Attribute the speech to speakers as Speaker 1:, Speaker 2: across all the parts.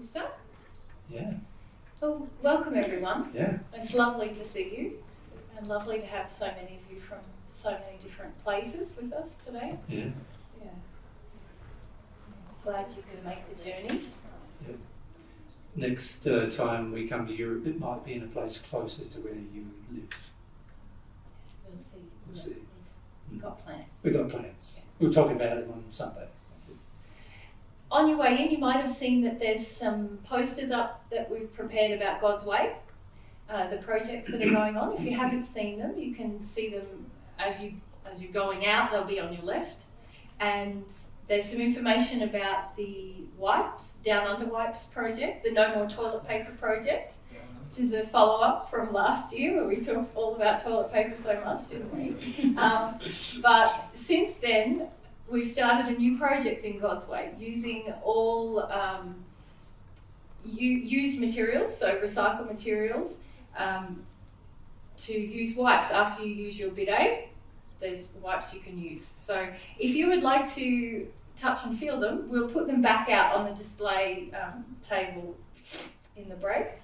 Speaker 1: start?
Speaker 2: Yeah.
Speaker 1: Well, welcome everyone.
Speaker 2: Yeah.
Speaker 1: It's lovely to see you and lovely to have so many of you from so many different places with us today.
Speaker 2: Yeah.
Speaker 1: Yeah. Glad you can make the journeys.
Speaker 2: Yeah. Next time we come to Europe, it might be in a place closer to where you live.
Speaker 1: We'll see.
Speaker 2: We'll see.
Speaker 1: We've got plans.
Speaker 2: We've got plans.
Speaker 1: Yeah.
Speaker 2: We'll talk about it on Sunday.
Speaker 1: On your way in, you might have seen that there's some posters up that we've prepared about God's Way, the projects that are going on. If you haven't seen them, you can see them as you're going out. They'll be on your left. And there's some information about the wipes, Down Under Wipes project, the No More Toilet Paper project, which is a follow-up from last year where we talked all about toilet paper so much, didn't we? But since then, we've started a new project in God's Way using all used materials, so recycled materials, to use wipes after you use your bidet. There's wipes you can use. So if you would like to touch and feel them, we'll put them back out on the display table in the breaks.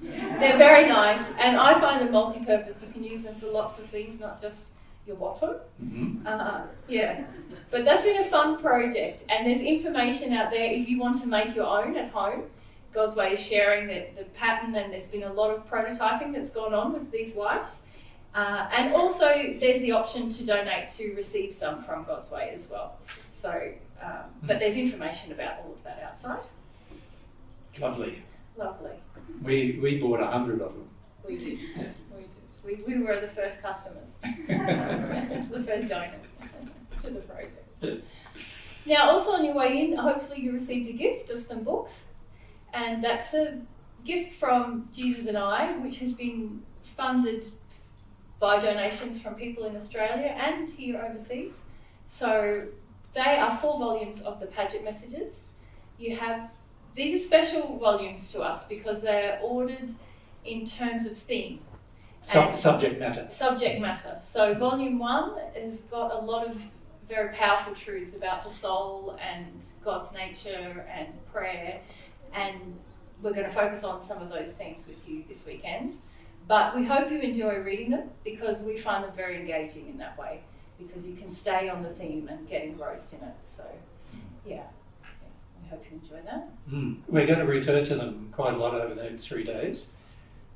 Speaker 1: They're very nice, and I find them multi-purpose. You can use them for lots of things, not just your bottom.
Speaker 2: Mm-hmm.
Speaker 1: Yeah, but that's been a fun project, and there's information out there if you want to make your own at home. God's Way is sharing the pattern, and there's been a lot of prototyping that's gone on with these wipes. And also there's the option to donate to receive some from God's Way as well. So, but there's information about all of that outside.
Speaker 2: Lovely.
Speaker 1: Lovely.
Speaker 2: We bought 100 of them.
Speaker 1: We did. Yeah. We did. We were the first customers, the first donors to the project.
Speaker 2: Yeah.
Speaker 1: Now, also on your way in, hopefully you received a gift of some books, and that's a gift from Jesus and I, which has been funded by donations from people in Australia and here overseas. So they are 4 volumes of the Paget messages. These are special volumes to us because they're ordered in terms of theme.
Speaker 2: Subject matter.
Speaker 1: Subject matter. So volume 1 has got a lot of very powerful truths about the soul and God's nature and prayer, and we're going to focus on some of those themes with you this weekend. But we hope you enjoy reading them because we find them very engaging in that way, because you can stay on the theme and get engrossed in it. So, yeah, we hope you enjoy that.
Speaker 2: We're going to refer to them quite a lot over the next 3 days.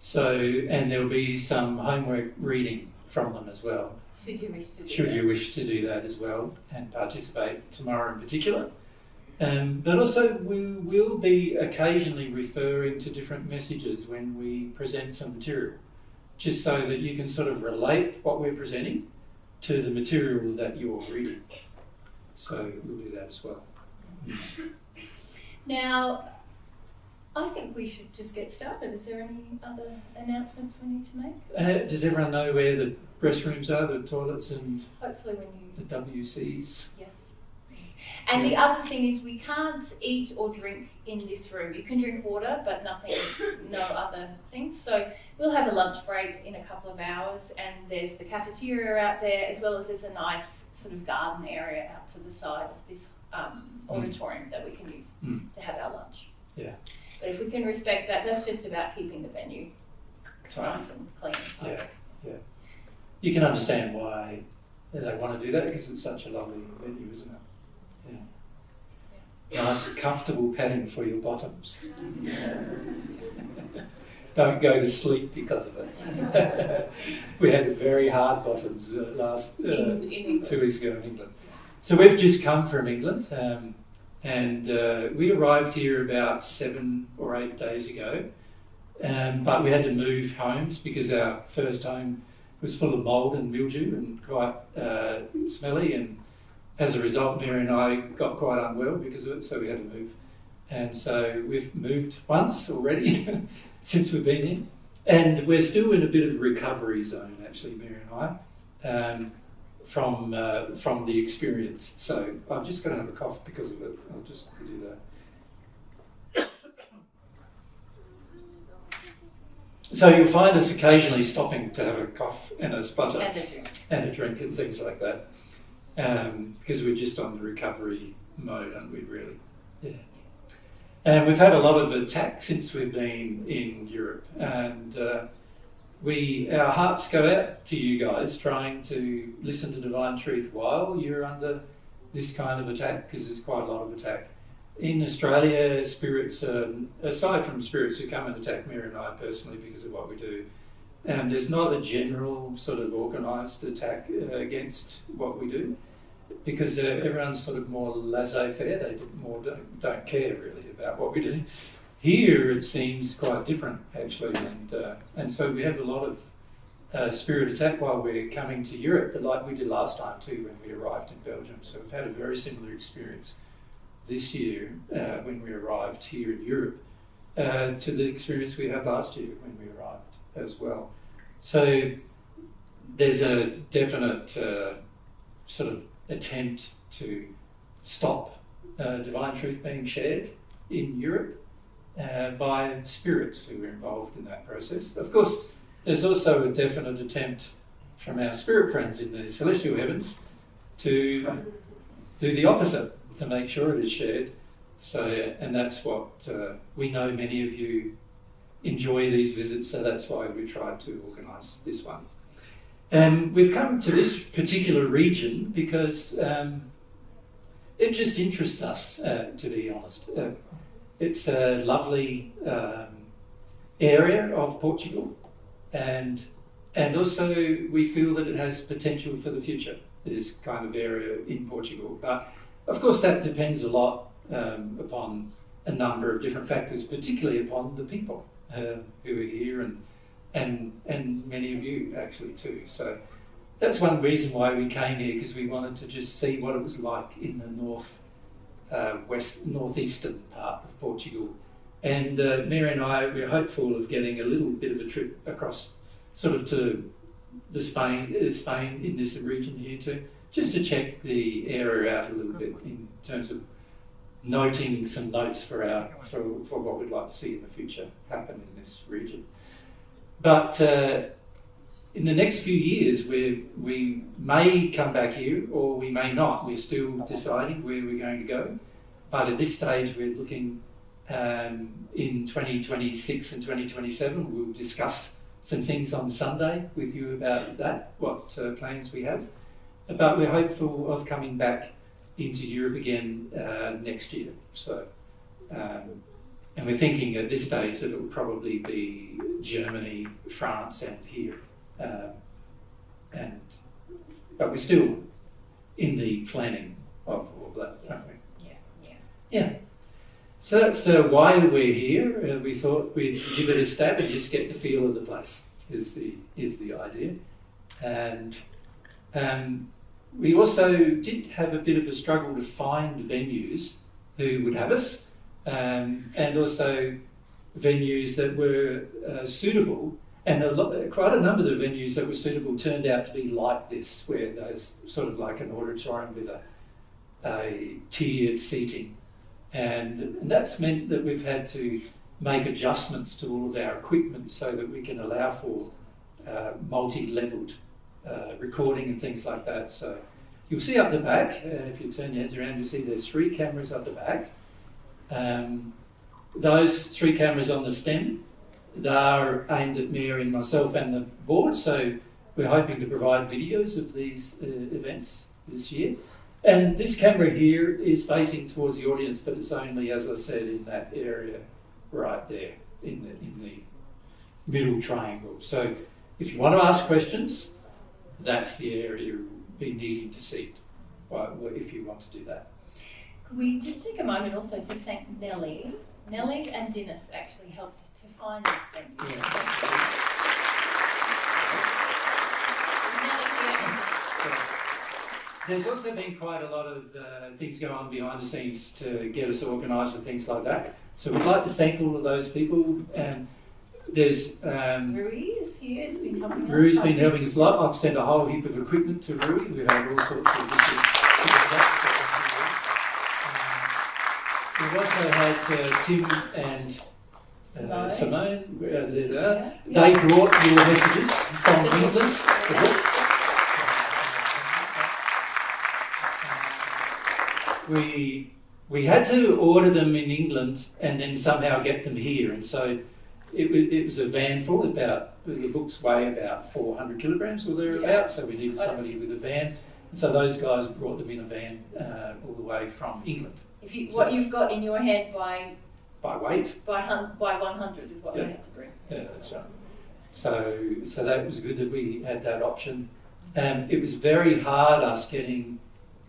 Speaker 2: So, and there'll be some homework reading from them as well.
Speaker 1: Should you wish to do that.
Speaker 2: Should you wish to do that as well and participate tomorrow in particular. But also we will be occasionally referring to different messages when we present some material, just so that you can sort of relate what we're presenting to the material that you're reading. So we'll do that as well.
Speaker 1: Now, I think we should just get started. Is there any other announcements we need to make?
Speaker 2: Does everyone know where the restrooms are, the toilets and
Speaker 1: Hopefully when you...
Speaker 2: the WCs?
Speaker 1: Yes. And the other thing is we can't eat or drink in this room. You can drink water, but nothing, no other things. So we'll have a lunch break in a couple of hours, and there's the cafeteria out there, as well as there's a nice sort of garden area out to the side of this auditorium that we can use to have our lunch.
Speaker 2: Yeah.
Speaker 1: But if we can respect that, that's just about keeping the venue nice and clean and tidy.
Speaker 2: Yeah. You can understand why they want to do that, because it's such a lovely venue, isn't it? Yeah. Nice, comfortable padding for your bottoms. Don't go to sleep because of it. We had very hard bottoms last 2 weeks ago in England. So we've just come from England, and we arrived here about 7 or 8 days ago, but we had to move homes because our first home was full of mould and mildew and quite smelly, and as a result, Mary and I got quite unwell because of it, so we had to move. And so we've moved once already since we've been here, and we're still in a bit of a recovery zone, actually, Mary and I, from the experience. So I'm just going to have a cough because of it. I'll just do that. So you'll find us occasionally stopping to have a cough and a sputter and a drink and things like that, because we're just on the recovery mode, aren't we, really? Yeah. And we've had a lot of attack since we've been in Europe, and our hearts go out to you guys trying to listen to divine truth while you're under this kind of attack, because there's quite a lot of attack. In Australia, spirits, aside from spirits who come and attack Mary and I personally because of what we do, there's not a general sort of organised attack against what we do, because everyone's sort of more laissez-faire. They don't care really about what we do. Here it seems quite different actually, and so we have a lot of spirit attack while we're coming to Europe, like we did last time too when we arrived in Belgium. So we've had a very similar experience this year when we arrived here in Europe to the experience we had last year when we arrived as well. So there's a definite sort of attempt to stop divine truth being shared in Europe by spirits who are involved in that process. Of course, there's also a definite attempt from our spirit friends in the celestial heavens to do the opposite, to make sure it is shared. So, and that's what we know many of you enjoy these visits, so that's why we tried to organise this one. And we've come to this particular region because it just interests us, to be honest. It's a lovely area of Portugal, and also we feel that it has potential for the future, this kind of area in Portugal. But of course that depends a lot upon a number of different factors, particularly upon the people who are here and many of you actually too. So that's one reason why we came here, because we wanted to just see what it was like in the northeastern part of Portugal. And Mary and I, we're hopeful of getting a little bit of a trip across sort of to Spain in this region here too, just to check the area out a little bit in terms of noting some notes for what we'd like to see in the future happen in this region. But in the next few years, we may come back here or we may not. We're still deciding where we're going to go. But at this stage, we're looking in 2026 and 2027. We'll discuss some things on Sunday with you about that, what plans we have. But we're hopeful of coming back into Europe again next year. So, and we're thinking at this stage that it will probably be Germany, France, and here. But we're still in the planning of all that, aren't we? Yeah. So that's why we're here. We thought we'd give it a stab and just get the feel of the place. Is the idea, and we also did have a bit of a struggle to find venues who would have us, and also venues that were suitable. And quite a number of the venues that were suitable turned out to be like this, where there's sort of like an auditorium with a tiered seating. And that's meant that we've had to make adjustments to all of our equipment so that we can allow for multi-leveled recording and things like that. So you'll see up the back, if you turn your heads around, you'll see there's 3 cameras up the back. Those 3 cameras on the stem, they are aimed at Mary and myself and the board, so we're hoping to provide videos of these events this year. And this camera here is facing towards the audience, but it's only, as I said, in that area right there, in the middle triangle. So if you want to ask questions, that's the area you'll be needing to see if you want to do that.
Speaker 1: Could we just take a moment also to thank Nellie? Nellie and Dennis actually helped to find this venue.
Speaker 2: Yeah. There's also been quite a lot of things going on behind the scenes to get us organised and things like that. So we'd like to thank all of those people. And there's
Speaker 1: Rui is here, has been helping us.
Speaker 2: Rui's been helping us a lot. I've sent a whole heap of equipment to Rui. We've had all sorts of we've also had Tim and Simone. They brought your messages from England. The books. we had to order them in England and then somehow get them here. And so it was a van full, the books weigh about 400 kilograms or thereabouts, so we needed somebody with a van. And so those guys brought them in a van all the way from England.
Speaker 1: What you've got in your head by
Speaker 2: weight?
Speaker 1: By 100 is what they had to bring.
Speaker 2: Yeah, that's right. So that was good that we had that option. It was very hard us getting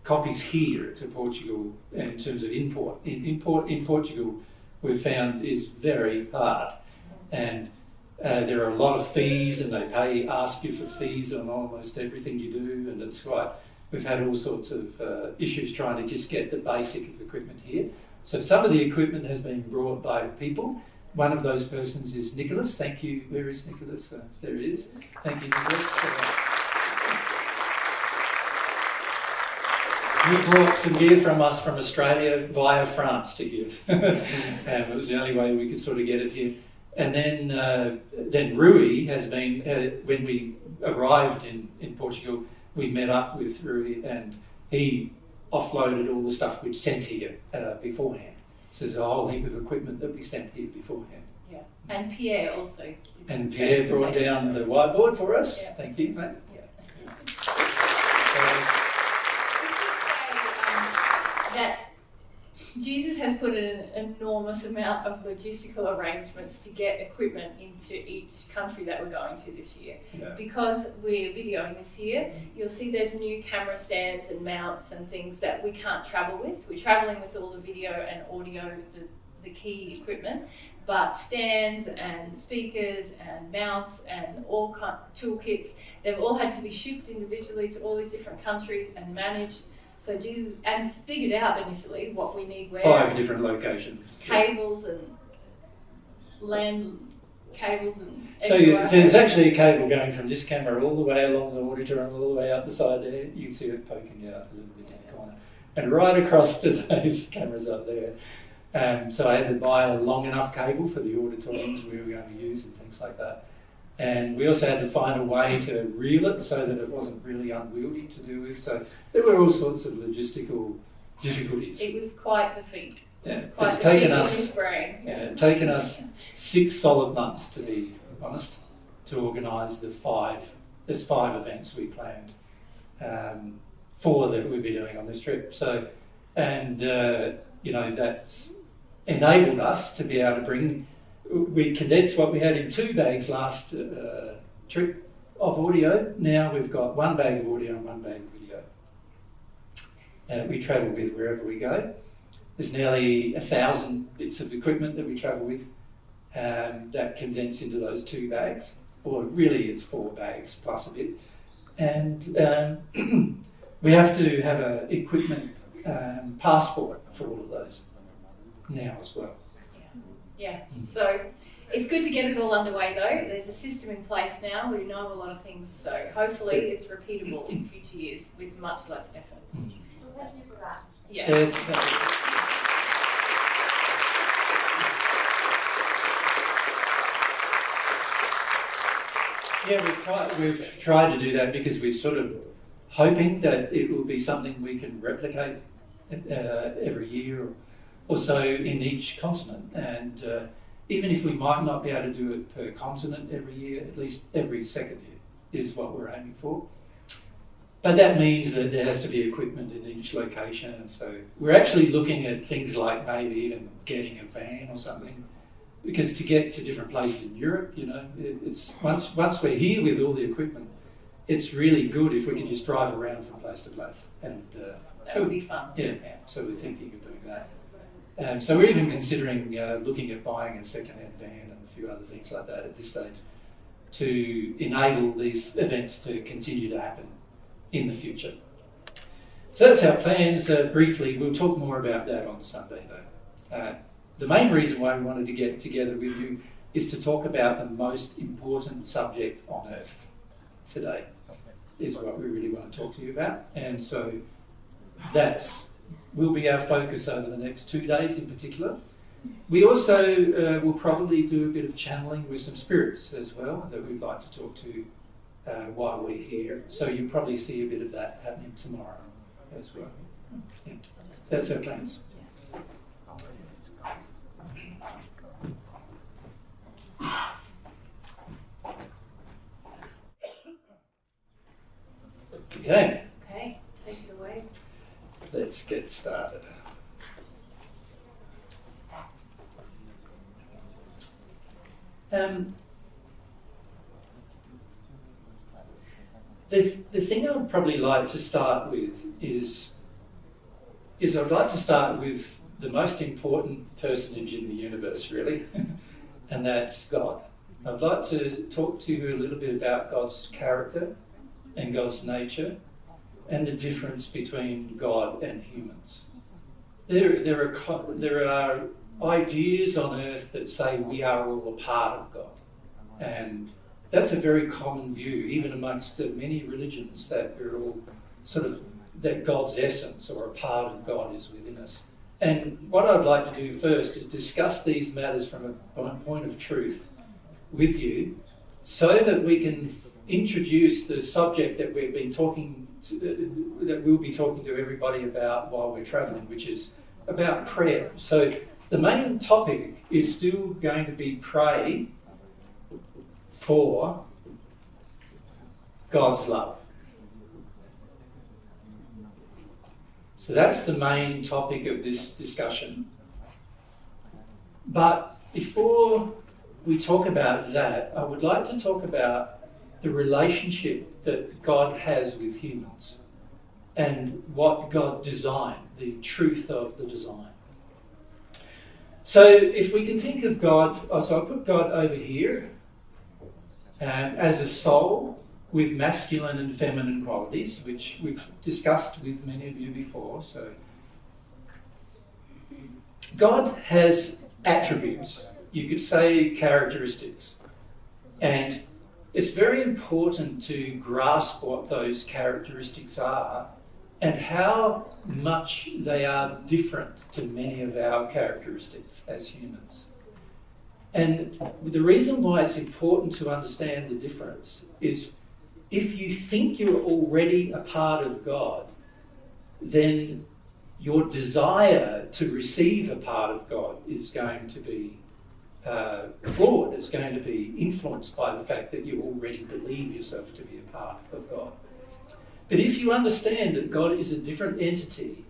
Speaker 2: copies here to Portugal in terms of import. Import in Portugal we've found is very hard. And there are a lot of fees, and they ask you for fees on almost everything you do, and it's quite. We've had all sorts of issues trying to just get the basic of equipment here. So some of the equipment has been brought by people. One of those persons is Nicholas. Thank you. Where is Nicholas? There he is. Thank you, Nicholas. He brought some gear from us from Australia via France to here. It was the only way we could sort of get it here. And then Rui has been, when we arrived in Portugal, we met up with Rui and he offloaded all the stuff we'd sent here beforehand. So there's a whole heap of equipment that we sent here beforehand.
Speaker 1: Yeah, and Pierre also did some
Speaker 2: And Pierre brought down the whiteboard for us. Yeah. Thank you, mate.
Speaker 1: Yeah. That Jesus has put an enormous amount of logistical arrangements to get equipment into each country that we're going to this year.
Speaker 2: Yeah.
Speaker 1: Because we're videoing this year, you'll see there's new camera stands and mounts and things that we can't travel with. We're travelling with all the video and audio, the key equipment, but stands and speakers and mounts and all toolkits, they've all had to be shipped individually to all these different countries and managed. So Jesus, and figured out initially what we need where.
Speaker 2: 5 different locations.
Speaker 1: Cables and land cables and.
Speaker 2: So there's actually a cable going from this camera all the way along the auditorium, all the way up the side there. You can see it poking out a little bit in the corner. And right across to those cameras up there. So I had to buy a long enough cable for the auditoriums we were going to use and things like that. And we also had to find a way to reel it so that it wasn't really unwieldy to do with. So there were all sorts of logistical difficulties.
Speaker 1: It was quite the feat.
Speaker 2: Yeah. It's taken us 6 solid months, to be honest, to organise there's 5 events we planned, 4 that we'll be doing on this trip. So, and that's enabled us to be able to bring. We condensed what we had in 2 bags last trip of audio. Now we've got 1 bag of audio and 1 bag of video. We travel with wherever we go. There's nearly 1,000 bits of equipment that we travel with that condense into those 2 bags. Or really it's 4 bags plus a bit. And we have to have an equipment passport for all of those now as well.
Speaker 1: Yeah, so it's good to get it all underway though. There's a system in place now. We know a lot of things, so hopefully it's repeatable in future years with much less effort. Yeah.
Speaker 2: We've tried to do that because we're sort of hoping that it will be something we can replicate every year or so in each continent, and even if we might not be able to do it per continent every year, at least every second year is what we're aiming for. But that means that there has to be equipment in each location, and so we're actually looking at things like maybe even getting a van or something, because to get to different places in Europe, it's once we're here with all the equipment, it's really good if we can just drive around from place to place, and
Speaker 1: that would be fun.
Speaker 2: Yeah, so we're thinking of doing that. So we're even considering looking at buying a second-hand van and a few other things like that at this stage to enable these events to continue to happen in the future. So that's our plans. Briefly, we'll talk more about that on Sunday though. The main reason why we wanted to get together with you is to talk about the most important subject on earth today, is what we really want to talk to you about. And so that's will be our focus over the next 2 days in particular. We also will probably do a bit of channeling with some spirits as well that we'd like to talk to while we're here. So you'll probably see a bit of that happening tomorrow as well. Yeah. That's our plans. Okay.
Speaker 1: Okay, take it away.
Speaker 2: Let's get started. The thing I would probably like to start with is I'd like to start with the most important personage in the universe, really, and that's God. I'd like to talk to you a little bit about God's character and God's nature and the difference between God and humans. There are ideas on earth that say we are all a part of God, and that's a very common view, even amongst the many religions, that we're all that God's essence or a part of God is within us. And what I'd like to do first is discuss these matters from a point of truth with you, so that we can introduce the subject that we've been that we'll be talking to everybody about while we're travelling, which is about prayer. So the main topic is still going to be pray for God's love. So that's the main topic of this discussion. But before we talk about that, I would like to talk about the relationship that God has with humans and what God designed, the truth of the design. So if we can think of God, so I'll put God over here as a soul with masculine and feminine qualities, which we've discussed with many of you before. So God has attributes, you could say characteristics, and it's very important to grasp what those characteristics are and how much they are different to many of our characteristics as humans. And the reason why it's important to understand the difference is, if you think you're already a part of God, then your desire to receive a part of God is going to be flawed. It's going to be influenced by the fact that you already believe yourself to be a part of God. But if you understand that God is a different entity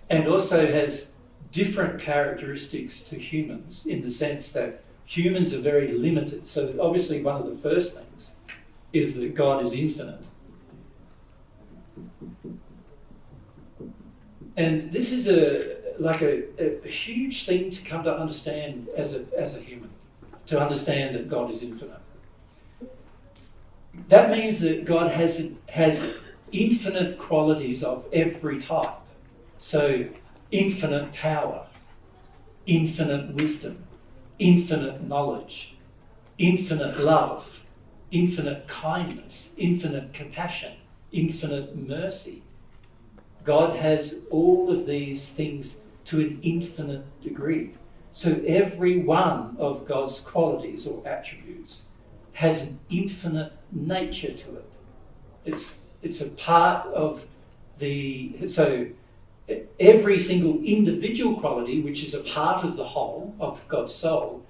Speaker 2: and also has different characteristics to humans, in the sense that humans are very limited, so obviously one of the first things is that God is infinite. And this is a huge thing to come to understand as a human, to understand that God is infinite. That means that God has infinite qualities of every type. So infinite power, infinite wisdom, infinite knowledge, infinite love, infinite kindness, infinite compassion, infinite mercy. God has all of these things to an infinite degree. So every one of God's qualities or attributes has an infinite nature to it. It's a part of so every single individual quality, which is a part of the whole of God's soul,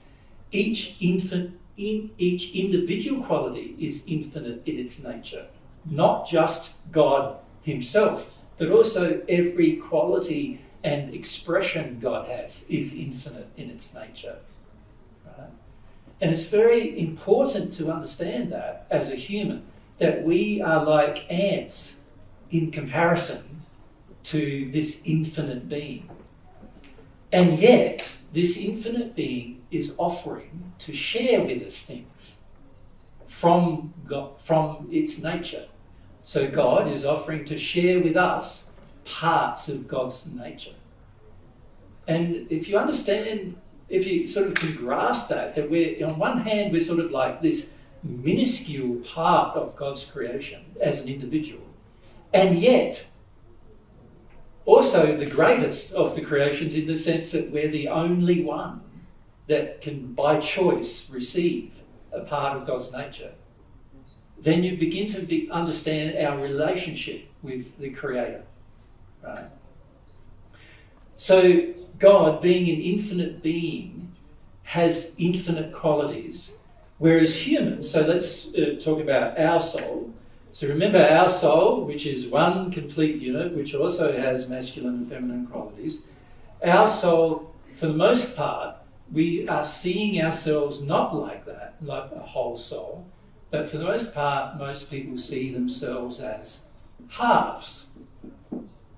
Speaker 2: each individual quality is infinite in its nature. Not just God himself, but also every quality and expression God has is infinite in its nature. Right? And it's very important to understand that as a human, that we are like ants in comparison to this infinite being. And yet, this infinite being is offering to share with us things from God, from its nature. So God is offering to share with us parts of God's nature. And if you understand, if you sort of can grasp that we're, on one hand, we're sort of like this minuscule part of God's creation as an individual, and yet also the greatest of the creations, in the sense that we're the only one that can, by choice, receive a part of God's nature, then you begin to understand our relationship with the Creator. Right? So God, being an infinite being, has infinite qualities, whereas humans, so let's talk about our soul, So remember, our soul, which is one complete unit, which also has masculine and feminine qualities, our soul, for the most part, we are seeing ourselves not like that, like a whole soul, but for the most part, most people see themselves as halves,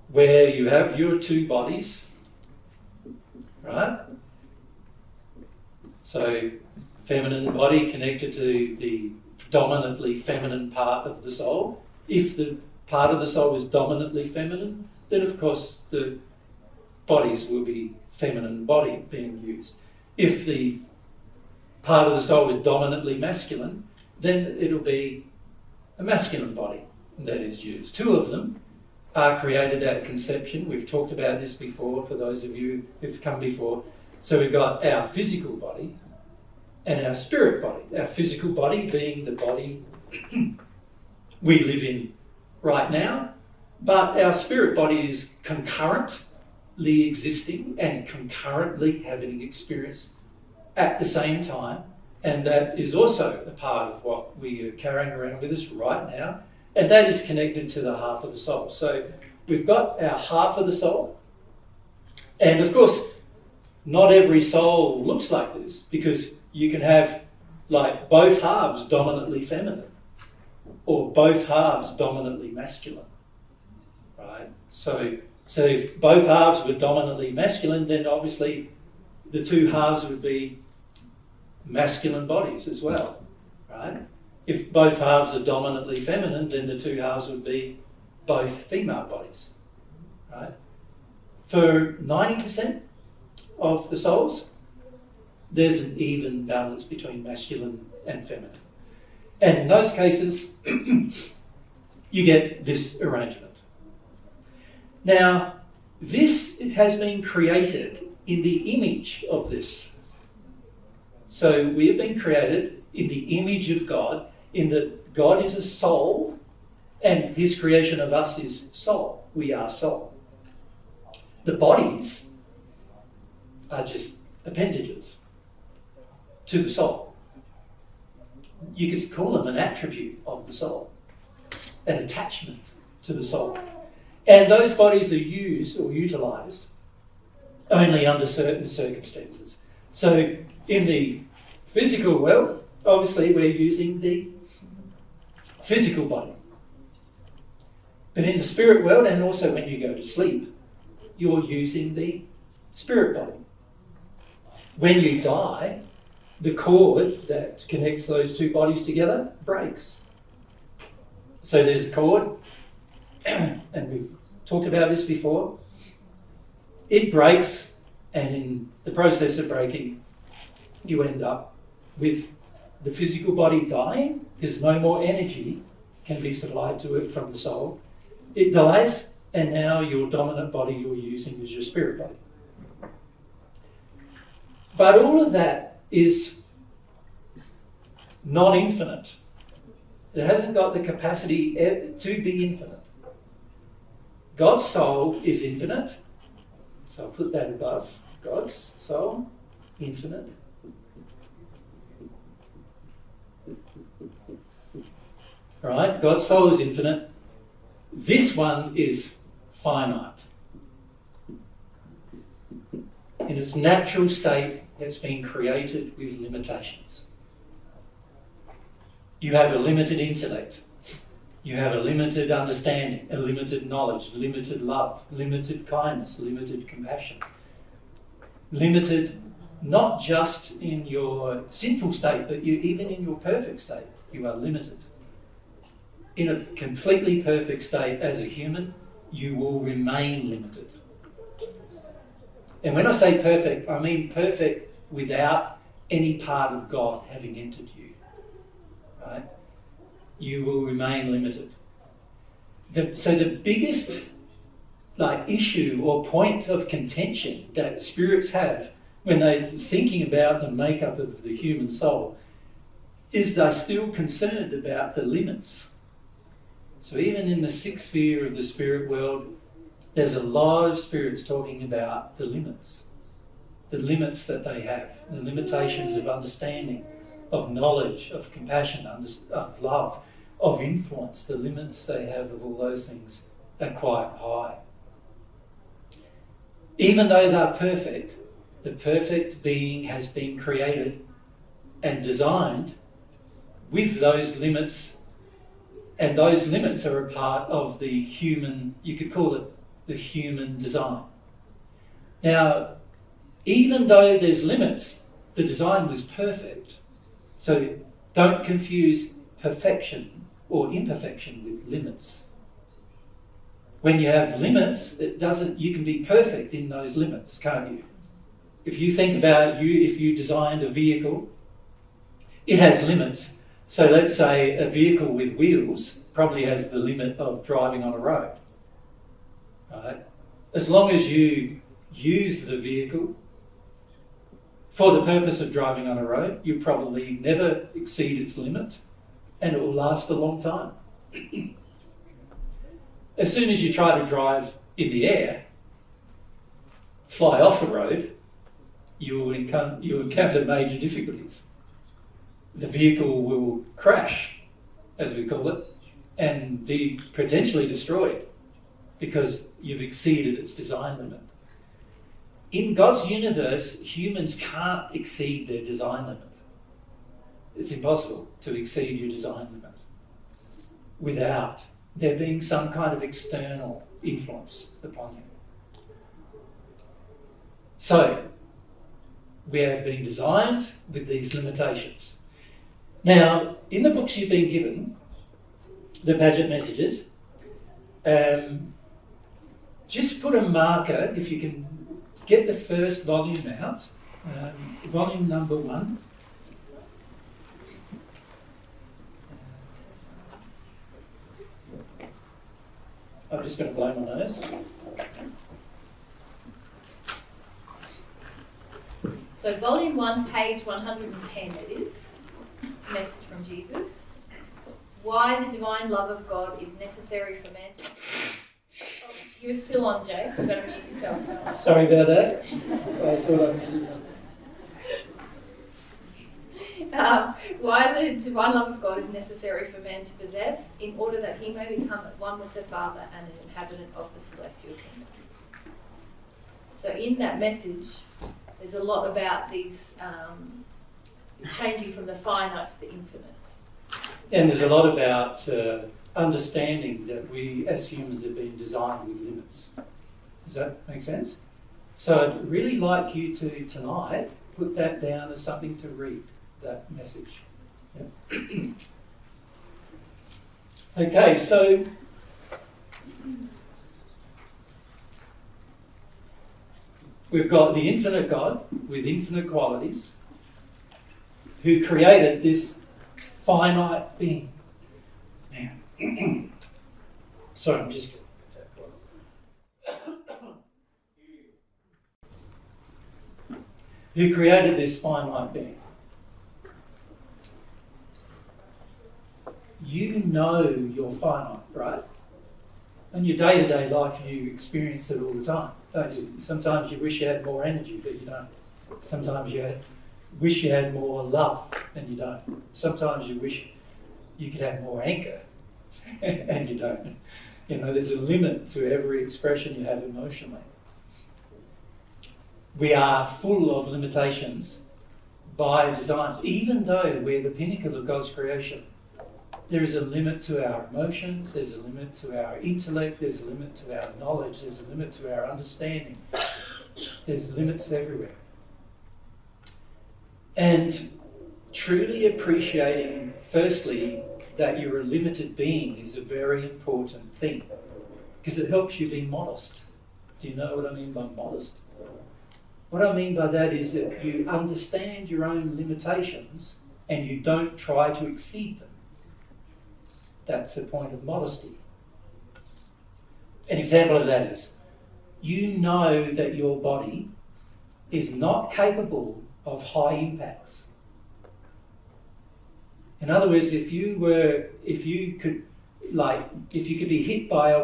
Speaker 2: where you have your two bodies, right? So, feminine body connected to the dominantly feminine part of the soul. If the part of the soul is dominantly feminine, then of course the bodies will be feminine body being used. If the part of the soul is dominantly masculine, then it'll be a masculine body that is used. Two of them are created at conception. We've talked about this before for those of you who've come before. So we've got our physical body and our spirit body. Our physical body being the body we live in right now, but our spirit body is concurrently existing and concurrently having experience at the same time, and that is also a part of what we are carrying around with us right now, and that is connected to the half of the soul. So we've got our half of the soul, and of course not every soul looks like this, because you can have like both halves dominantly feminine or both halves dominantly masculine, right? So if both halves were dominantly masculine, then obviously the two halves would be masculine bodies as well, right? If both halves are dominantly feminine, then the two halves would be both female bodies, right? For 90% of the souls, there's an even balance between masculine and feminine. And in those cases, you get this arrangement. Now, this has been created in the image of this. So we have been created in the image of God, in that God is a soul, and his creation of us is soul. We are soul. The bodies are just appendages to the soul. You could call them an attribute of the soul, an attachment to the soul. And those bodies are used or utilised only under certain circumstances. So in the physical world, obviously we're using the physical body. But in the spirit world, and also when you go to sleep, you're using the spirit body. When you die, the cord that connects those two bodies together breaks. So there's a cord, and we've talked about this before. It breaks, and in the process of breaking, you end up with the physical body dying because no more energy can be supplied to it from the soul. It dies, and now your dominant body you're using is your spirit body. But all of that is not infinite. It hasn't got the capacity to be infinite. God's soul is infinite. So I'll put that above. God's soul, infinite. All right, God's soul is infinite. This one is finite. In its natural state, it's been created with limitations. You have a limited intellect. You have a limited understanding, a limited knowledge, limited love, limited kindness, limited compassion. Limited not just in your sinful state, but even in your perfect state, you are limited. In a completely perfect state as a human, you will remain limited. And when I say perfect, I mean perfect without any part of God having entered you. Right? You will remain limited. So the biggest issue or point of contention that spirits have when they're thinking about the makeup of the human soul is they're still concerned about the limits. So even in the sixth sphere of the spirit world, there's a lot of spirits talking about the limits that they have, the limitations of understanding, of knowledge, of compassion, of love, of influence, the limits they have of all those things are quite high. Even though they're perfect, the perfect being has been created and designed with those limits, and those limits are a part of the human, you could call it the human design. Now, even though there's limits, the design was perfect. So don't confuse perfection or imperfection with limits. When you have limits, you can be perfect in those limits, can't you? If you think about if you designed a vehicle, it has limits. So let's say a vehicle with wheels probably has the limit of driving on a road. Right? As long as you use the vehicle for the purpose of driving on a road, you probably never exceed its limit and it will last a long time. As soon as you try to drive in the air, fly off a road, you will encounter major difficulties. The vehicle will crash, as we call it, and be potentially destroyed because you've exceeded its design limit. In God's universe, humans can't exceed their design limit. It's impossible to exceed your design limit without there being some kind of external influence upon you. So, we have been designed with these limitations. Now, in the books you've been given, the Paget messages, just put a marker, if you can get the first volume out, volume number 1. I'm just going to blow my nose.
Speaker 1: So volume 1, page 110 it is. Message from Jesus. Why the divine love of God is necessary for man to... Oh, you're still on, Jake. You've got to mute yourself now.
Speaker 2: Sorry about that. I thought I muted myself.
Speaker 1: Why the divine love of God is necessary for man to possess, in order that he may become at one with the Father and an inhabitant of the celestial kingdom. So in that message, there's a lot about these changing from the finite to the infinite.
Speaker 2: And there's a lot about understanding that we as humans have been designed with limits. Does that make sense? So I'd really like you to, tonight, put that down as something to read, that message. Yep. Okay, so we've got the infinite God with infinite qualities who created this finite being. Man. Sorry, I'm just... who created this finite being. You know you're finite, right? In your day-to-day life, you experience it all the time, don't you? Sometimes you wish you had more energy, but you don't. Sometimes you wish you had more love, and you don't. Sometimes you wish you could have more anger, and you don't. You know, there's a limit to every expression you have emotionally. We are full of limitations by design, even though we're the pinnacle of God's creation. There is a limit to our emotions, there's a limit to our intellect, there's a limit to our knowledge, there's a limit to our understanding. There's limits everywhere. And truly appreciating, firstly, that you're a limited being is a very important thing, because it helps you be modest. Do you know what I mean by modest? What I mean by that is that you understand your own limitations and you don't try to exceed them. That's the point of modesty. An example of that is, you know that your body is not capable of high impacts. In other words, if you could be hit by a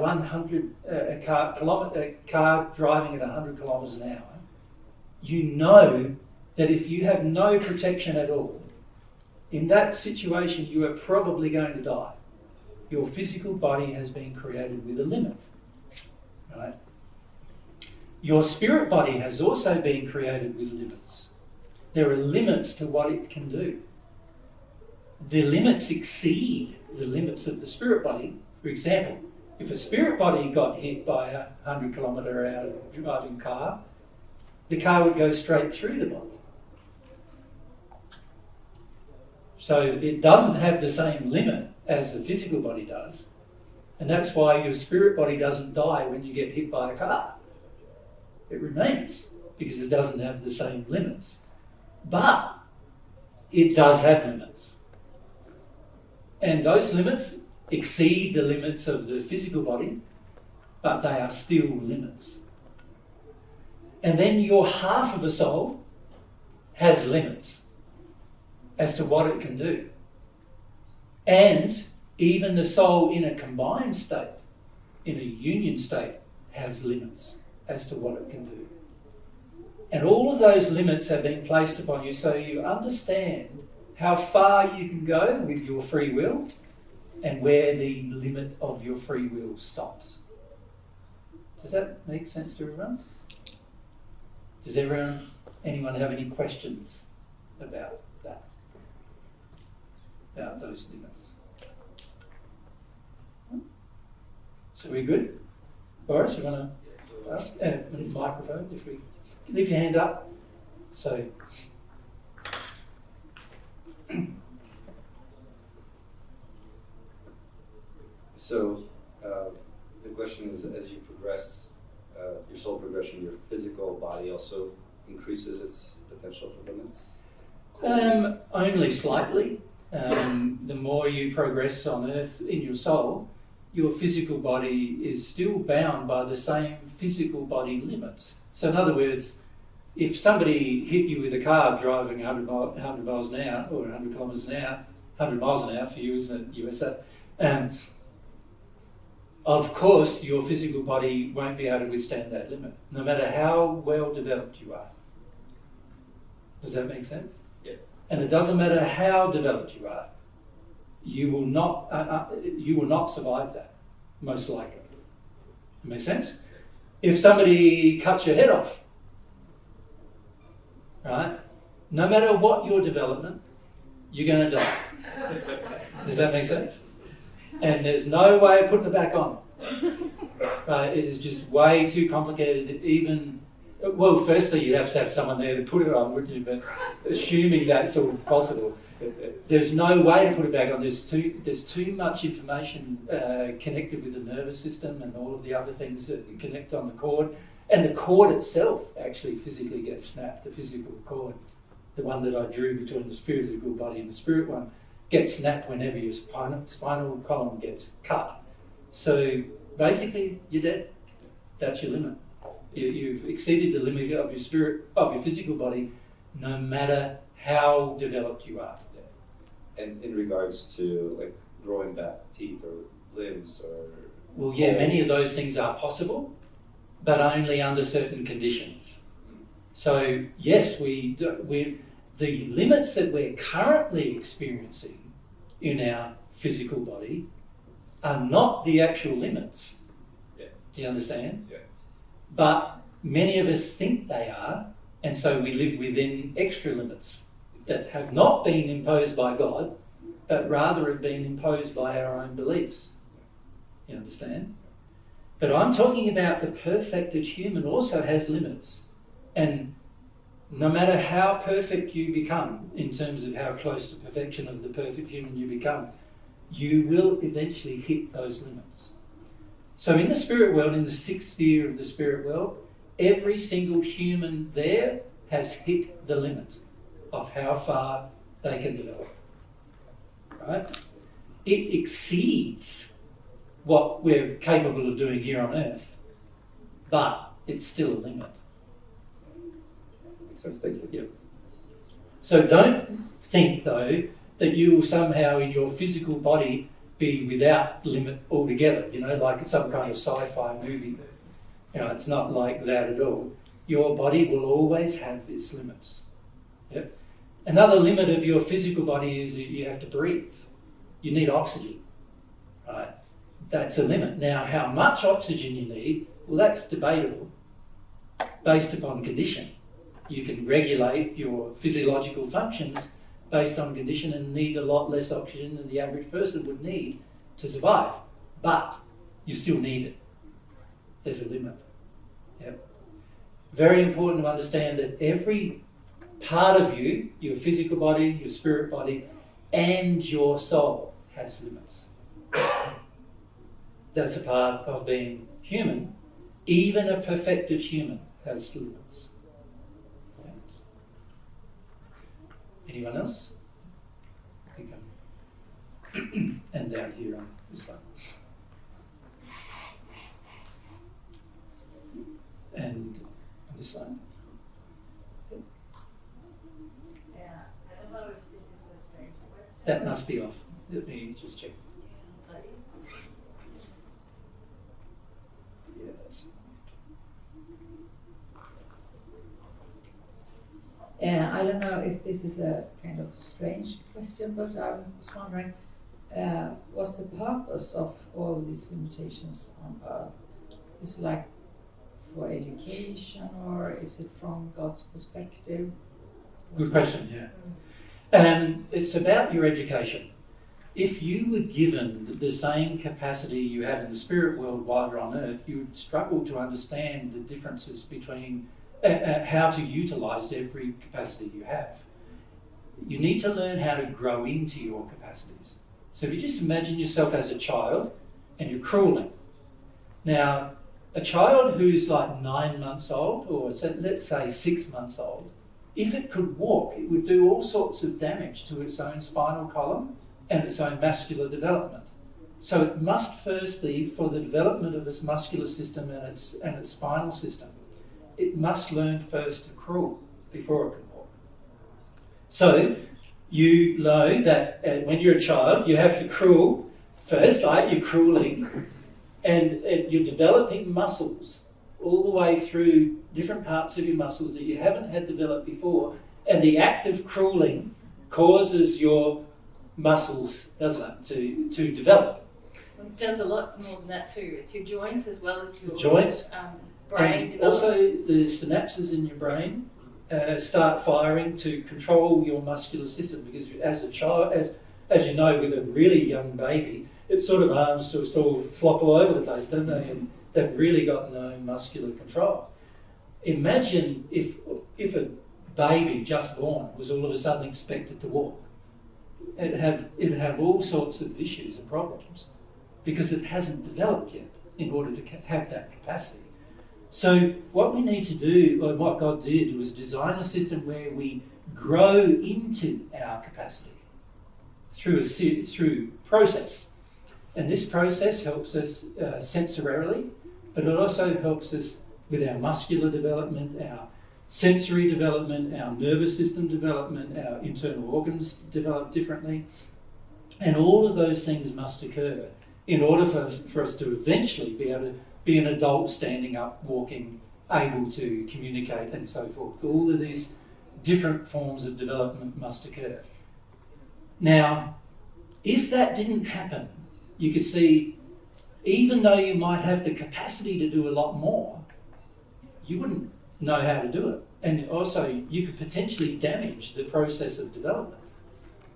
Speaker 2: car driving at 100 kilometres an hour, you know that if you have no protection at all, in that situation you are probably going to die. your physical body has been created with a limit, right? Your spirit body has also been created with limits. There are limits to what it can do. The limits exceed the limits of the spirit body. For example, if a spirit body got hit by a 100-kilometre-hour driving car, the car would go straight through the body. So it doesn't have the same limit as the physical body does, and that's why your spirit body doesn't die when you get hit by a car. It remains because it doesn't have the same limits. But it does have limits. And those limits exceed the limits of the physical body, but they are still limits. And then your half of a soul has limits as to what it can do. And even the soul in a combined state, in a union state, has limits as to what it can do. And all of those limits have been placed upon you so you understand how far you can go with your free will and where the limit of your free will stops. Does that make sense to everyone? Does anyone have any questions about that? About those limits? So we're good? Boris, you want to ask? The microphone, if we leave your hand up. So
Speaker 3: the question is, as you progress, your soul progression, your physical body also increases its potential for limits?
Speaker 2: Only slightly. The more you progress on earth in your soul, your physical body is still bound by the same physical body limits. So in other words, if somebody hit you with a car driving 100 miles an hour, or 100 kilometres an hour, 100 miles an hour for you, isn't it, USA? Of course, your physical body won't be able to withstand that limit, no matter how well developed you are. Does that make sense?
Speaker 3: Yeah.
Speaker 2: And it doesn't matter how developed you are, you will not survive that, most likely. Make sense? If somebody cuts your head off, right? No matter what your development, you're going to die. Does that make sense? And there's no way of putting it back on. It is just way too complicated. Well, firstly, you'd have to have someone there to put it on, wouldn't you? But assuming that's all possible, there's no way to put it back on. There's too much information connected with the nervous system and all of the other things that connect on the cord. And the cord itself actually physically gets snapped, the physical cord. The one that I drew between the physical body and the spirit one gets snapped whenever your spinal column gets cut. So basically, you're dead. That's your limit. You've exceeded the limit of your physical body, no matter how developed you are.
Speaker 3: Yeah. And in regards to like growing back teeth or limbs or...
Speaker 2: Well, yeah, many of those things are possible, but only under certain conditions. So yes, the limits that we're currently experiencing in our physical body are not the actual limits.
Speaker 3: Yeah.
Speaker 2: Do you understand?
Speaker 3: Yeah.
Speaker 2: But many of us think they are, and so we live within extra limits that have not been imposed by God, but rather have been imposed by our own beliefs. You understand? But I'm talking about the perfected human also has limits. And no matter how perfect you become, in terms of how close to perfection of the perfect human you become, you will eventually hit those limits. So in the spirit world, in the sixth sphere of the spirit world, every single human there has hit the limit of how far they can develop. Right? It exceeds what we're capable of doing here on earth, but it's still a limit.
Speaker 3: Makes sense, thank you.
Speaker 2: Yep. So don't think, though, that you will somehow in your physical body be without limit altogether, like some kind of sci-fi movie. It's not like that at all. Your body will always have its limits. Yep. Another limit of your physical body is that you have to breathe. You need oxygen. right? That's a limit. Now, how much oxygen you need, well, that's debatable based upon condition. You can regulate your physiological functions based on condition and need a lot less oxygen than the average person would need to survive. But you still need it. There's a limit. Yep. Very important to understand that every part of you, your physical body, your spirit body, and your soul has limits. That's a part of being human. Even a perfected human has limits. Yeah. Anyone else? And down here on this side. And on this side.
Speaker 4: Yeah, I don't know if this is a strange question.
Speaker 2: That must be off. Let me just check. Yeah, that's
Speaker 4: I don't know if this is a kind of strange question, but I was wondering, what's the purpose of all these limitations on Earth? Is it like for education, or is it from God's perspective?
Speaker 2: good question, yeah. It's about your education. If you were given the same capacity you have in the spirit world while you're on earth, you would struggle to understand the differences between how to utilise every capacity you have. You need to learn how to grow into your capacities. So if you just imagine yourself as a child and you're crawling. Now, a child who's like 9 months old, or let's say 6 months old, if it could walk, it would do all sorts of damage to its own spinal column and its own muscular development. So it must firstly, for the development of its muscular system and its spinal system, it must learn first to crawl before it can walk. So you know that when you're a child, you have to crawl first, right? You're crawling and you're developing muscles all the way through different parts of your muscles that you haven't had developed before. And the act of crawling causes your muscles, doesn't it, to develop.
Speaker 1: It does a lot more than that too. It's your joints as well as your
Speaker 2: joints,
Speaker 1: brain.
Speaker 2: And also the synapses in your brain start firing to control your muscular system, because as a child, as you know, with a really young baby, its sort of arms just all flop all over the place, don't they? And they've really got no muscular control. Imagine if a baby just born was all of a sudden expected to walk. It'd have all sorts of issues and problems because it hasn't developed yet in order to have that capacity. So what we need to do, or what God did, was design a system where we grow into our capacity through process. And this process helps us sensorially, but it also helps us with our muscular development, our sensory development, our nervous system development, our internal organs develop differently. And all of those things must occur in order for us to eventually be able to be an adult standing up, walking, able to communicate and so forth. All of these different forms of development must occur. Now, if that didn't happen, you could see, even though you might have the capacity to do a lot more, you wouldn't know how to do it. And also, you could potentially damage the process of development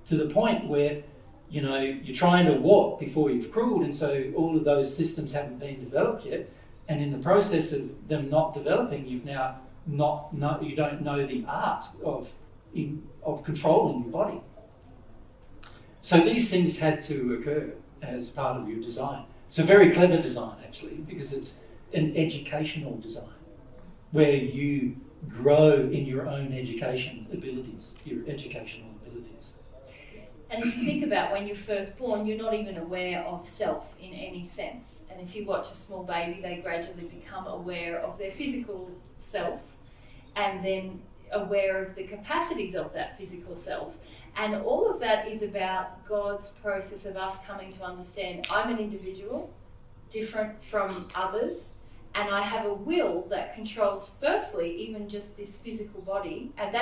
Speaker 2: to the point where, you know, you're trying to walk before you've crawled, and so all of those systems haven't been developed yet. And in the process of them not developing, you don't know the art of controlling your body. So these things had to occur as part of your design. It's a very clever design, actually, because it's an educational design where you grow in your own education abilities, your educational abilities.
Speaker 1: And if you think about when you're first born, you're not even aware of self in any sense. And if you watch a small baby, they gradually become aware of their physical self and then aware of the capacities of that physical self. And all of that is about God's process of us coming to understand I'm an individual, different from others, and I have a will that controls firstly even just this physical body, and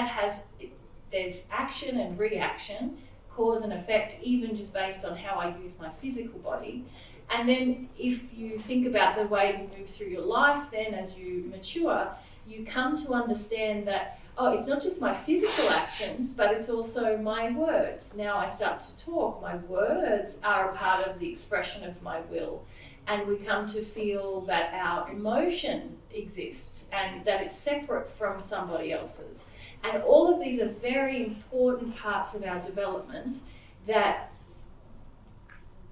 Speaker 1: there's action and reaction cause and effect, even just based on how I use my physical body. And then if you think about the way you move through your life, then as you mature, you come to understand that, oh, it's not just my physical actions, but it's also my words. Now I start to talk. My words are a part of the expression of my will. And we come to feel that our emotion exists and that it's separate from somebody else's. And all of these are very important parts of our development that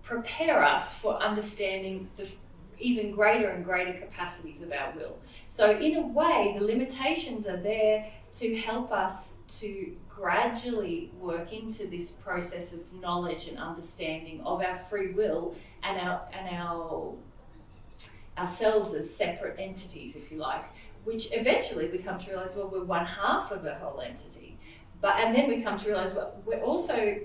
Speaker 1: prepare us for understanding the even greater and greater capacities of our will. So in a way, the limitations are there to help us to gradually work into this process of knowledge and understanding of our free will and ourselves as separate entities, if you like, which eventually we come to realise, well, we're one half of a whole entity. And then we come to realise, well, we're also,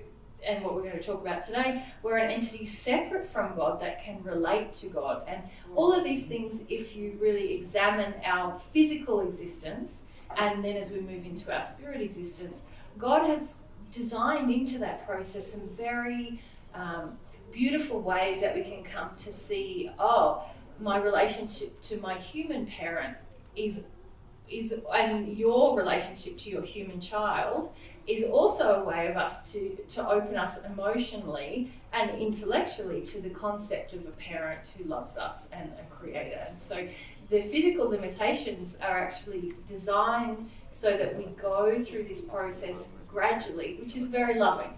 Speaker 1: and what we're going to talk about today, we're an entity separate from God that can relate to God. And all of these things, if you really examine our physical existence, and then as we move into our spirit existence, God has designed into that process some very beautiful ways that we can come to see, oh, my relationship to my human parent is and your relationship to your human child is also a way of us to open us emotionally and intellectually to the concept of a parent who loves us and a creator. And so the physical limitations are actually designed so that we go through this process gradually, which is very loving.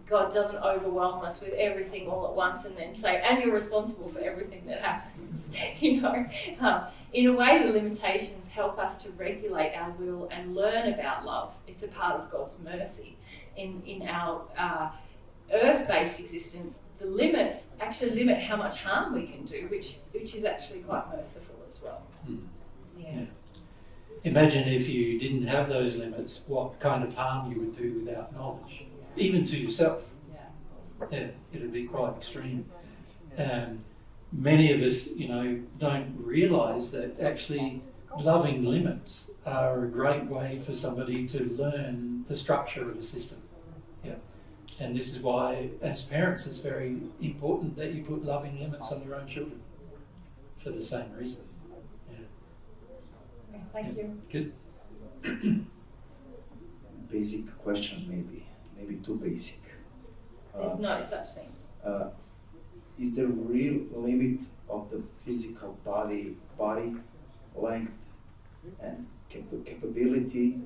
Speaker 1: God doesn't overwhelm us with everything all at once and then say, and you're responsible for everything that happens. In a way, the limitations help us to regulate our will and learn about love. It's a part of God's mercy. In our earth-based existence, the limits actually limit how much harm we can do, which is actually quite merciful as well. Yeah.
Speaker 2: Imagine if you didn't have those limits, what kind of harm you would do without knowledge. Even to yourself. Yeah, it would be quite extreme. Many of us, don't realise that actually loving limits are a great way for somebody to learn the structure of a system. Yeah, and this is why, as parents, it's very important that you put loving limits on your own children for the same reason. Yeah.
Speaker 4: Thank you.
Speaker 2: Good.
Speaker 5: Basic question, maybe too basic.
Speaker 1: There's no such thing.
Speaker 5: Is there a real limit of the physical body length and capability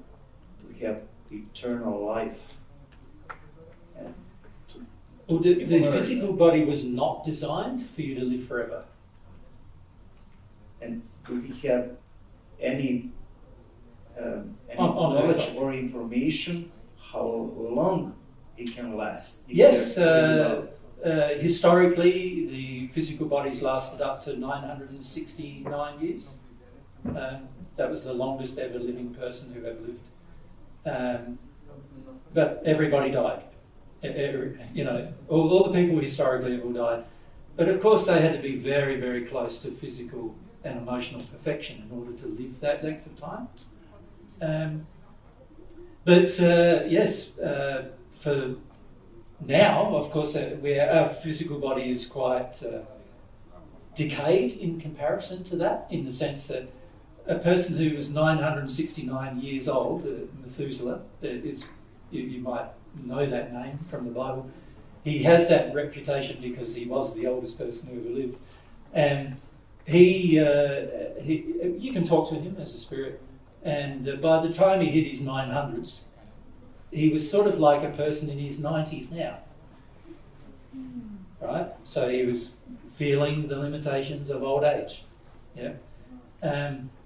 Speaker 5: to have eternal life? And
Speaker 2: well, the physical body was not designed for you to live forever.
Speaker 5: And do we have any knowledge or information how long it can last?
Speaker 2: Yes, historically the physical bodies lasted up to 969 years. That was the longest ever living person who ever lived. But everybody died. All the people historically have all died. But of course they had to be very, very close to physical and emotional perfection in order to live that length of time. For now, of course, our physical body is quite decayed in comparison to that, in the sense that a person who was 969 years old, Methuselah, you might know that name from the Bible. He has that reputation because he was the oldest person who ever lived. And you can talk to him as a spirit. And by the time he hit his 900s, he was sort of like a person in his 90s now, right? So he was feeling the limitations of old age. Yeah.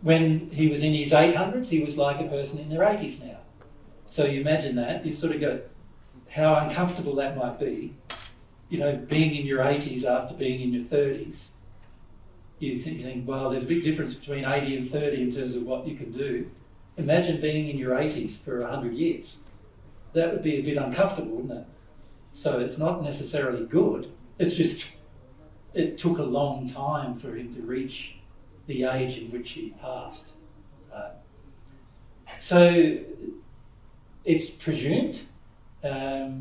Speaker 2: When he was in his 800s, he was like a person in their 80s now. So you imagine that, you sort of go, how uncomfortable that might be, being in your 80s after being in your 30s. You think, well, there's a big difference between 80 and 30 in terms of what you can do. Imagine being in your 80s for 100 years. That would be a bit uncomfortable, wouldn't it? So it's not necessarily good. It's just, it took a long time for him to reach the age in which he passed. So it's presumed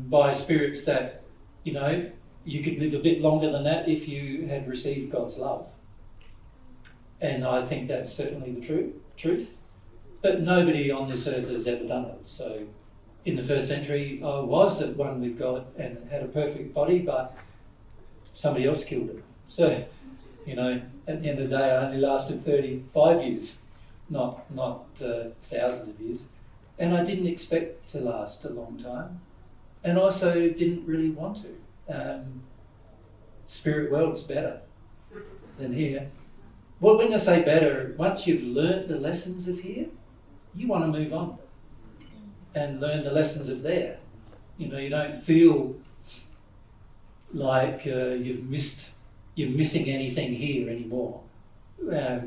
Speaker 2: by spirits that, you know, you could live a bit longer than that if you had received God's love. And I think that's certainly the truth. But nobody on this earth has ever done it. So in the first century, I was at one with God and had a perfect body, but somebody else killed it. So, you know, at the end of the day, I only lasted 35 years, not thousands of years. And I didn't expect to last a long time. And also didn't really want to. Spirit world's better than here. Well, when I say better, once you've learnt the lessons of here, you want to move on and learn the lessons of there. You know, you don't feel like you're missing anything here anymore,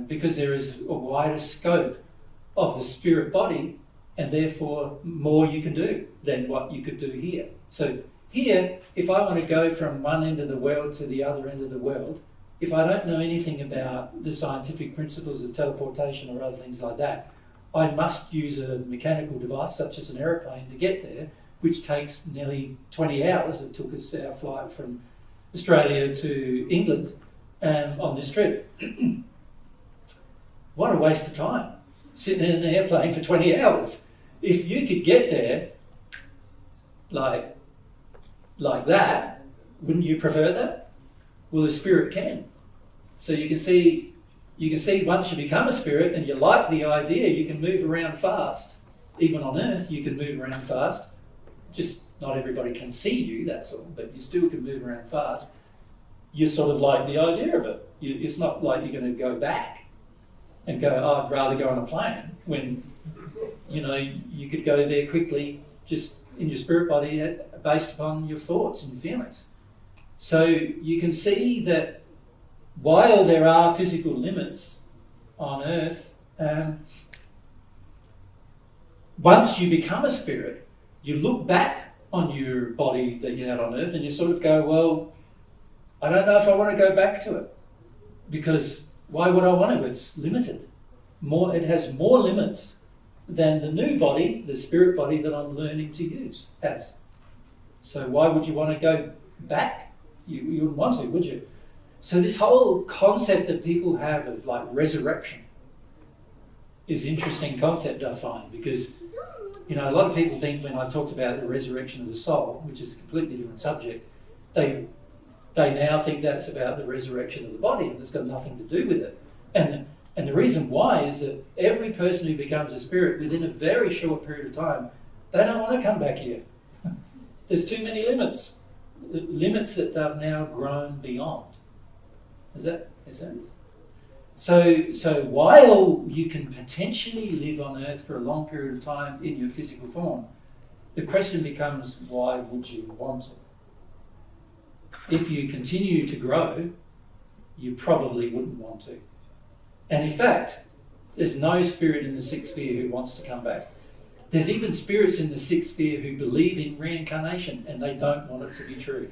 Speaker 2: because there is a wider scope of the spirit body, and therefore more you can do than what you could do here. So here, if I want to go from one end of the world to the other end of the world, if I don't know anything about the scientific principles of teleportation or other things like that, I must use a mechanical device such as an aeroplane to get there, which takes nearly 20 hours. It took us our flight from Australia to England on this trip. What a waste of time, sitting in an airplane for 20 hours. If you could get there like that, wouldn't you prefer that? Well, the spirit can. So you can see once you become a spirit and you like the idea, you can move around fast. Even on earth, you can move around fast. Just not everybody can see you, that's all, but you still can move around fast. You sort of like the idea of it. It's not like you're going to go back and go, oh, I'd rather go on a plane, when, you know, you could go there quickly just in your spirit body based upon your thoughts and feelings. So you can see that while there are physical limits on earth, once you become a spirit, you look back on your body that you had on earth and you sort of go, well, I don't know if I want to go back to it, because why would I want to? It's limited. It has more limits than the new body, the spirit body that I'm learning to use has. So why would you want to go back? You wouldn't want to, would you? So this whole concept that people have of like resurrection is an interesting concept, I find, because, you know, a lot of people think when I talked about the resurrection of the soul, which is a completely different subject, they now think that's about the resurrection of the body, and it's got nothing to do with it. And the reason why is that every person who becomes a spirit within a very short period of time, they don't want to come back here. There's too many limits that they've now grown beyond. Is that sense? So while you can potentially live on earth for a long period of time in your physical form, the question becomes, why would you want to? If you continue to grow, you probably wouldn't want to. And in fact, there's no spirit in the sixth sphere who wants to come back. There's even spirits in the sixth sphere who believe in reincarnation and they don't want it to be true,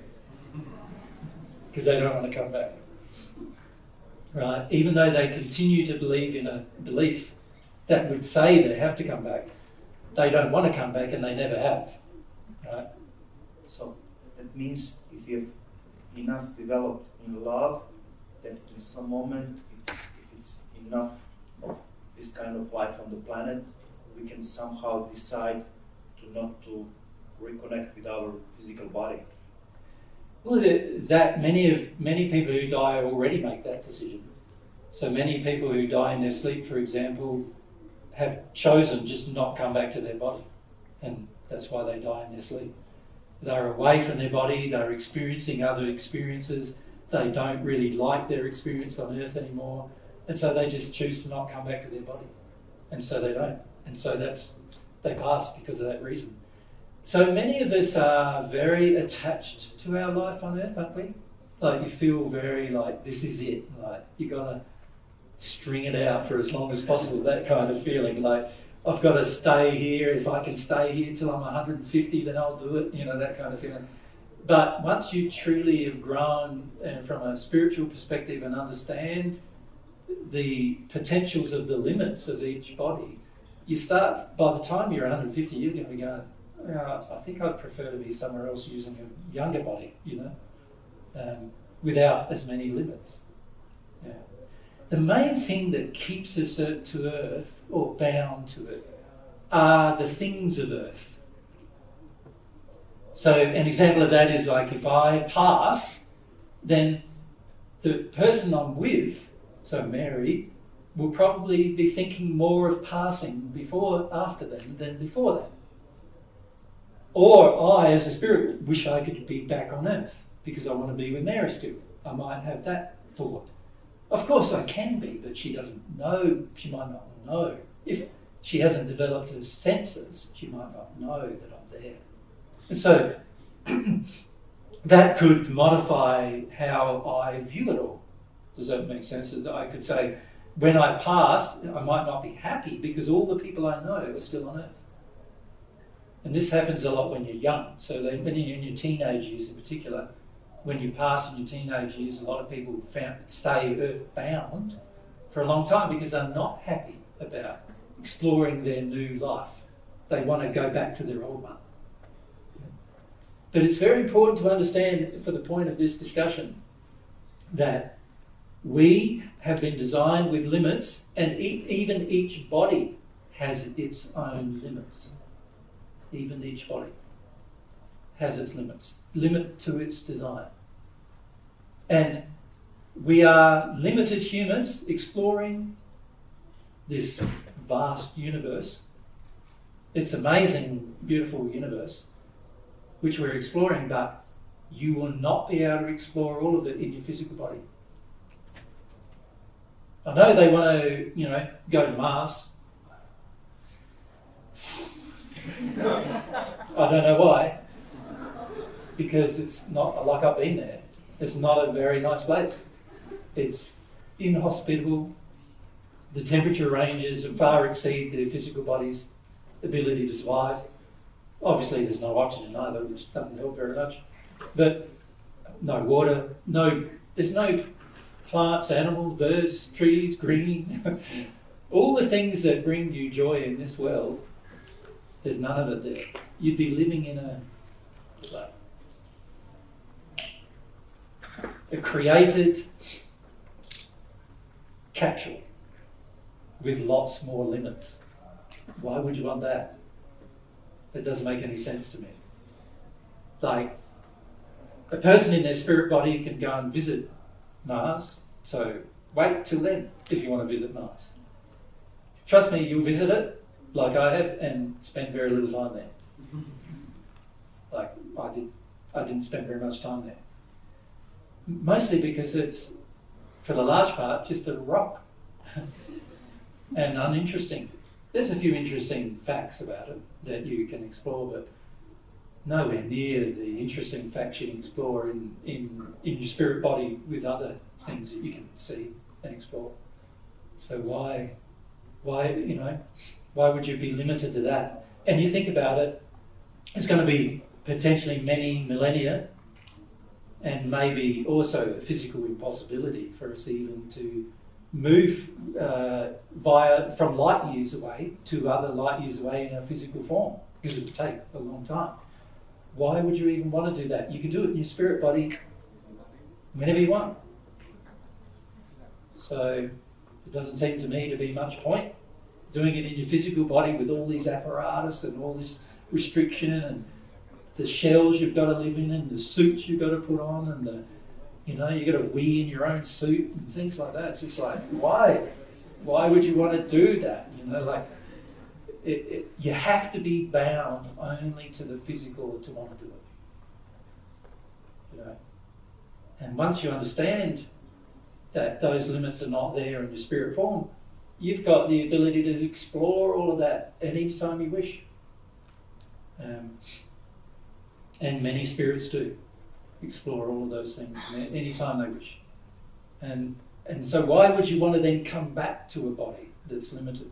Speaker 2: because they don't want to come back. Right? Even though they continue to believe in a belief that would say they have to come back, they don't want to come back and they never have. Right?
Speaker 5: So that means if you have enough developed in love, that in some moment, if it's enough of this kind of life on the planet, we can somehow decide to not to reconnect with our physical body.
Speaker 2: Well, that many people who die already make that decision. So many people who die in their sleep, for example, have chosen just to not come back to their body, and that's why they die in their sleep. They're away from their body, they're experiencing other experiences, they don't really like their experience on earth anymore, and so they just choose to not come back to their body. And so they don't. And so they pass because of that reason. So many of us are very attached to our life on earth, aren't we? Like, you feel very like this is it. Like, you got to string it out for as long as possible, that kind of feeling. Like, I've got to stay here. If I can stay here till I'm 150, then I'll do it. You know, that kind of feeling. But once you truly have grown from a spiritual perspective and understand the potentials of the limits of each body, you start, by the time you're 150, you're going to be going, I think I'd prefer to be somewhere else using a younger body, without as many limits. Yeah. The main thing that keeps us to Earth, or bound to it, are the things of Earth. So an example of that is like if I pass, then the person I'm with, so Mary, will probably be thinking more of passing after them than before them. Or I, as a spirit, wish I could be back on Earth because I want to be with Mary still. I might have that thought. Of course I can be, but she doesn't know. She might not know. If she hasn't developed her senses, she might not know that I'm there. And so that could modify how I view it all. Does that make sense? That I could say, when I passed, I might not be happy because all the people I know are still on Earth. And this happens a lot when you're young. So when you're in your teenage years in particular, when you pass in your teenage years, a lot of people stay earth-bound for a long time because they're not happy about exploring their new life. They want to go back to their old one. But it's very important to understand, for the point of this discussion, that we have been designed with limits, and even each body has its own limits. Even each body has its limit to its design. And we are limited humans exploring this vast universe. It's amazing, beautiful universe, which we're exploring, but you will not be able to explore all of it in your physical body. I know they want to, go to Mars. I don't know why. Because it's not like I've been there. It's not a very nice place. It's inhospitable. The temperature ranges far exceed the physical body's ability to survive. Obviously, there's no oxygen either, which doesn't help very much. But no water, there's no plants, animals, birds, trees, green. All the things that bring you joy in this world, there's none of it there. You'd be living in a created capsule with lots more limits. Why would you want that? It doesn't make any sense to me. Like, a person in their spirit body can go and visit Mars, so wait till then if you want to visit Mars. Trust me, you'll visit it, like I have, and spend very little time there. Like I didn't spend very much time there. Mostly because it's, for the large part, just a rock and uninteresting. There's a few interesting facts about it that you can explore, but nowhere near the interesting facts you can explore in your spirit body with other things that you can see and explore. So why would you be limited to that? And you think about it, it's going to be potentially many millennia, and maybe also a physical impossibility for us even to move from light years away to other light years away in our physical form, because it would take a long time. Why would you even want to do that? You can do it in your spirit body whenever you want. So it doesn't seem to me to be much point doing it in your physical body with all these apparatus and all this restriction and the shells you've got to live in and the suits you've got to put on and you've got to wee in your own suit and things like that. It's just like, why? Why would you want to do that? You have to be bound only to the physical to want to do it. And once you understand that those limits are not there in your spirit form, you've got the ability to explore all of that at any time you wish. And many spirits do explore all of those things any time they wish. And so why would you want to then come back to a body that's limited?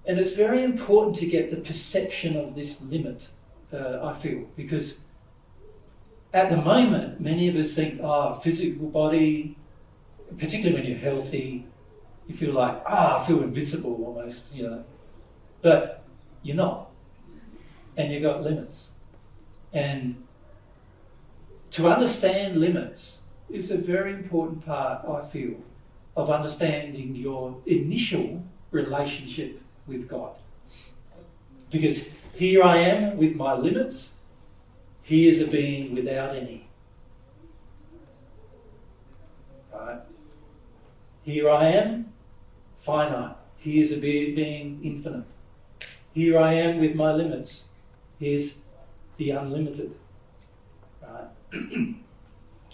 Speaker 2: And it's very important to get the perception of this limit, I feel, because at the moment, many of us think, physical body, particularly when you're healthy, you feel like, I feel invincible almost, But you're not. and you've got limits. And to understand limits is a very important part, I feel, of understanding your initial relationship with God. Because here I am with my limits, he is a being without any. Right? Here I am, finite. He is a being infinite. Here I am with my limits. Here's the unlimited. Right?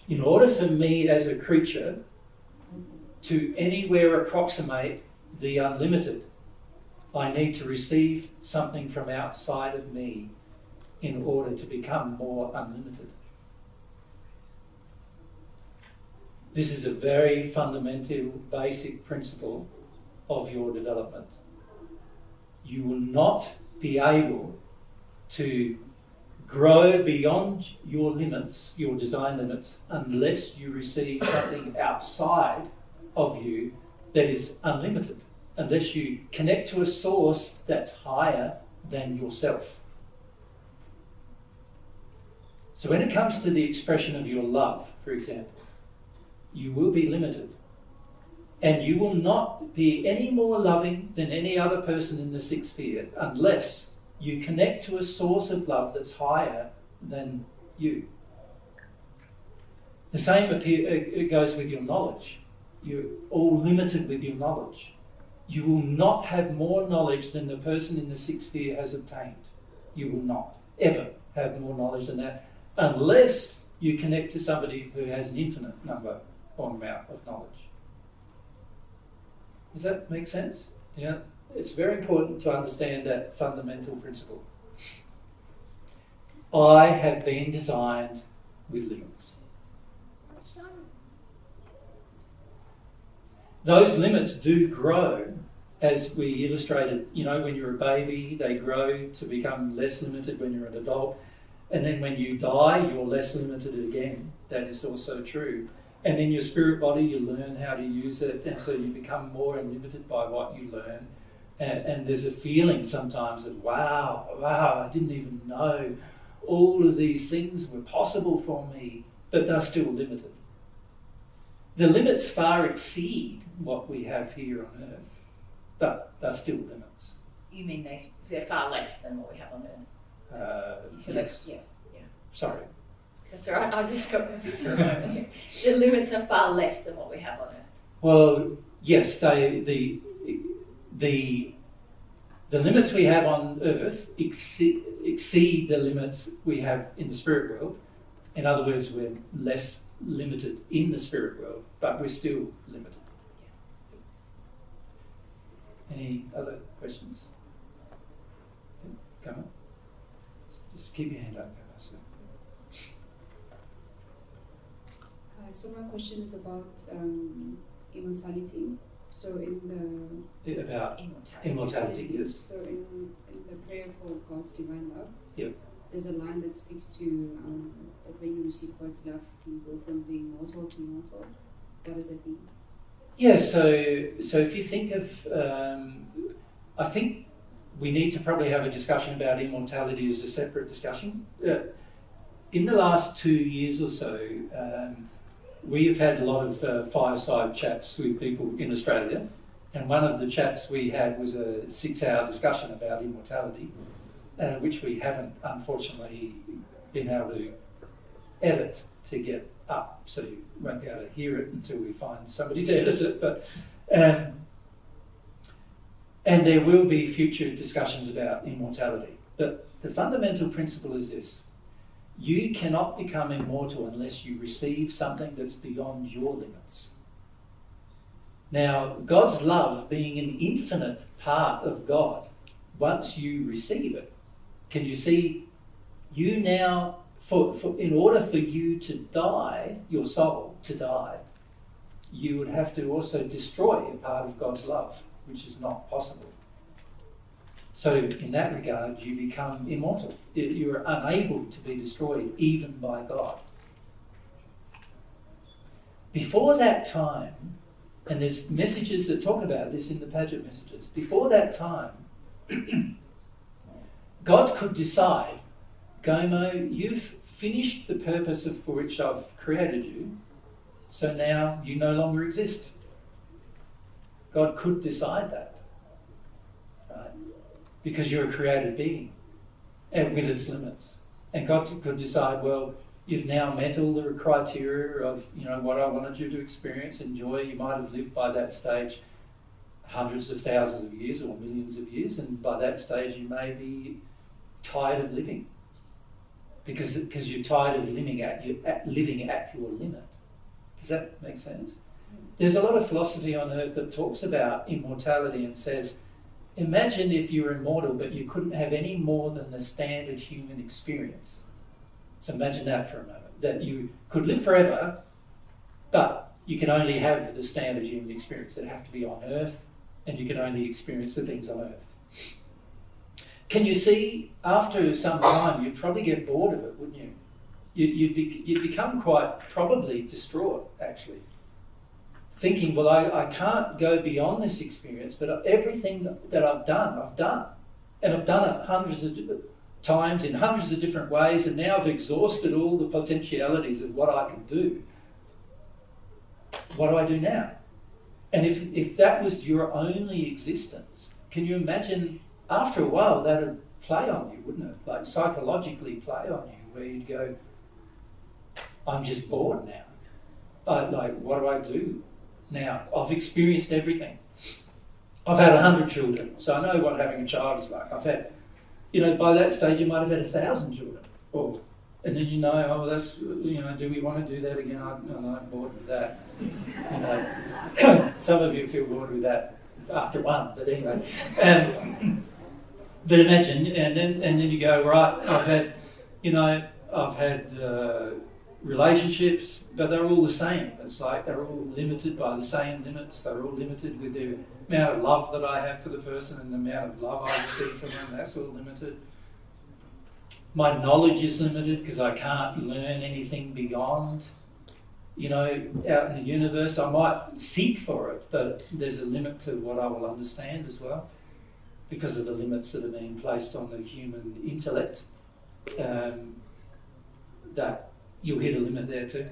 Speaker 2: In order for me as a creature to anywhere approximate the unlimited, I need to receive something from outside of me in order to become more unlimited. This is a very fundamental, basic principle of your development. You will not be able to grow beyond your limits, your design limits, unless you receive something outside of you that is unlimited, unless you connect to a source that's higher than yourself. So when it comes to the expression of your love, for example, you will be limited. And you will not be any more loving than any other person in the sixth sphere unless you connect to a source of love that's higher than you. The same it goes with your knowledge. You're all limited with your knowledge. You will not have more knowledge than the person in the sixth sphere has obtained. You will not ever have more knowledge than that unless you connect to somebody who has an infinite number or amount of knowledge. Does that make sense? Yeah. It's very important to understand that fundamental principle. I have been designed with limits. Those limits do grow as we illustrated. You know, when you're a baby, they grow to become less limited when you're an adult. And then when you die, you're less limited again. That is also true. And in your spirit body, you learn how to use it, and so you become more unlimited by what you learn. And there's a feeling sometimes of, wow, I didn't even know all of these things were possible for me, but they're still limited. The limits far exceed what we have here on Earth, but they're still limits.
Speaker 1: You mean they're far less than what we have on Earth? You said
Speaker 2: yes.
Speaker 1: Yeah. Sorry. That's all right. I just got confused for a moment. The limits are far less than what we have on Earth.
Speaker 2: Well, yes, the limits we have on Earth exceed the limits we have in the spirit world. In other words, we're less limited in the spirit world, but we're still limited. Yeah. Any other questions? Come on. Just keep your hand up.
Speaker 6: So my question is about immortality. So in the
Speaker 2: about immortality, yes.
Speaker 6: So in the prayer for God's divine love,
Speaker 2: yep.
Speaker 6: There's a line that speaks to that when you receive God's love, you go from being mortal to immortal. What does that mean?
Speaker 2: Yeah. So if you think of, I think we need to probably have a discussion about immortality as a separate discussion. In the last 2 years or so, we've had a lot of fireside chats with people in Australia, and one of the chats we had was a 6-hour discussion about immortality, which we haven't unfortunately been able to edit to get up, so you won't be able to hear it until we find somebody to edit it. But and there will be future discussions about immortality. But the fundamental principle is this. You cannot become immortal unless you receive something that's beyond your limits. Now, God's love being an infinite part of God, once you receive it, can you see, you now, in order for you to die, your soul to die, you would have to also destroy a part of God's love, which is not possible. So in that regard, you become immortal. You're unable to be destroyed even by God. Before that time, and there's messages that talk about this in the Paget messages, before that time, God could decide, Gomo, you've finished the purpose for which I've created you, so now you no longer exist. God could decide that, right? Because you're a created being, and with its limits. And God could decide, well, you've now met all the criteria of, what I wanted you to experience, enjoy. You might have lived by that stage hundreds of thousands of years or millions of years, and by that stage you may be tired of living because you're tired of living at your limit. Does that make sense? There's a lot of philosophy on earth that talks about immortality and says, imagine if you were immortal but you couldn't have any more than the standard human experience. So imagine that for a moment, that you could live forever, but you can only have the standard human experience. That have to be on earth, and you can only experience the things on earth. Can you see, after some time, you'd probably get bored of it, wouldn't you? You'd become quite probably distraught, actually. Thinking, well, I can't go beyond this experience, but everything that I've done. And I've done it hundreds of times in hundreds of different ways, and now I've exhausted all the potentialities of what I can do. What do I do now? And if that was your only existence, can you imagine, after a while, that would play on you, wouldn't it? Like psychologically play on you, where you'd go, I'm just bored now. What do I do now? I've experienced everything. I've had 100 children, so I know what having a child is like. I've had, by that stage you might have had 1,000 children. And then that's, do we want to do that again? I'm bored with that. Some of you feel bored with that after one, but anyway. But imagine, and then you go, right, I've had relationships, but they're all the same. It's like they're all limited by the same limits. They're all limited with the amount of love that I have for the person and the amount of love I receive from them. That's all limited. My knowledge is limited because I can't learn anything beyond, out in the universe. I might seek for it, but there's a limit to what I will understand as well because of the limits that are being placed on the human intellect. That you'll hit a limit there too.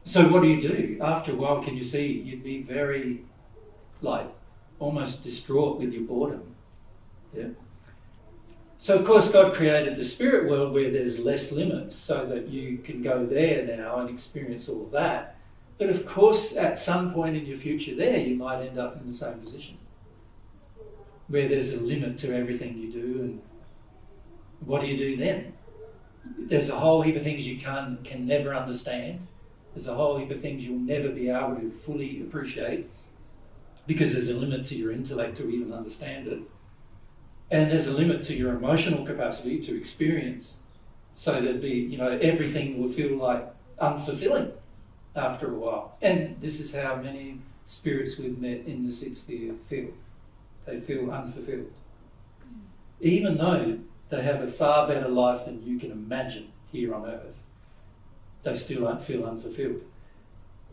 Speaker 2: So what do? After a while, can you see, you'd be very, almost distraught with your boredom. Yeah. So of course God created the spirit world where there's less limits so that you can go there now and experience all of that. But of course at some point in your future there you might end up in the same position where there's a limit to everything you do, and what do you do then? There's a whole heap of things you can never understand. There's a whole heap of things you'll never be able to fully appreciate because there's a limit to your intellect to even understand it. And there's a limit to your emotional capacity to experience, so that everything will feel like unfulfilling after a while. And this is how many spirits we've met in the sixth sphere feel. They feel unfulfilled. Even though they have a far better life than you can imagine here on earth, they still feel unfulfilled.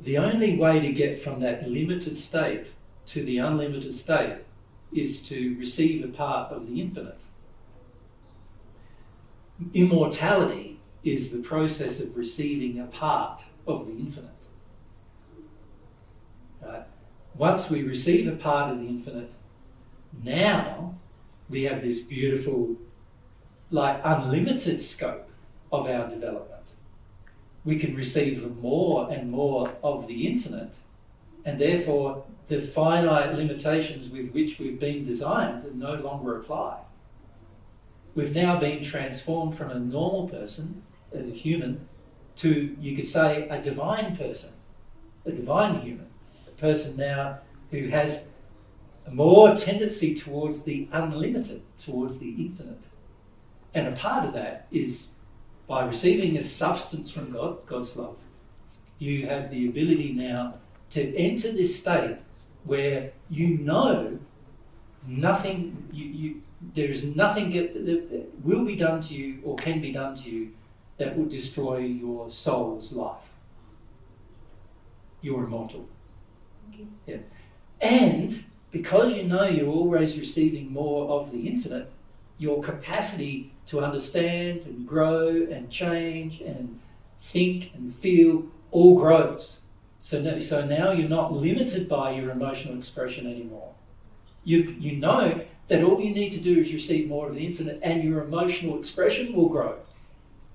Speaker 2: The only way to get from that limited state to the unlimited state is to receive a part of the infinite. Immortality is the process of receiving a part of the infinite. Right? Once we receive a part of the infinite, now we have this beautiful, unlimited scope of our development. We can receive more and more of the infinite, and therefore the finite limitations with which we've been designed no longer apply. We've now been transformed from a normal person, a human, to, you could say, a divine person, a divine human, a person now who has a more tendency towards the unlimited, towards the infinite. And a part of that is by receiving a substance from God, God's love, you have the ability now to enter this state where nothing, there is nothing that will be done to you or can be done to you that will destroy your soul's life. You're immortal. Okay. Yeah. And because you're always receiving more of the infinite, your capacity to understand and grow and change and think and feel all grows. So now you're not limited by your emotional expression anymore. You know that all you need to do is receive more of the infinite and your emotional expression will grow.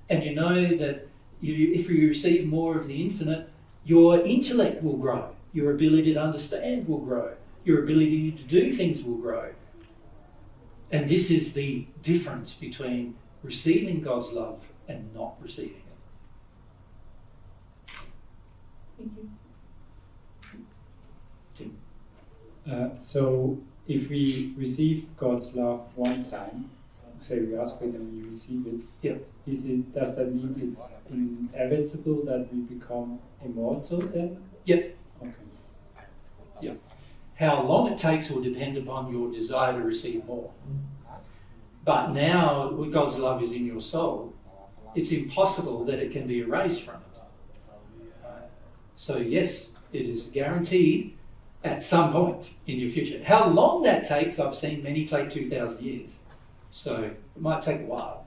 Speaker 2: And you know that if you receive more of the infinite, your intellect will grow. Your ability to understand will grow. Your ability to do things will grow. And this is the difference between receiving God's love and not receiving it.
Speaker 1: Thank you.
Speaker 2: Tim?
Speaker 7: So if we receive God's love one time, say we ask for it and we receive it, does that mean it's inevitable that we become immortal then?
Speaker 2: Yep.
Speaker 7: Okay.
Speaker 2: Yep. How long it takes will depend upon your desire to receive more. But now, when God's love is in your soul, it's impossible that it can be erased from it. Right? So yes, it is guaranteed at some point in your future. How long that takes, I've seen many take 2,000 years. So it might take a while.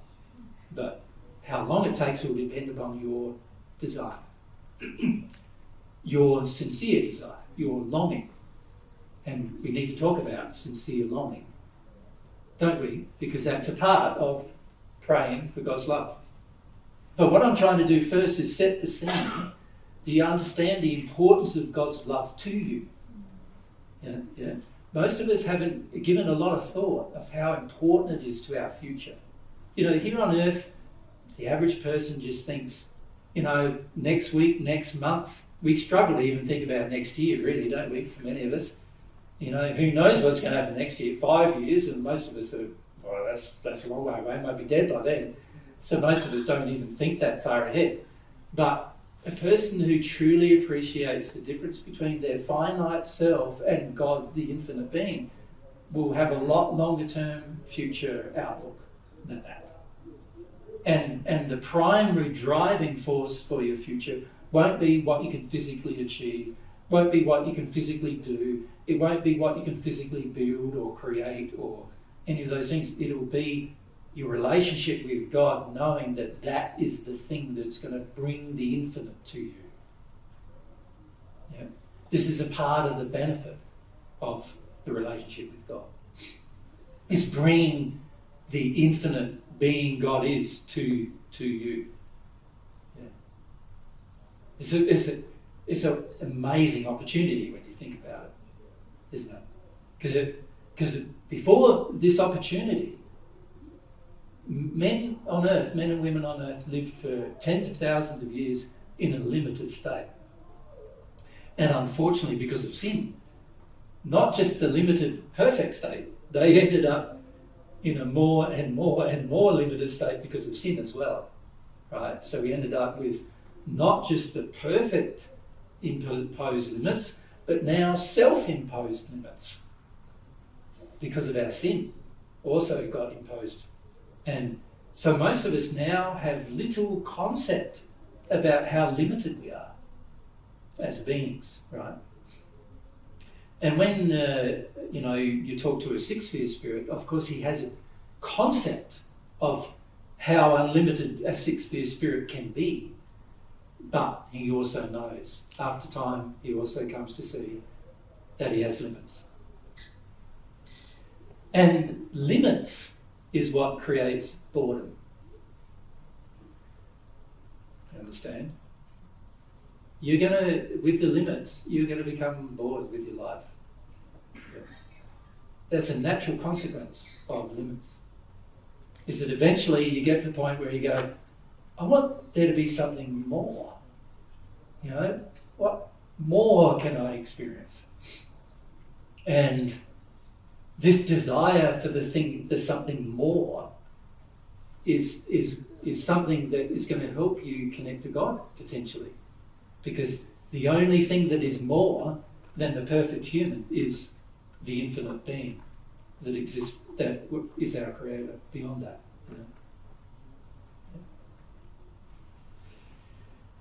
Speaker 2: But how long it takes will depend upon your desire. Your sincere desire, your longing. And we need to talk about sincere longing, don't we? Because that's a part of praying for God's love. But what I'm trying to do first is set the scene. Do you understand the importance of God's love to you? Yeah. Most of us haven't given a lot of thought of how important it is to our future. Here on earth, the average person just thinks, next week, next month. We struggle to even think about next year, really, don't we, for many of us? Who knows what's going to happen next year? 5 years, and most of us are, well, that's a long way away, might be dead by then. So most of us don't even think that far ahead. But a person who truly appreciates the difference between their finite self and God, the infinite being, will have a lot longer term future outlook than that. And the primary driving force for your future won't be what you can physically achieve, won't be what you can physically do, it won't be what you can physically build or create or any of those things. It'll be your relationship with God, knowing that that is the thing that's going to bring the infinite to you. Yeah. This is a part of the benefit of the relationship with God. Is bringing the infinite being God is to you. Yeah. It's an amazing opportunity when you think about it, isn't it? Because before this opportunity, men and women on earth lived for tens of thousands of years in a limited state. And unfortunately, because of sin, not just the limited perfect state, they ended up in a more and more and more limited state because of sin as well. Right? So we ended up with not just the perfect imposed limits, but now self-imposed limits because of our sin also got imposed. And so most of us now have little concept about how limited we are as beings, right? And when you talk to a sixth-sphere spirit, of course he has a concept of how unlimited a sixth-sphere spirit can be, but he also knows, after time, he also comes to see that he has limits. And limits is what creates boredom. You understand? With the limits, you're going to become bored with your life. That's a natural consequence of limits. Is that eventually you get to the point where you go, I want there to be something more. What more can I experience? And this desire for the something more is something that is going to help you connect to God potentially. Because the only thing that is more than the perfect human is the infinite being that exists, that is our creator beyond that.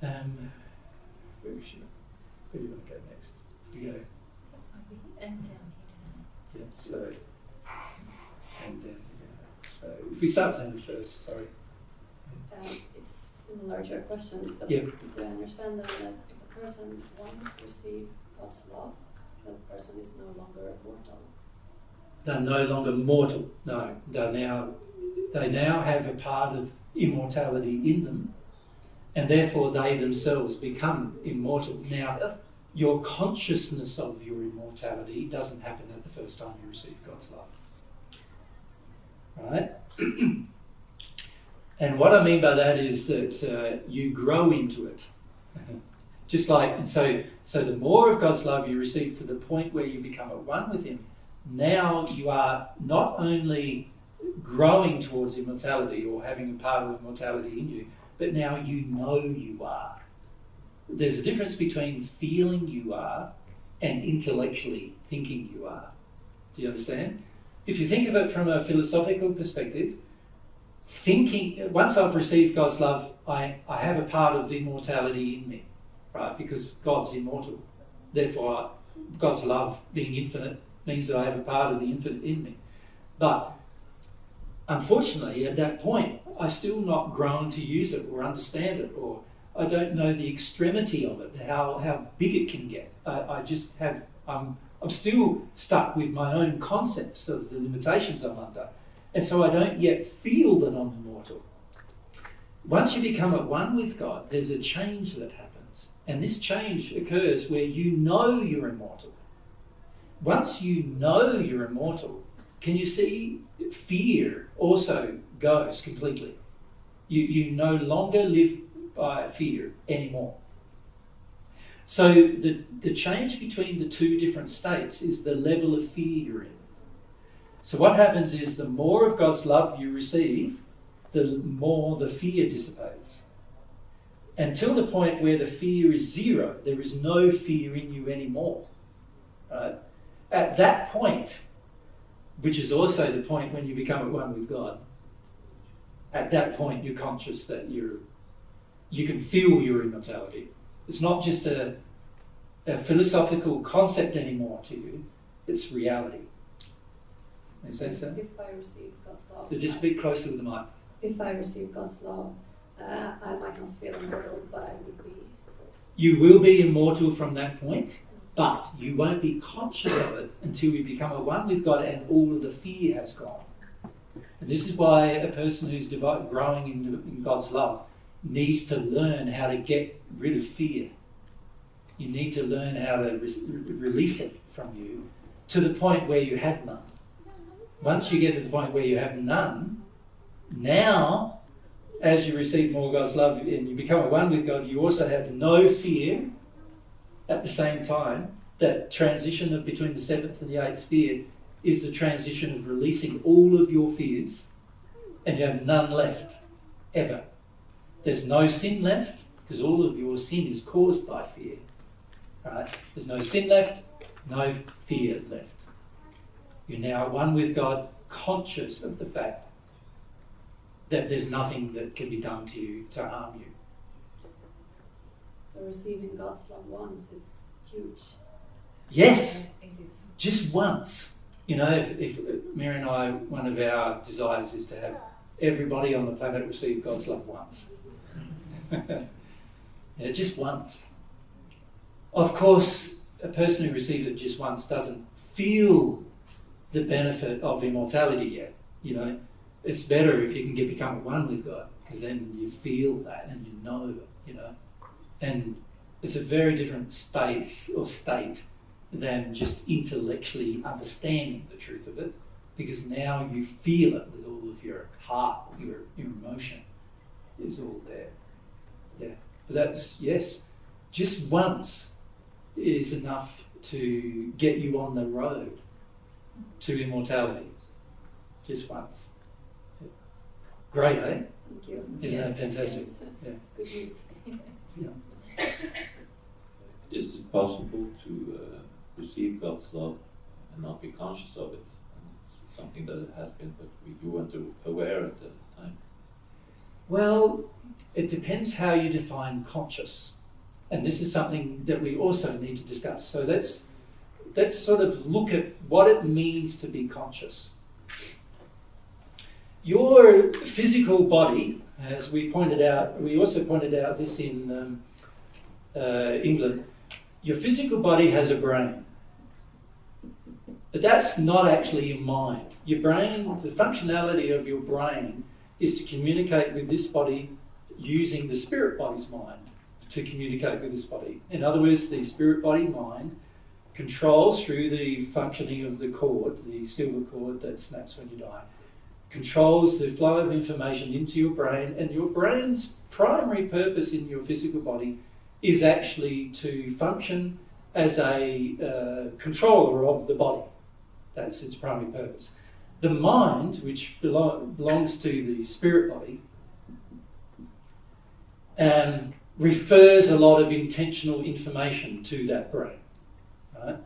Speaker 2: Where do you want to go next? You go.
Speaker 1: And down here.
Speaker 2: Yeah, so, and down here. So, if we start with Henry first, sorry.
Speaker 6: It's similar to your question, but
Speaker 2: Yeah.
Speaker 6: do I understand then that if a person once received God's love, that person is no longer mortal?
Speaker 2: They're no longer mortal. No, they now have a part of immortality in them, and therefore they themselves become immortal. Now, your consciousness of your immortality doesn't happen at the first time you receive God's love. Right? And what I mean by that is that you grow into it. Just like, and so the more of God's love you receive to the point where you become at one with Him, now you are not only growing towards immortality or having a part of immortality in you, but now you know you are. There's a difference between feeling you are and intellectually thinking you are. Do you understand? If you think of it from a philosophical perspective, thinking, once I've received God's love, I have a part of immortality in me, right? Because God's immortal. Therefore, God's love being infinite means that I have a part of the infinite in me. But unfortunately, at that point, I still not grown to use it or understand it, or I don't know the extremity of it, how big it can get. I'm still stuck with my own concepts of the limitations I'm under. And so I don't yet feel that I'm immortal. Once you become at one with God, there's a change that happens. And this change occurs where you know you're immortal. Once you know you're immortal, can you see fear also goes completely? You no longer live by fear anymore. So the change between the two different states is the level of fear you're in. So what happens is the more of God's love you receive, the more the fear dissipates. Until the point where the fear is zero, there is no fear in you anymore. Right? At that point, which is also the point when you become at one with God, at that point you're conscious that you can feel your immortality. It's not just a philosophical concept anymore to you, it's reality. Makes sense?
Speaker 6: If I receive God's love,
Speaker 2: So just be closer with the mic.
Speaker 6: if I receive God's love, I might not feel immortal, but I would be.
Speaker 2: You will be immortal from that point, but you won't be conscious of it until you become at one with God and all of the fear has gone. And this is why a person who's growing in God's love needs to learn how to get rid of fear. You need to learn how to release it from you to the point where you have none. Once you get to the point where you have none, now, as you receive more God's love and you become at one with God, you also have no fear at the same time. That transition of between the seventh and the eighth sphere is the transition of releasing all of your fears, and you have none left, ever. There's no sin left, because all of your sin is caused by fear. Right? There's no sin left, no fear left. You're now at one with God, conscious of the fact that there's nothing that can be done to you to harm you.
Speaker 6: So receiving God's love once is huge.
Speaker 2: Yes, just once. You know, if Mary and I, one of our desires is to have everybody on the planet receive God's love once. Yeah, just once. Of course, a person who receives it just once doesn't feel the benefit of immortality yet. You know, it's better if you can become at one with God, because then you feel that and you know, you know. And it's a very different space or state than just intellectually understanding the truth of it, because now you feel it with all of your heart, your emotion is all there. Yeah, but that's, yes, just once is enough to get you on the road to immortality. Just once. Great, eh?
Speaker 6: Thank you.
Speaker 2: Isn't that fantastic?
Speaker 6: Yes.
Speaker 2: Yeah.
Speaker 6: It's good news.
Speaker 2: Yeah.
Speaker 8: Is it possible to receive God's love and not be conscious of it? And it's something that it has been, but you weren't aware at the time.
Speaker 2: Well, it depends how you define conscious. And this is something that we also need to discuss. So let's sort of look at what it means to be conscious. your physical body, as we pointed out, we also pointed out this in England, your physical body has a brain. But that's not actually your mind. Your brain, the functionality of your brain is to communicate with this body using the spirit body's mind to communicate with this body. In other words, the spirit body mind controls through the functioning of the cord, the silver cord that snaps when you die, controls the flow of information into your brain, and your brain's primary purpose in your physical body is actually to function as a controller of the body. That's its primary purpose. The mind, which belongs to the spirit body, refers a lot of intentional information to that brain. Right?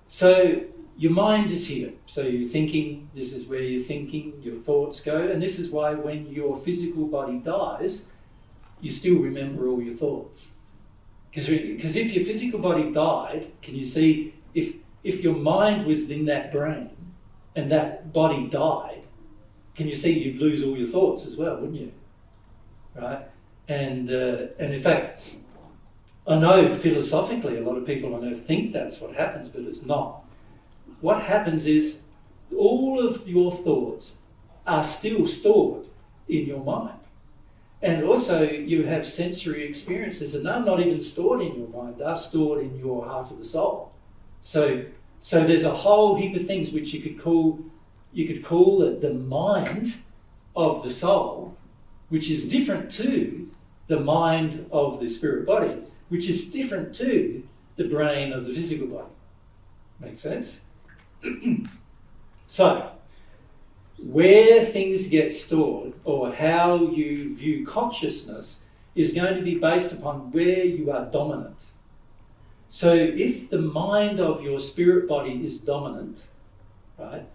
Speaker 2: So your mind is here. So you're thinking, this is where you're thinking, your thoughts go, and this is why when your physical body dies, you still remember all your thoughts. Because if your physical body died, can you see, if your mind was in that brain and that body died, can you see you'd lose all your thoughts as well, wouldn't you? Right? And in fact, I know philosophically a lot of people I know think that's what happens, but it's not. What happens is all of your thoughts are still stored in your mind. And also you have sensory experiences, and they're not even stored in your mind, they're stored in your half of the soul. So there's a whole heap of things which you could call the mind of the soul, which is different to the mind of the spirit body, which is different to the brain of the physical body. Make sense? So, where things get stored or how you view consciousness is going to be based upon where you are dominant. So if the mind of your spirit body is dominant, right,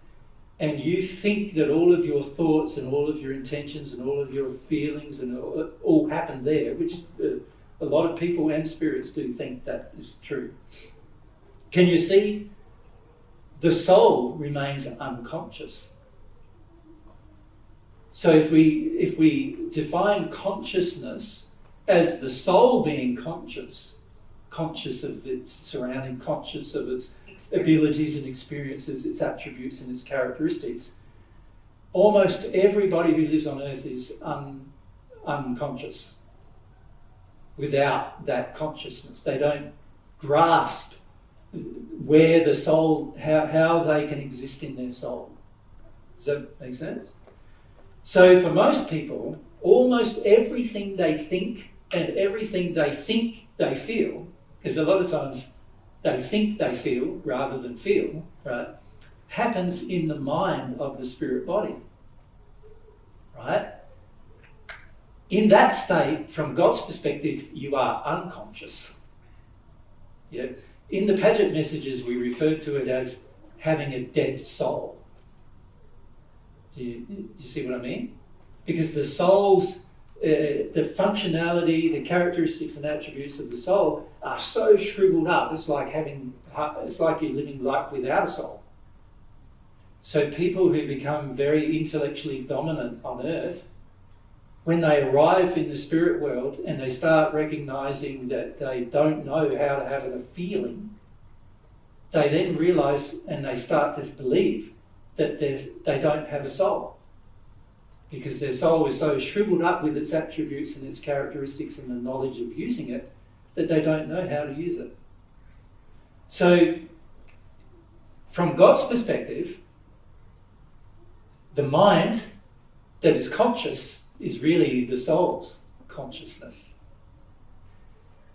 Speaker 2: and you think that all of your thoughts and all of your intentions and all of your feelings and all happen there, which a lot of people and spirits do think that is true. Can you see? The soul remains unconscious. So if we define consciousness as the soul being conscious of its surrounding, conscious of its abilities and experiences, its attributes and its characteristics, almost everybody who lives on earth is unconscious without that consciousness. They don't grasp where the soul, how they can exist in their soul. Does that make sense? So for most people, almost everything they think and everything they think they feel, because a lot of times they think they feel rather than feel, right, happens in the mind of the spirit body, right? In that state, from God's perspective, you are unconscious. Yeah. In the Paget messages, we refer to it as having a dead soul. Do you see what I mean? Because the soul's, the functionality, the characteristics and attributes of the soul are so shriveled up, it's like you're living life without a soul. So people who become very intellectually dominant on earth, when they arrive in the spirit world and they start recognizing that they don't know how to have a feeling, they then realize and they start to believe that they don't have a soul, because their soul is so shriveled up with its attributes and its characteristics and the knowledge of using it that they don't know how to use it. So from God's perspective, the mind that is conscious is really the soul's consciousness.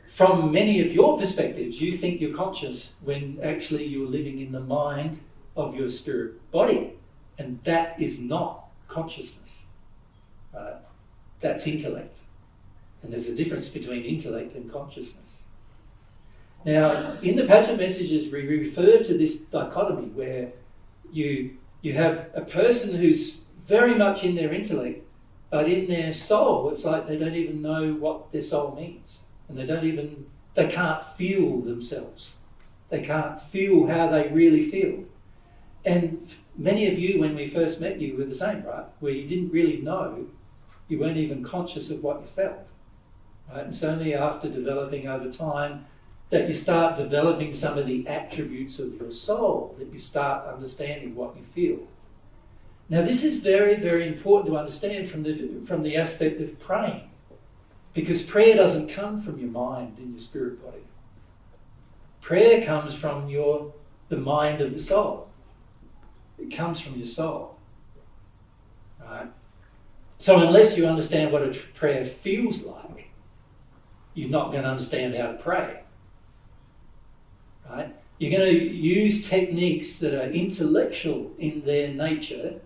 Speaker 2: From many of your perspectives, you think you're conscious when actually you're living in the mind of your spirit body, and that is not consciousness. That's intellect, and there's a difference between intellect and consciousness. Now, in the Paget messages, we refer to this dichotomy where you have a person who's very much in their intellect, but in their soul, it's like they don't even know what their soul means, and they can't feel themselves. They can't feel how they really feel. And many of you, when we first met you, were the same, right? Where you didn't really know, you weren't even conscious of what you felt. Right? It's only after developing over time that you start developing some of the attributes of your soul, that you start understanding what you feel. Now, this is very, very important to understand from the aspect of praying, because prayer doesn't come from your mind and your spirit body. Prayer comes from the mind of the soul. It comes from your soul. Right? So unless you understand what a prayer feels like, you're not going to understand how to pray. Right? You're going to use techniques that are intellectual in their nature,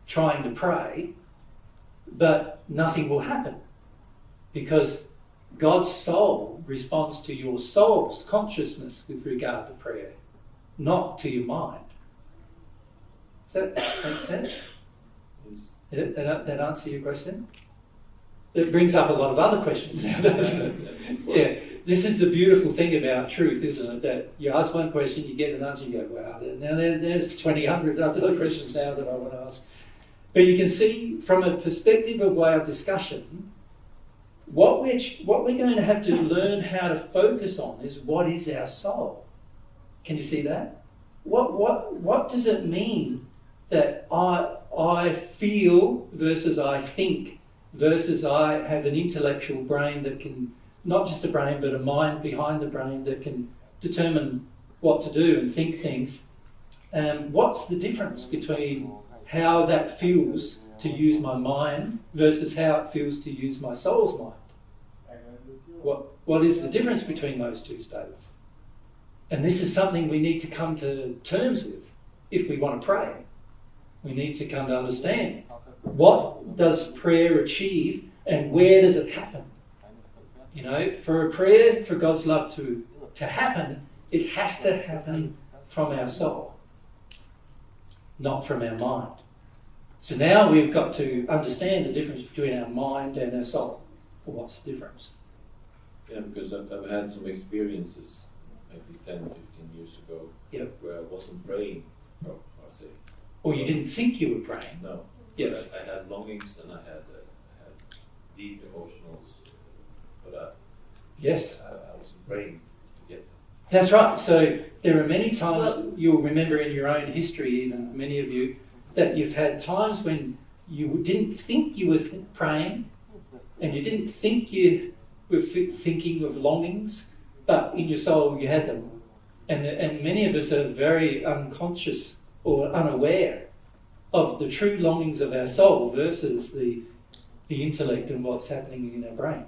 Speaker 2: trying to pray, but nothing will happen because God's soul responds to your soul's consciousness with regard to prayer, not to your mind. Does that make sense?
Speaker 8: Yes.
Speaker 2: Did that answer your question? It brings up a lot of other questions now, doesn't it? Yeah. This is the beautiful thing about truth, isn't it? That you ask one question, you get an answer, you go, wow, now there's 2,000 other questions now that I want to ask. But you can see from a perspective of way of discussion, what we're going to have to learn how to focus on is what is our soul. Can you see that? What does it mean that I feel versus I think versus I have an intellectual brain that can, not just a brain, but a mind behind the brain that can determine what to do and think things. What's the difference between how that feels to use my mind versus how it feels to use my soul's mind? What is the difference between those two states? And this is something we need to come to terms with if we want to pray. We need to come to understand what does prayer achieve and where does it happen? You know, for a prayer, for God's love to happen, it has to happen from our soul, not from our mind. So now we've got to understand the difference between our mind and our soul. Well, what's the difference?
Speaker 8: Yeah, because I've had some experiences maybe 10, 15 years ago where I wasn't praying, or say.
Speaker 2: Or you didn't think you were praying?
Speaker 8: No.
Speaker 2: Yes.
Speaker 8: I had longings and I had deep emotionals, but
Speaker 2: yes.
Speaker 8: I wasn't praying to get them.
Speaker 2: That's right. So there are many times, you'll remember in your own history, even many of you, that you've had times when you didn't think you were praying and you didn't think you were thinking of longings, but in your soul you had them. And many of us are very unconscious or unaware of the true longings of our soul versus the intellect and what's happening in our brain.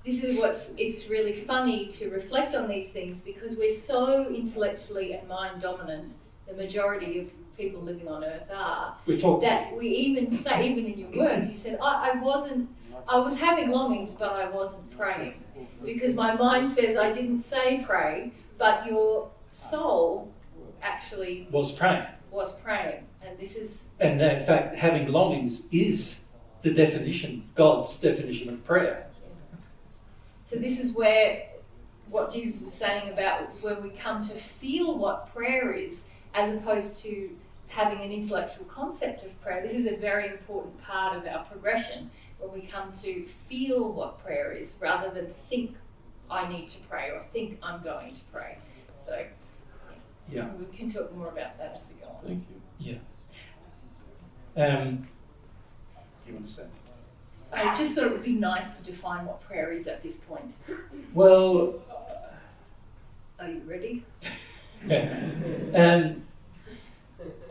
Speaker 1: This is it's really funny to reflect on these things because we're so intellectually and mind dominant, the majority of people living on earth are, that we even say, even in your words, you said, I was having longings, but I wasn't praying. Because my mind says I didn't say pray, but your soul actually
Speaker 2: was praying.
Speaker 1: And this is...
Speaker 2: And in fact, having longings is the definition, God's definition of prayer.
Speaker 1: So this is where what Jesus was saying about when we come to feel what prayer is, as opposed to having an intellectual concept of prayer. This is a very important part of our progression, when we come to feel what prayer is, rather than think I need to pray or think I'm going to pray. So
Speaker 2: yeah,
Speaker 1: we can talk more about that as we go on.
Speaker 8: Thank you.
Speaker 2: Yeah. You want to say?
Speaker 1: I just thought it would be nice to define what prayer is at this point.
Speaker 2: Well,
Speaker 1: are you ready?
Speaker 2: I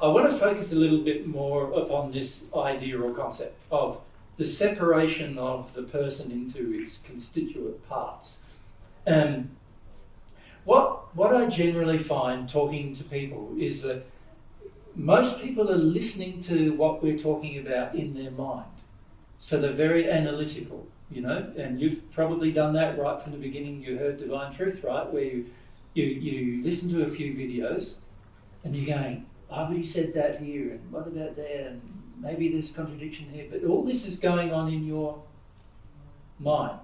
Speaker 2: want to focus a little bit more upon this idea or concept of the separation of the person into its constituent parts. What I generally find talking to people is that most people are listening to what we're talking about in their mind. So they're very analytical, you know, and you've probably done that right from the beginning. You heard Divine Truth, right, where you listen to a few videos and you're going, oh, but he said that here, and what about that, and maybe there's contradiction here. But all this is going on in your mind,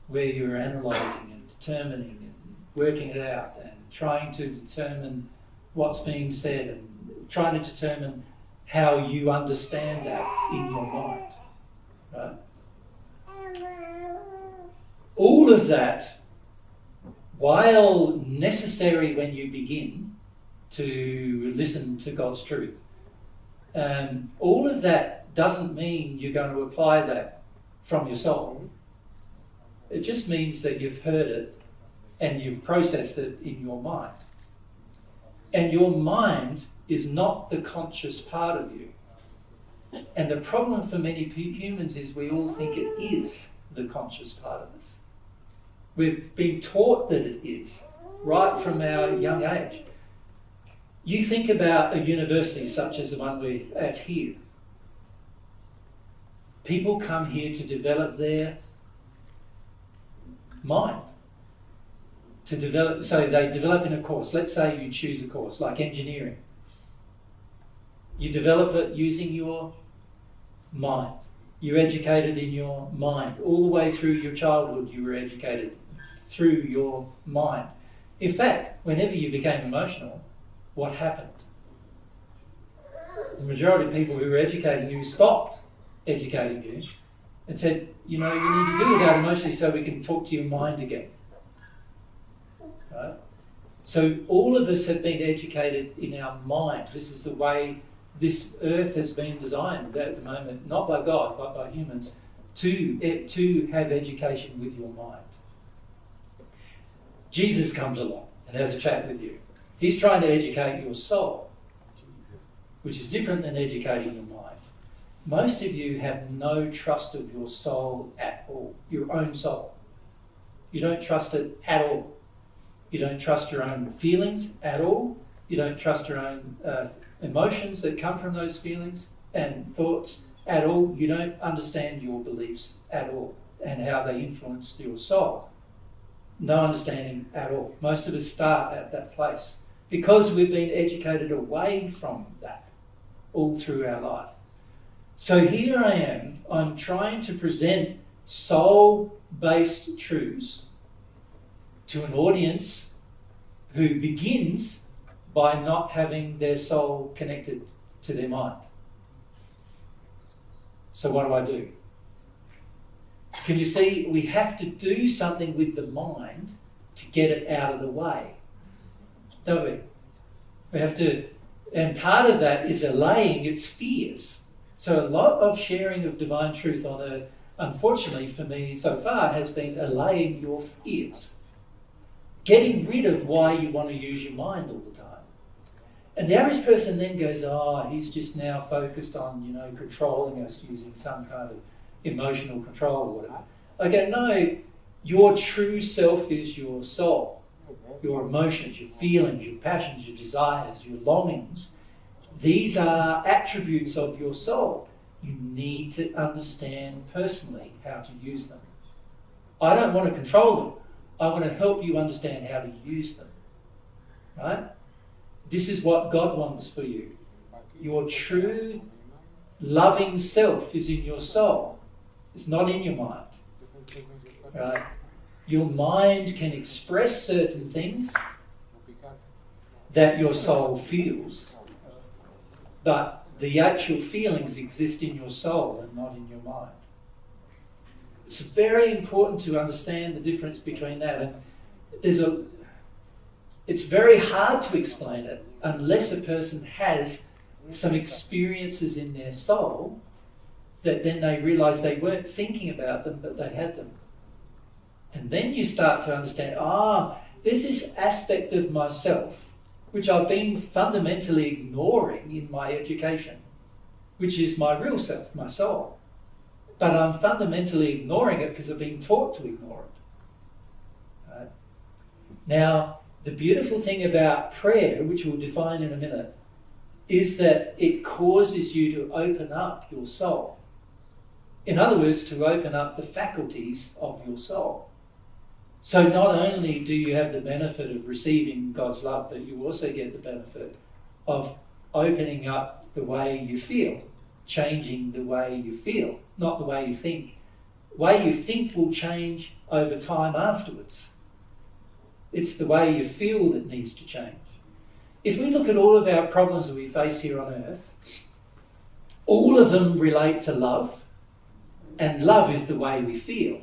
Speaker 2: where you're analysing and determining and working it out and trying to determine what's being said and trying to determine how you understand that in your mind. Right? All of that, while necessary when you begin to listen to God's truth, all of that doesn't mean you're going to apply that from your soul. It just means that you've heard it and you've processed it in your mind. And your mind is not the conscious part of you. And the problem for many humans is we all think it is the conscious part of us. We've been taught that it is, right from our young age. You think about a university such as the one we're at here. People come here to develop their mind. So they develop in a course. Let's say you choose a course like engineering. You develop it using your mind. You're educated in your mind. All the way through your childhood you were educated through your mind. In fact, whenever you became emotional, what happened? The majority of people who were educating you stopped educating you and said, you need to deal with that emotionally so we can talk to your mind again. Right? So all of us have been educated in our mind. This is the way this earth has been designed at the moment, not by God, but by humans, to have education with your mind. Jesus comes along and has a chat with you. He's trying to educate your soul, which is different than educating your mind. Most of you have no trust of your soul at all, your own soul. You don't trust it at all. You don't trust your own feelings at all. You don't trust your own emotions that come from those feelings and thoughts at all. You don't understand your beliefs at all and how they influence your soul. No understanding at all. Most of us start at that place because we've been educated away from that all through our life. So here I am, I'm trying to present soul-based truths to an audience who begins by not having their soul connected to their mind. So what do? Can you see, we have to do something with the mind to get it out of the way, don't we? We have to, and part of that is allaying its fears. So a lot of sharing of divine truth on earth, unfortunately for me so far, has been allaying your fears. Getting rid of why you want to use your mind all the time. And the average person then goes, he's just now focused on, controlling us using some kind of emotional control or whatever. I go, no, your true self is your soul. Your emotions, your feelings, your passions, your desires, your longings. These are attributes of your soul. You need to understand personally how to use them. I don't want to control them. I want to help you understand how to use them. Right? This is what God wants for you. Your true loving self is in your soul. It's not in your mind. Right? Your mind can express certain things that your soul feels, but the actual feelings exist in your soul and not in your mind. It's very important to understand the difference between that. And it's very hard to explain it unless a person has some experiences in their soul that then they realise they weren't thinking about them, but they had them. And then you start to understand, there's this aspect of myself which I've been fundamentally ignoring in my education, which is my real self, my soul. But I'm fundamentally ignoring it because I've been taught to ignore it. Right? Now, the beautiful thing about prayer, which we'll define in a minute, is that it causes you to open up your soul. In other words, to open up the faculties of your soul. So not only do you have the benefit of receiving God's love, but you also get the benefit of opening up the way you feel, changing the way you feel, not the way you think. The way you think will change over time afterwards. It's the way you feel that needs to change. if we look at all of our problems that we face here on earth, all of them relate to love, and love is the way we feel.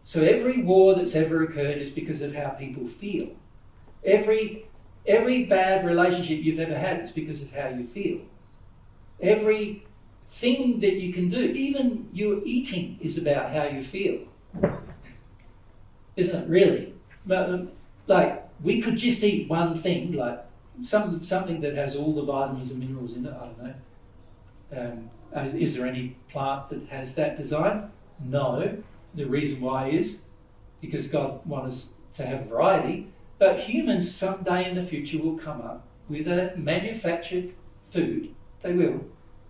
Speaker 2: So every war that's ever occurred is because of how people feel. Every bad relationship you've ever had is because of how you feel. Every thing that you can do, even your eating, is about how you feel. Isn't it, really? Like, we could just eat one thing, like something that has all the vitamins and minerals in it, I don't know. Is there any plant that has that design? No. The reason why is because God wants us to have variety, but humans someday in the future will come up with a manufactured food, they will,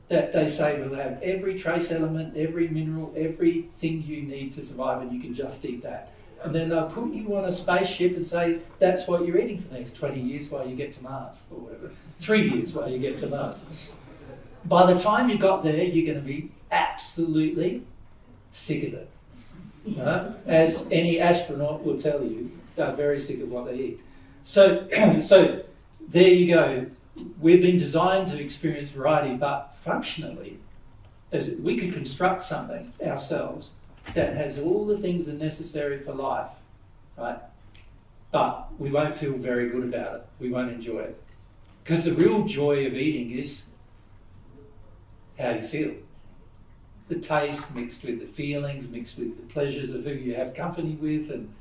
Speaker 2: that they say will have every trace element, every mineral, everything you need to survive, and you can just eat that. And then they'll put you on a spaceship and say, that's what you're eating for the next 20 years while you get to Mars, or whatever. 3 years while you get to Mars. By the time you got there, you're going to be absolutely sick of it. As any astronaut will tell you, they're very sick of what they eat. So there you go. We've been designed to experience variety, but functionally, as we could construct something ourselves that has all the things that are necessary for life, right? But we won't feel very good about it. We won't enjoy it. Because the real joy of eating is how you feel. The taste mixed with the feelings, mixed with the pleasures of who you have company with, and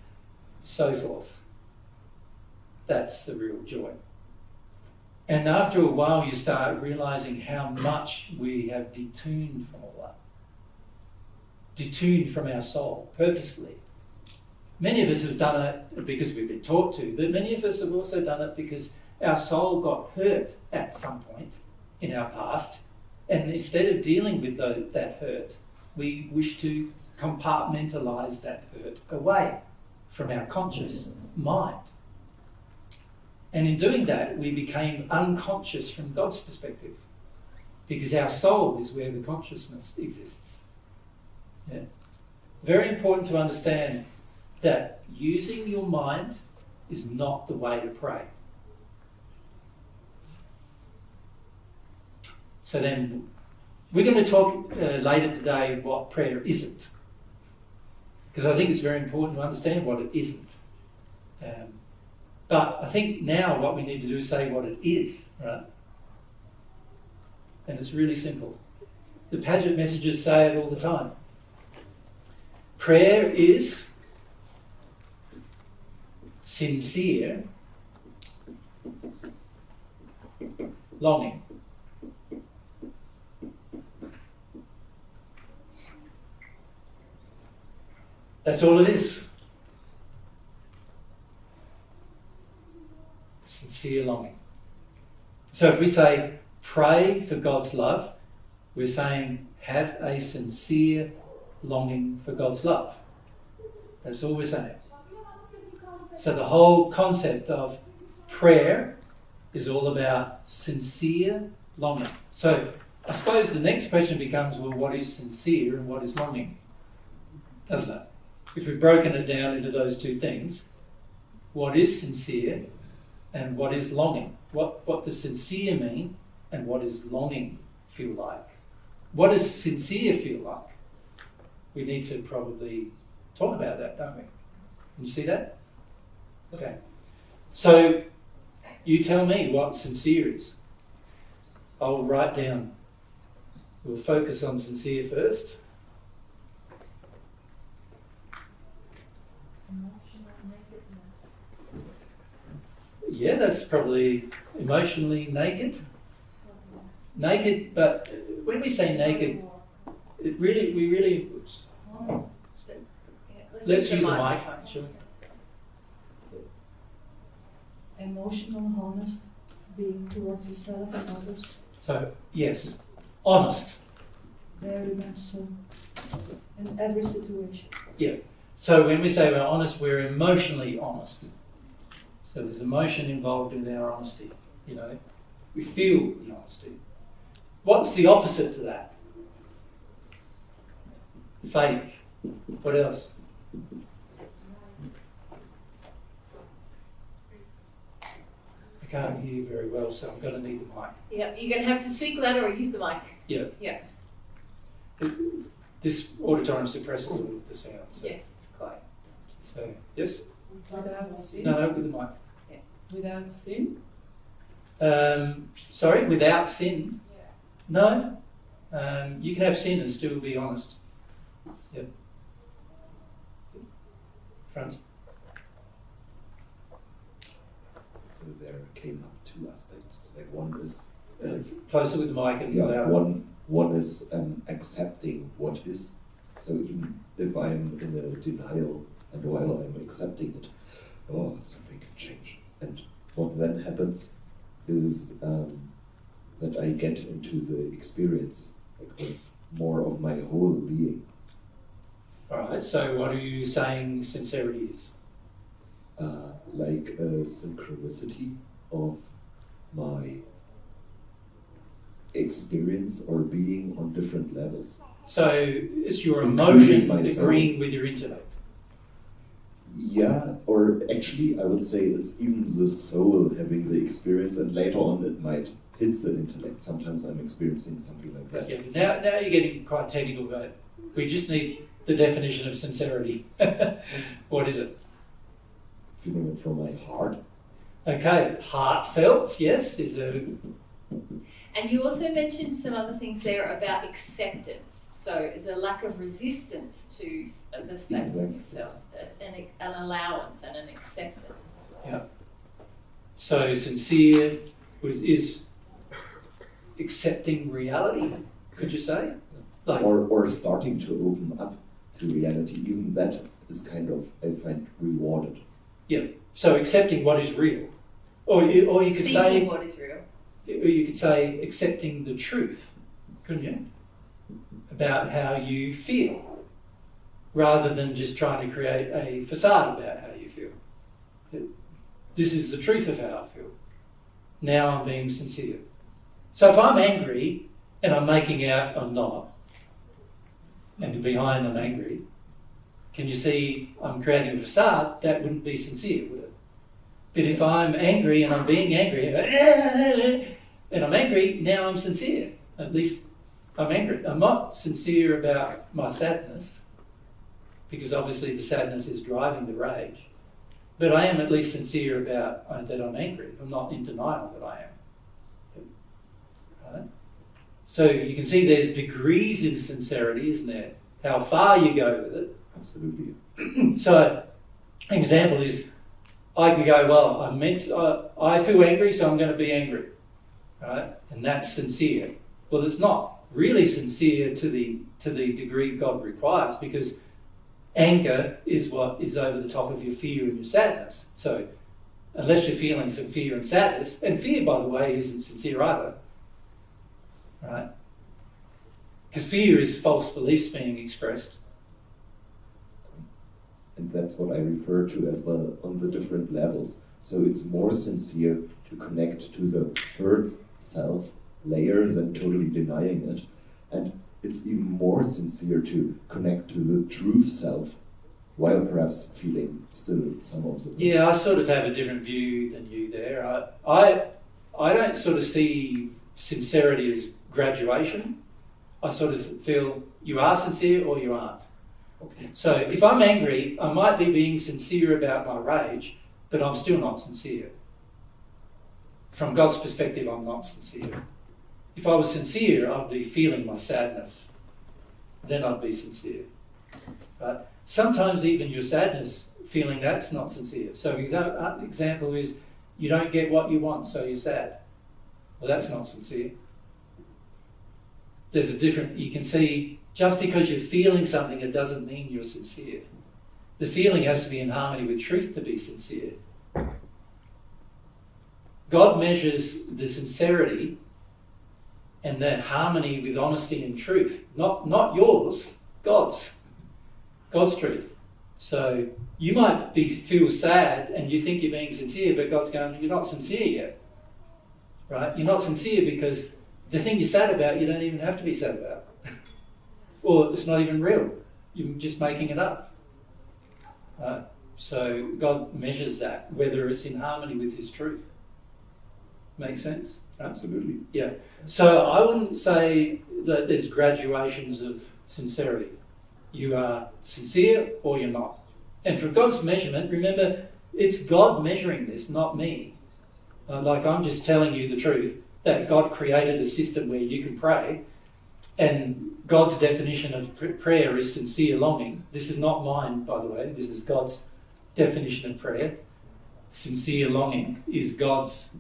Speaker 2: so forth. That's the real joy. And after a while, you start realising how much we have detuned from all that. Detuned from our soul, purposefully. Many of us have done it because we've been taught to, but many of us have also done it because our soul got hurt at some point in our past. And instead of dealing with that hurt, we wish to compartmentalise that hurt away from our conscious mind. And in doing that, we became unconscious from God's perspective, because our soul is where the consciousness exists. Yeah. Very important to understand that using your mind is not the way to pray. So then, we're going to talk later today what prayer isn't. Because I think it's very important to understand what it isn't. But I think now what we need to do is say what it is, right? And it's really simple. The Paget messages say it all the time. Prayer is sincere longing. That's all it is. Sincere longing. So if we say pray for God's love, we're saying have a sincere longing for God's love. That's all we're saying. So the whole concept of prayer is all about sincere longing. So I suppose the next question becomes, well, what is sincere and what is longing? Doesn't it? If we've broken it down into those two things, what is sincere and what is longing? What does sincere mean and what does longing feel like? What does sincere feel like? We need to probably talk about that, don't we? Can you see that? Okay. So you tell me what sincere is. I'll write down. We'll focus on sincere first. Yeah, that's probably emotionally naked. Naked, but when we say naked, we really. Oops. Let's use a mic. Sure.
Speaker 4: Emotional, honest, being towards yourself and others.
Speaker 2: So yes, honest.
Speaker 4: Very much so. In every situation.
Speaker 2: Yeah. So when we say we're honest, we're emotionally honest. So there's emotion involved in our honesty. You know, we feel the honesty. What's the opposite to that? Fake. What else? can't hear very well, so I'm going to need the mic.
Speaker 1: Yeah, you're going to have to speak louder or use the mic.
Speaker 2: Yeah.
Speaker 1: Yeah.
Speaker 2: This auditorium suppresses all of the sound. So.
Speaker 1: Yes, it's quite.
Speaker 2: So, yes?
Speaker 9: Without sin?
Speaker 2: No, with the mic.
Speaker 1: Yeah.
Speaker 9: Without sin?
Speaker 2: Sorry, without sin?
Speaker 9: Yeah.
Speaker 2: No. You can have sin and still be honest. Yep. Franz?
Speaker 10: So there came up two aspects. Like one is
Speaker 2: Closer with the mic and
Speaker 10: yeah,
Speaker 2: louder.
Speaker 10: one is accepting what is. So even if I'm in a denial and while I'm accepting it, oh, something can change. And what then happens is that I get into the experience with more of my whole being.
Speaker 2: All right, so what are you saying sincerity is?
Speaker 10: Like a synchronicity of my experience or being on different levels.
Speaker 2: So it's your
Speaker 10: Including
Speaker 2: emotion
Speaker 10: myself.
Speaker 2: agreeing with your intellect.
Speaker 10: Yeah, or actually I would say it's even the soul having the experience, and later on it might hit the intellect. Sometimes I'm experiencing something like that.
Speaker 2: Yeah, but now you're getting quite technical, but we just need the definition of sincerity. What is it?
Speaker 10: Feeling it from my heart.
Speaker 2: Okay, heartfelt, yes, is a...
Speaker 1: And you also mentioned some other things there about acceptance. So it's a lack of resistance to the state of yourself, an allowance and an acceptance.
Speaker 2: Yeah. So sincere is accepting reality, could you say? Like,
Speaker 10: Or starting to open up to reality. Even that is kind of, I find, rewarded.
Speaker 2: yeah. So accepting what is real, or you could
Speaker 1: Seeking
Speaker 2: say
Speaker 1: what is real.
Speaker 2: Or you could say accepting the truth, couldn't you? About how you feel, rather than just trying to create a facade about how you feel. This is the truth of how I feel. Now I'm being sincere. So if I'm angry and I'm making out I'm not, and behind I'm angry, can you see I'm creating a facade? That wouldn't be sincere, would it? But if I'm angry and I'm being angry, and I'm angry, now I'm sincere. At least I'm angry. I'm not sincere about my sadness, because obviously the sadness is driving the rage. But I am at least sincere about that I'm angry. I'm not in denial that I am. Right? So you can see there's degrees in sincerity, isn't there? How far you go with it.
Speaker 10: Absolutely.
Speaker 2: So an example is, I could go, well, I feel angry, so I'm going to be angry, right? And that's sincere. Well, it's not really sincere to the degree God requires, because anger is what is over the top of your fear and your sadness. So unless you're feeling some fear and sadness, and fear, by the way, isn't sincere either, right? Because fear is false beliefs being expressed.
Speaker 10: And that's what I refer to as well on the different levels. So it's more sincere to connect to the hurt self layer than totally denying it. And it's even more sincere to connect to the truth self while perhaps feeling still some of the...
Speaker 2: Yeah, I sort of have a different view than you there. I don't sort of see sincerity as graduation. I sort of feel you are sincere or you aren't.
Speaker 10: Okay.
Speaker 2: So if I'm angry, I might be being sincere about my rage, but I'm still not sincere. From God's perspective, I'm not sincere. If I was sincere, I'd be feeling my sadness. Then I'd be sincere. But sometimes even your sadness, feeling that's not sincere. So example is, you don't get what you want, so you're sad. Well, that's not sincere. There's a different, you can see, just because you're feeling something, it doesn't mean you're sincere. The feeling has to be in harmony with truth to be sincere. God measures the sincerity and that harmony with honesty and truth. Not yours, God's. God's truth. So you might feel sad and you think you're being sincere, but God's going, you're not sincere yet. Right? You're not sincere because the thing you're sad about, you don't even have to be sad about. Or it's not even real. You're just making it up. Right? So God measures that, whether it's in harmony with His truth. Make sense?
Speaker 10: Absolutely.
Speaker 2: Yeah. So I wouldn't say that there's graduations of sincerity. You are sincere or you're not. And for God's measurement, remember, it's God measuring this, not me. Like I'm just telling you the truth, that God created a system where you can pray, and God's definition of prayer is sincere longing. This is not mine, by the way. This is God's definition of prayer. Sincere longing is God's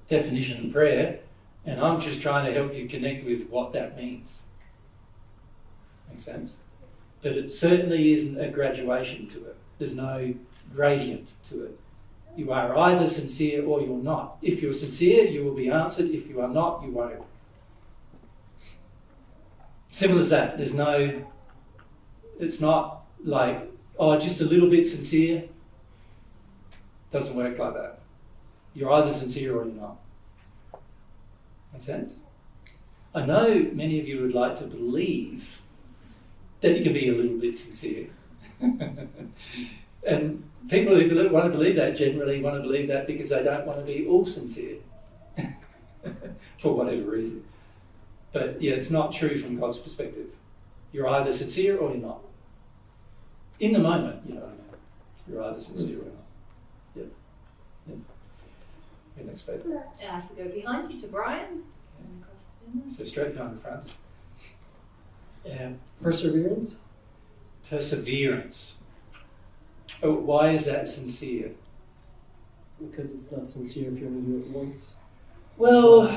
Speaker 2: definition of prayer, and I'm just trying to help you connect with what that means. Make sense? But it certainly isn't a graduation to it. There's no gradient to it. You are either sincere or you're not. If you're sincere, you will be answered. If you are not, you won't. Simple as that. It's not like, just a little bit sincere. Doesn't work like that. You're either sincere or you're not. Make sense? I know many of you would like to believe that you can be a little bit sincere. And people who want to believe that generally want to believe that because they don't want to be all sincere for whatever reason. But yeah, it's not true from God's perspective. You're either sincere or you're not. In the moment, you know what I mean. You're either sincere or not. Yep. Yep. Next paper.
Speaker 1: If we go behind you to Brian, and across to Dylan.
Speaker 2: So straight behind the front.
Speaker 11: Perseverance.
Speaker 2: Perseverance. Oh, why is that sincere?
Speaker 11: Because it's not sincere if you only do it once.
Speaker 2: Well,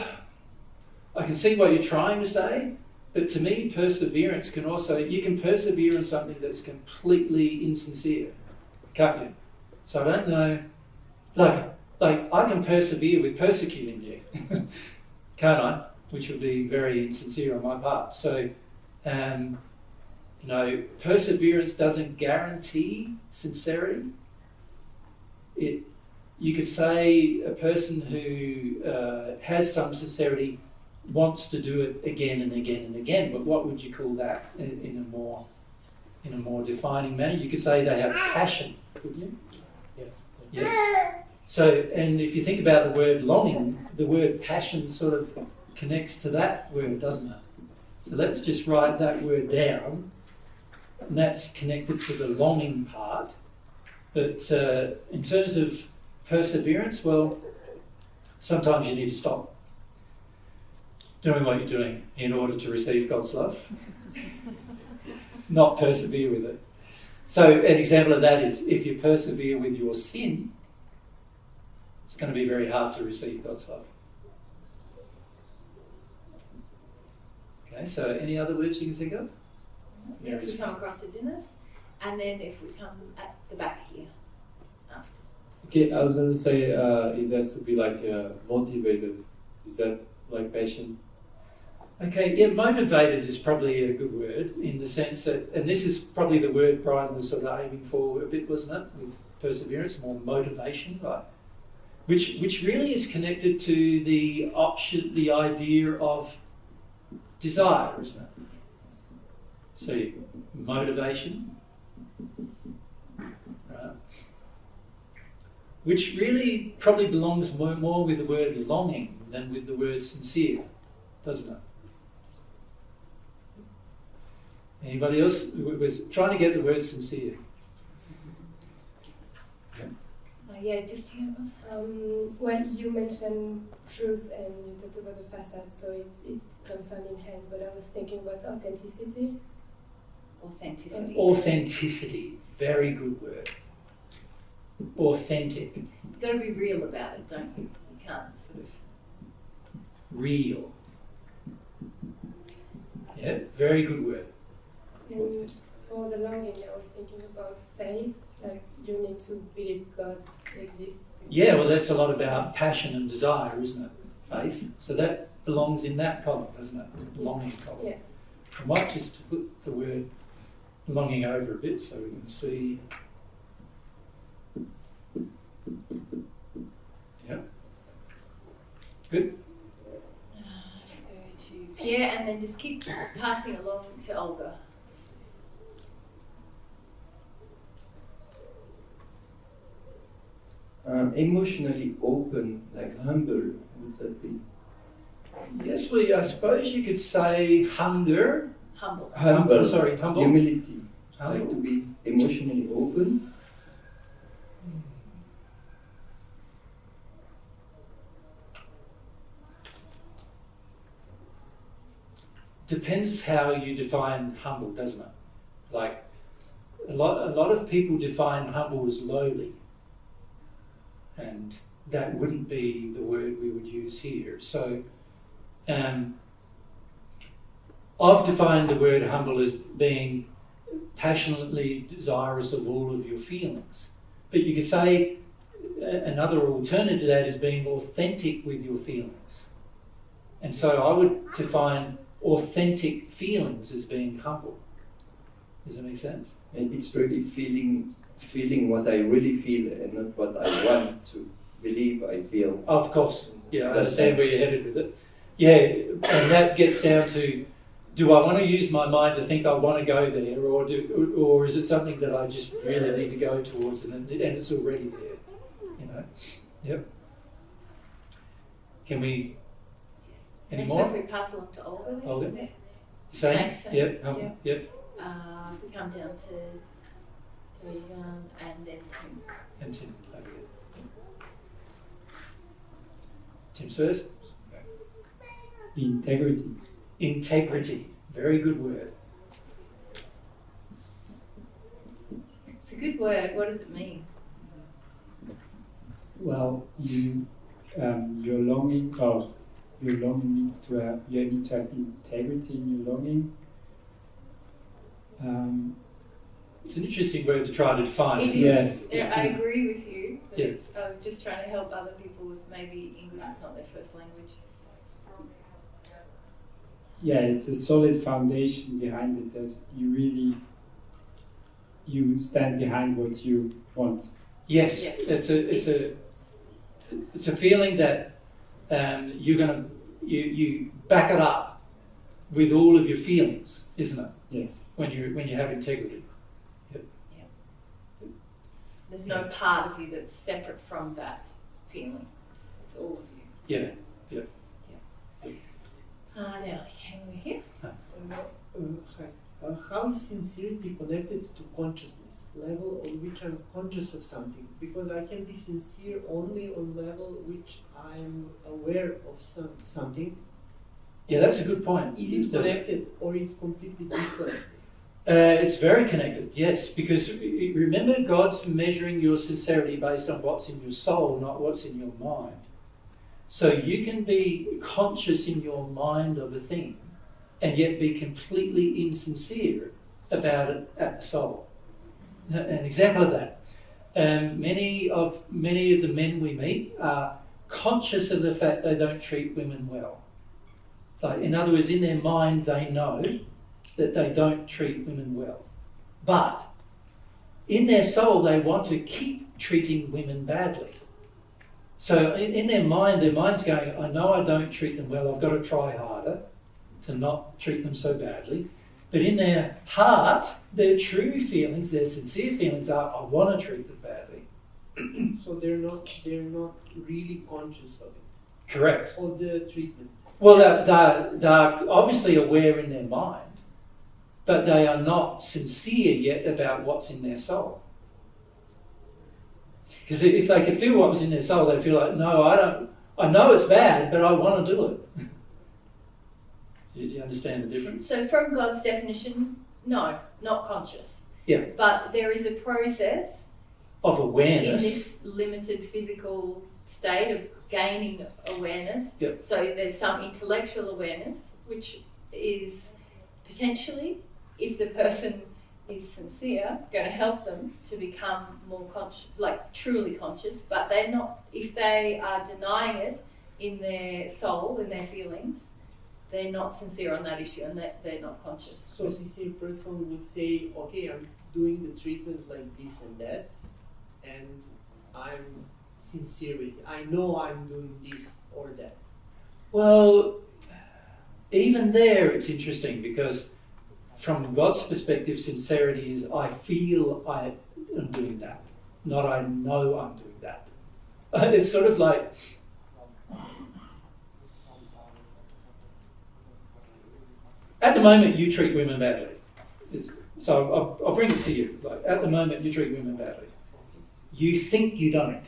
Speaker 2: I can see what you're trying to say, but to me, perseverance can also, you can persevere in something that's completely insincere, can't you? So I don't know, like I can persevere with persecuting you, can't I? Which would be very insincere on my part. So, perseverance doesn't guarantee sincerity. You could say a person who has some sincerity wants to do it again and again and again, but what would you call that in a more defining manner? You could say they have passion, couldn't you? Yeah. So, and if you think about the word longing, the word passion sort of connects to that word, doesn't it? So let's just write that word down, and that's connected to the longing part. But in terms of perseverance, well, sometimes you need to stop doing what you're doing in order to receive God's love, not persevere with it. So an example of that is if you persevere with your sin, it's going to be very hard to receive God's love. Okay, so any other words you can think of?
Speaker 1: If we come across to dinners, and then if we come at the back here after.
Speaker 11: Okay, I was going to say it has to be like motivated. Is that like passion?
Speaker 2: Okay, yeah, motivated is probably a good word in the sense that, and this is probably the word Brian was sort of aiming for a bit, wasn't it, with perseverance, more motivation, right? Which really is connected to the idea of desire, isn't it? So motivation, right? Which really probably belongs more with the word longing than with the word sincere, doesn't it? Anybody else? We're trying to get the word sincere.
Speaker 1: Just
Speaker 12: well, you mentioned truth and you talked about the facade, so it comes hand in hand. But I was thinking about authenticity.
Speaker 1: Authenticity.
Speaker 2: Authenticity, very good word. Authentic.
Speaker 1: You've got to be real about it, don't you? You can't sort of.
Speaker 2: Real. Yeah, very good word.
Speaker 12: And for the longing, I was thinking about faith. Like you need to believe God exists.
Speaker 2: Yeah, well, that's a lot about passion and desire, isn't it? Faith. So that belongs in that column, doesn't it? The longing column.
Speaker 12: Yeah.
Speaker 2: I might just put the word longing over a bit so we can see. Yeah. Good.
Speaker 1: Go to Pierre, and then just keep passing along to Olga.
Speaker 5: Emotionally open, like humble, would that be?
Speaker 2: Yes, well, I suppose you could say hunger.
Speaker 1: Humble.
Speaker 5: Humble.
Speaker 2: Sorry, humble.
Speaker 5: Humility.
Speaker 2: Humble.
Speaker 5: Like to be emotionally open.
Speaker 2: Depends how you define humble, doesn't it? Like a lot of people define humble as lowly, and that wouldn't be the word we would use here. So I've defined the word humble as being passionately desirous of all of your feelings. But you could say another alternative to that is being authentic with your feelings. And so I would define authentic feelings as being humble. Does that make sense?
Speaker 5: And it's really feeling what I really feel and not what I want to believe I feel.
Speaker 2: Of course. Yeah, I understand where you're headed with it. Yeah, and that gets down to, do I want to use my mind to think I want to go there, or is it something that I just really need to go towards and it's already there? You know? Yep. Can we... Any
Speaker 1: So
Speaker 2: more?
Speaker 1: if we pass along to Olga. then?
Speaker 2: Olga? Same?
Speaker 1: Same.
Speaker 2: Yep.
Speaker 1: Yeah.
Speaker 2: Yep.
Speaker 1: We come down to Ivan and then Tim.
Speaker 2: And Tim. Over here. Tim's first.
Speaker 7: Integrity.
Speaker 2: Integrity. Very good word.
Speaker 1: It's a good word. What does it mean?
Speaker 7: Well, your longing needs to have, you need to have integrity in your longing.
Speaker 2: It's an interesting word to try to define.
Speaker 1: It is.
Speaker 7: Yes.
Speaker 1: Yeah, I agree with you. But
Speaker 2: Yeah.
Speaker 1: I'm just trying to help other people with maybe English is not their first language.
Speaker 7: Yeah, it's a solid foundation behind it. You stand behind what you want.
Speaker 2: Yes,
Speaker 1: Yes.
Speaker 2: It's a feeling that you back it up with all of your feelings, isn't it?
Speaker 7: Yes.
Speaker 2: When you have integrity.
Speaker 1: There's no part of you that's separate from that feeling. It's all of you.
Speaker 2: Yeah.
Speaker 1: Now, hang over here.
Speaker 13: How is sincerity connected to consciousness, level on which I'm conscious of something? Because I can be sincere only on level which I'm aware of something.
Speaker 2: Yeah, that's a good point.
Speaker 13: Is it connected or is completely disconnected?
Speaker 2: It's very connected, yes, because remember, God's measuring your sincerity based on what's in your soul, not what's in your mind. So you can be conscious in your mind of a thing and yet be completely insincere about it at the soul. An example of that, many of the men we meet are conscious of the fact they don't treat women well. Like, in other words, in their mind they know that they don't treat women well. But in their soul they want to keep treating women badly. So in their mind's going, I know I don't treat them well, I've got to try harder to not treat them so badly. But in their heart, their true feelings, their sincere feelings are, I want to treat them badly.
Speaker 13: So they're not really conscious of it.
Speaker 2: Correct.
Speaker 13: Of the treatment.
Speaker 2: Well, they're obviously aware in their mind, but they are not sincere yet about what's in their soul. Because if they could feel what was in their soul, they'd feel like, no, I know it's bad, but I want to do it. Do you understand the difference?
Speaker 1: So from God's definition, no, not conscious.
Speaker 2: Yeah.
Speaker 1: But there is a process
Speaker 2: Of awareness.
Speaker 1: in this limited physical state of gaining awareness.
Speaker 2: Yep.
Speaker 1: So there's some intellectual awareness, which is potentially, if the person is sincere, going to help them to become more conscious, like truly conscious, but they're not, if they are denying it in their soul, in their feelings, they're not sincere on that issue and they're not conscious.
Speaker 13: So a sincere person would say, okay, I'm doing the treatment like this and that, and I'm sincere with it. I know I'm doing this or that.
Speaker 2: Well, even there it's interesting because from God's perspective, sincerity is I feel I am doing that, not I know I'm doing that. It's sort of like, at the moment you treat women badly. So I'll bring it to you. Like, at the moment you treat women badly. You think you don't.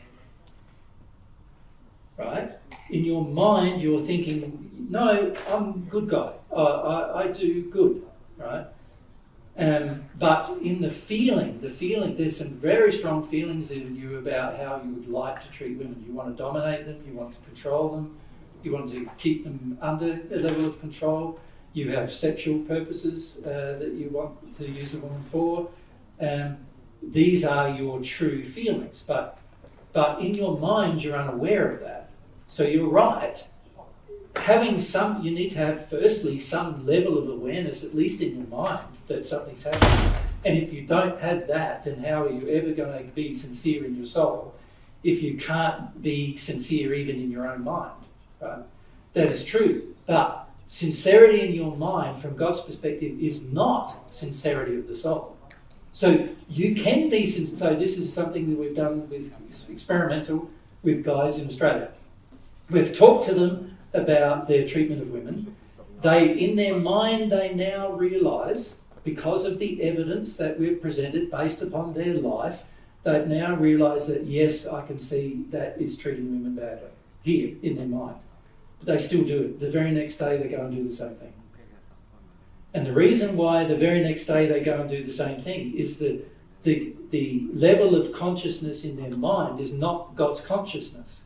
Speaker 2: Right? In your mind you're thinking, no, I'm a good guy. I do good. Right? But in the feeling, there's some very strong feelings in you about how you would like to treat women. You want to dominate them, you want to control them, you want to keep them under a level of control. You have sexual purposes that you want to use a woman for. These are your true feelings, but in your mind you're unaware of that. So you're right. You need to have firstly some level of awareness, at least in your mind, that something's happening. And if you don't have that, then how are you ever going to be sincere in your soul if you can't be sincere even in your own mind? Right? That is true. But sincerity in your mind, from God's perspective, is not sincerity of the soul. So you can be sincere. So this is something that we've done with experimental with guys in Australia. We've talked to them about their treatment of women. In their mind, they now realise, because of the evidence that we've presented based upon their life, they've now realised that, yes, I can see that is treating women badly, here in their mind. But they still do it. The very next day they go and do the same thing. And the reason why the very next day they go and do the same thing is that the level of consciousness in their mind is not God's consciousness.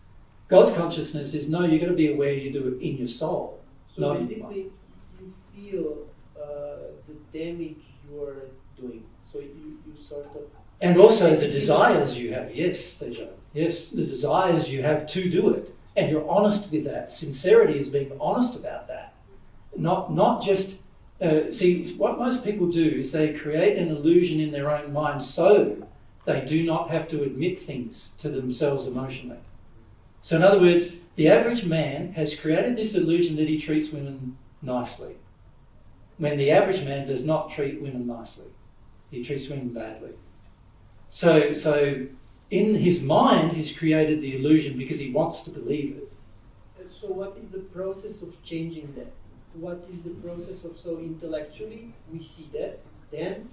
Speaker 2: God's consciousness is, no, you've got to be aware you do it in your soul.
Speaker 13: So basically, you feel the damage you are doing. So you sort of...
Speaker 2: And also the desires you have. Yes, Tejo. Yes, the desires you have to do it. And you're honest with that. Sincerity is being honest about that. Not just... see, what most people do is they create an illusion in their own mind so they do not have to admit things to themselves emotionally. So in other words, the average man has created this illusion that he treats women nicely, when the average man does not treat women nicely. He treats women badly. So in his mind, he's created the illusion because he wants to believe it.
Speaker 13: So what is the process of changing that? What is the process of, so intellectually we see that, then?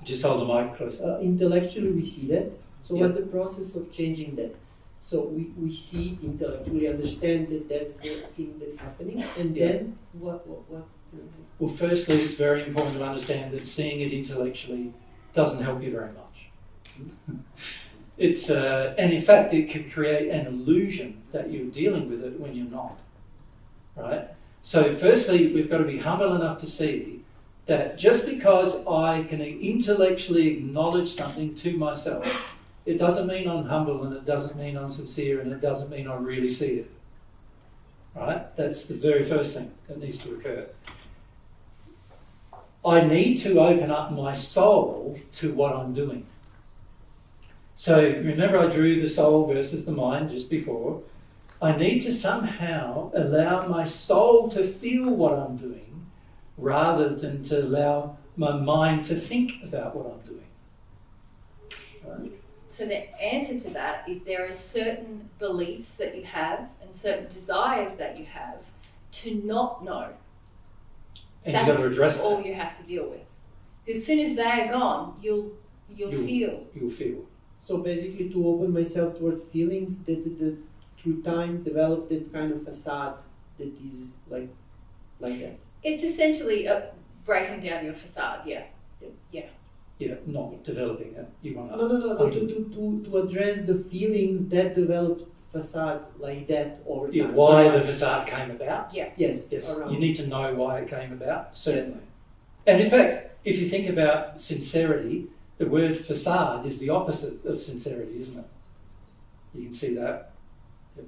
Speaker 2: Just hold the mic closer.
Speaker 13: Intellectually we see that. So
Speaker 2: Yeah.
Speaker 13: what's the process of changing that? So we see intellectually, understand that that's the thing that's happening, and then what?
Speaker 2: Well, firstly, it's very important to understand that seeing it intellectually doesn't help you very much. It's and in fact, it can create an illusion that you're dealing with it when you're not. Right? So firstly, we've got to be humble enough to see that just because I can intellectually acknowledge something to myself, it doesn't mean I'm humble, and it doesn't mean I'm sincere, and it doesn't mean I really see it. Right? That's the very first thing that needs to occur. I need to open up my soul to what I'm doing. So remember I drew the soul versus the mind just before. I need to somehow allow my soul to feel what I'm doing rather than to allow my mind to think about what I'm doing. Right?
Speaker 1: So the answer to that is there are certain beliefs that you have and certain desires that you have to not know.
Speaker 2: And you've got to address
Speaker 1: all
Speaker 2: that.
Speaker 1: you have to deal with. As soon as they're gone, you'll feel.
Speaker 2: You'll feel.
Speaker 13: So basically, to open myself towards feelings, that through time develop that kind of facade that is like that.
Speaker 1: It's essentially breaking down your facade. Yeah.
Speaker 2: Not developing it. You want
Speaker 13: to address the feelings that developed facade like that over time.
Speaker 2: Why the facade came about.
Speaker 1: Yeah.
Speaker 13: Yes.
Speaker 2: You need to know why it came about, certainly. Yes. And in fact, if you think about sincerity, the word facade is the opposite of sincerity, isn't it? You can see that. Yep.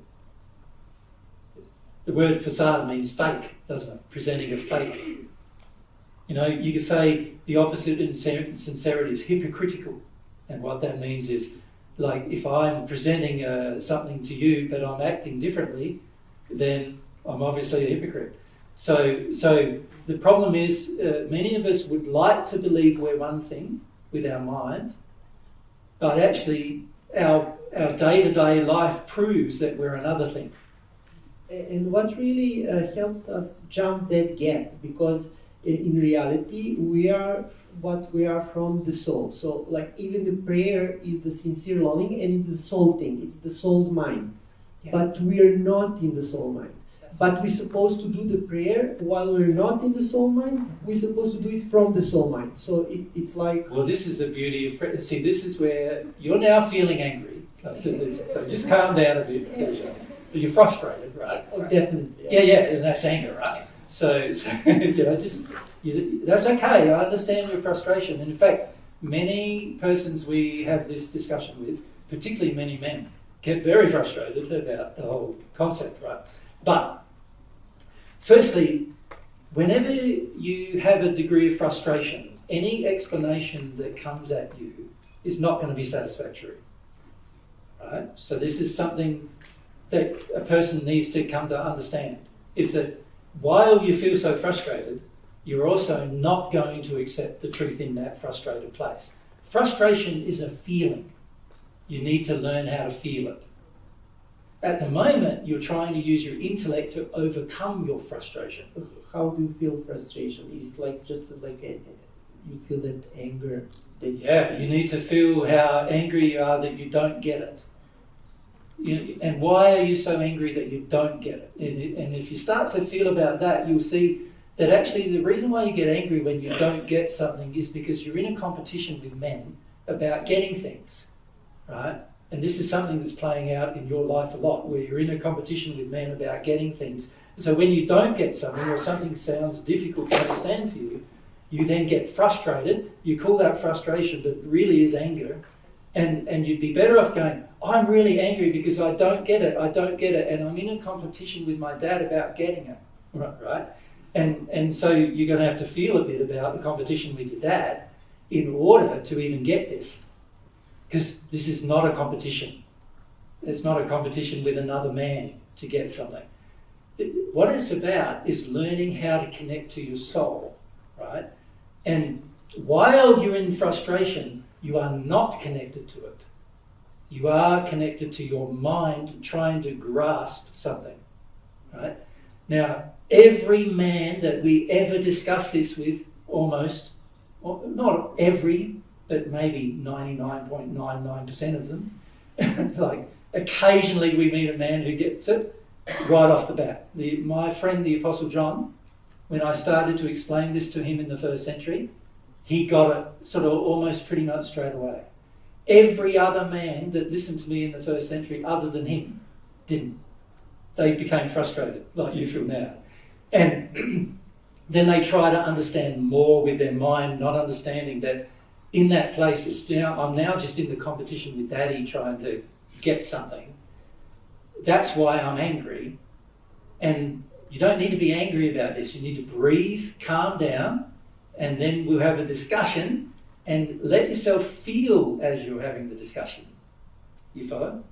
Speaker 2: The word facade means fake, doesn't it? Presenting a fake. You know, you could say the opposite in sincerity is hypocritical. And what that means is, like, if I'm presenting something to you but I'm acting differently, then I'm obviously a hypocrite. So the problem is many of us would like to believe we're one thing with our mind, but actually our day-to-day life proves that we're another thing.
Speaker 13: And what really helps us jump that gap, because in reality we are what we are from the soul. So like even the prayer is the sincere longing, and it's the soul thing, it's the soul's mind.
Speaker 2: Yeah.
Speaker 13: But we are not in the soul mind. But we're supposed to do the prayer while we're not in the soul mind. We're supposed to do it from the soul mind. So it's like...
Speaker 2: Well, this is the beauty of prayer. See, this is where you're now feeling angry. So just calm down a bit. You're frustrated, right?
Speaker 13: Oh, definitely.
Speaker 2: Yeah, and that's anger, right? So that's okay. I understand your frustration. And in fact, many persons we have this discussion with, particularly many men, get very frustrated about the whole concept, right? But firstly, whenever you have a degree of frustration, any explanation that comes at you is not going to be satisfactory, right? So this is something that a person needs to come to understand, is that while you feel so frustrated, you're also not going to accept the truth in that frustrated place. Frustration is a feeling. You need to learn how to feel it. At the moment, you're trying to use your intellect to overcome your frustration.
Speaker 13: How do you feel frustration? Is it like just like you feel that anger?
Speaker 2: You need to feel how angry you are that you don't get it. And why are you so angry that you don't get it? And if you start to feel about that, you'll see that actually the reason why you get angry when you don't get something is because you're in a competition with men about getting things, right? And this is something that's playing out in your life a lot, where you're in a competition with men about getting things. So when you don't get something, or something sounds difficult to understand for you, you then get frustrated. You call that frustration, but it really is anger. And you'd be better off going, I'm really angry because I don't get it, and I'm in a competition with my dad about getting it, right? And so you're going to have to feel a bit about the competition with your dad in order to even get this. Because this is not a competition. It's not a competition with another man to get something. What it's about is learning how to connect to your soul, right? And while you're in frustration, you are not connected to it. You are connected to your mind trying to grasp something, right? Now, every man that we ever discuss this with, almost, not every, but maybe 99.99% of them, like occasionally we meet a man who gets it right off the bat. My friend, the Apostle John, when I started to explain this to him in the first century, he got it sort of almost pretty much straight away. Every other man that listened to me in the first century other than him didn't. They became frustrated, like you feel now. And then they try to understand more with their mind, not understanding that in that place, I'm now just in the competition with Daddy trying to get something. That's why I'm angry. And you don't need to be angry about this. You need to breathe, calm down, and then we'll have a discussion and let yourself feel as you're having the discussion. You follow?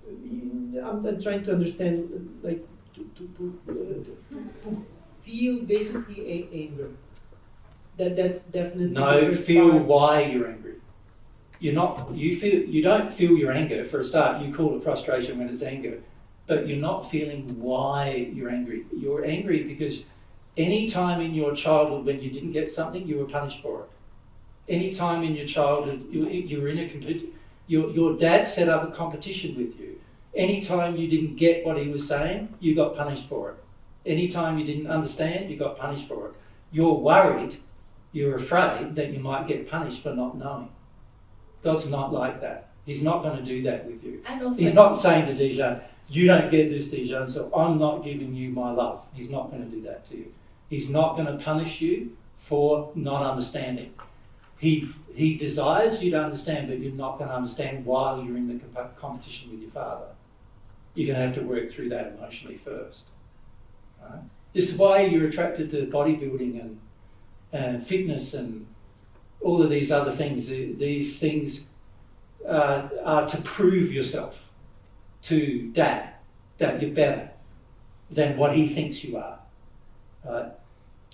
Speaker 13: I'm trying to understand, like, to feel basically anger. That's definitely...
Speaker 2: No, feel why you're angry. You don't feel your anger for a start. You call it frustration when it's anger, but you're not feeling why you're angry. You're angry because any time in your childhood when you didn't get something, you were punished for it. Any time in your childhood you were in a competition, your dad set up a competition with you. Any time you didn't get what he was saying, you got punished for it. Any time you didn't understand, you got punished for it. You're worried, you're afraid that you might get punished for not knowing. God's not like that. He's not going to do that with you.
Speaker 1: And also,
Speaker 2: He's not saying to Dijon, you don't get this, Dijon, so I'm not giving you my love. He's not going to do that to you. He's not going to punish you for not understanding. He desires you to understand, but you're not going to understand while you're in the competition with your father. You're going to have to work through that emotionally first. Right? This is why you're attracted to bodybuilding and fitness and all of these other things. These things are to prove yourself to Dad that you're better than what he thinks you are. Right?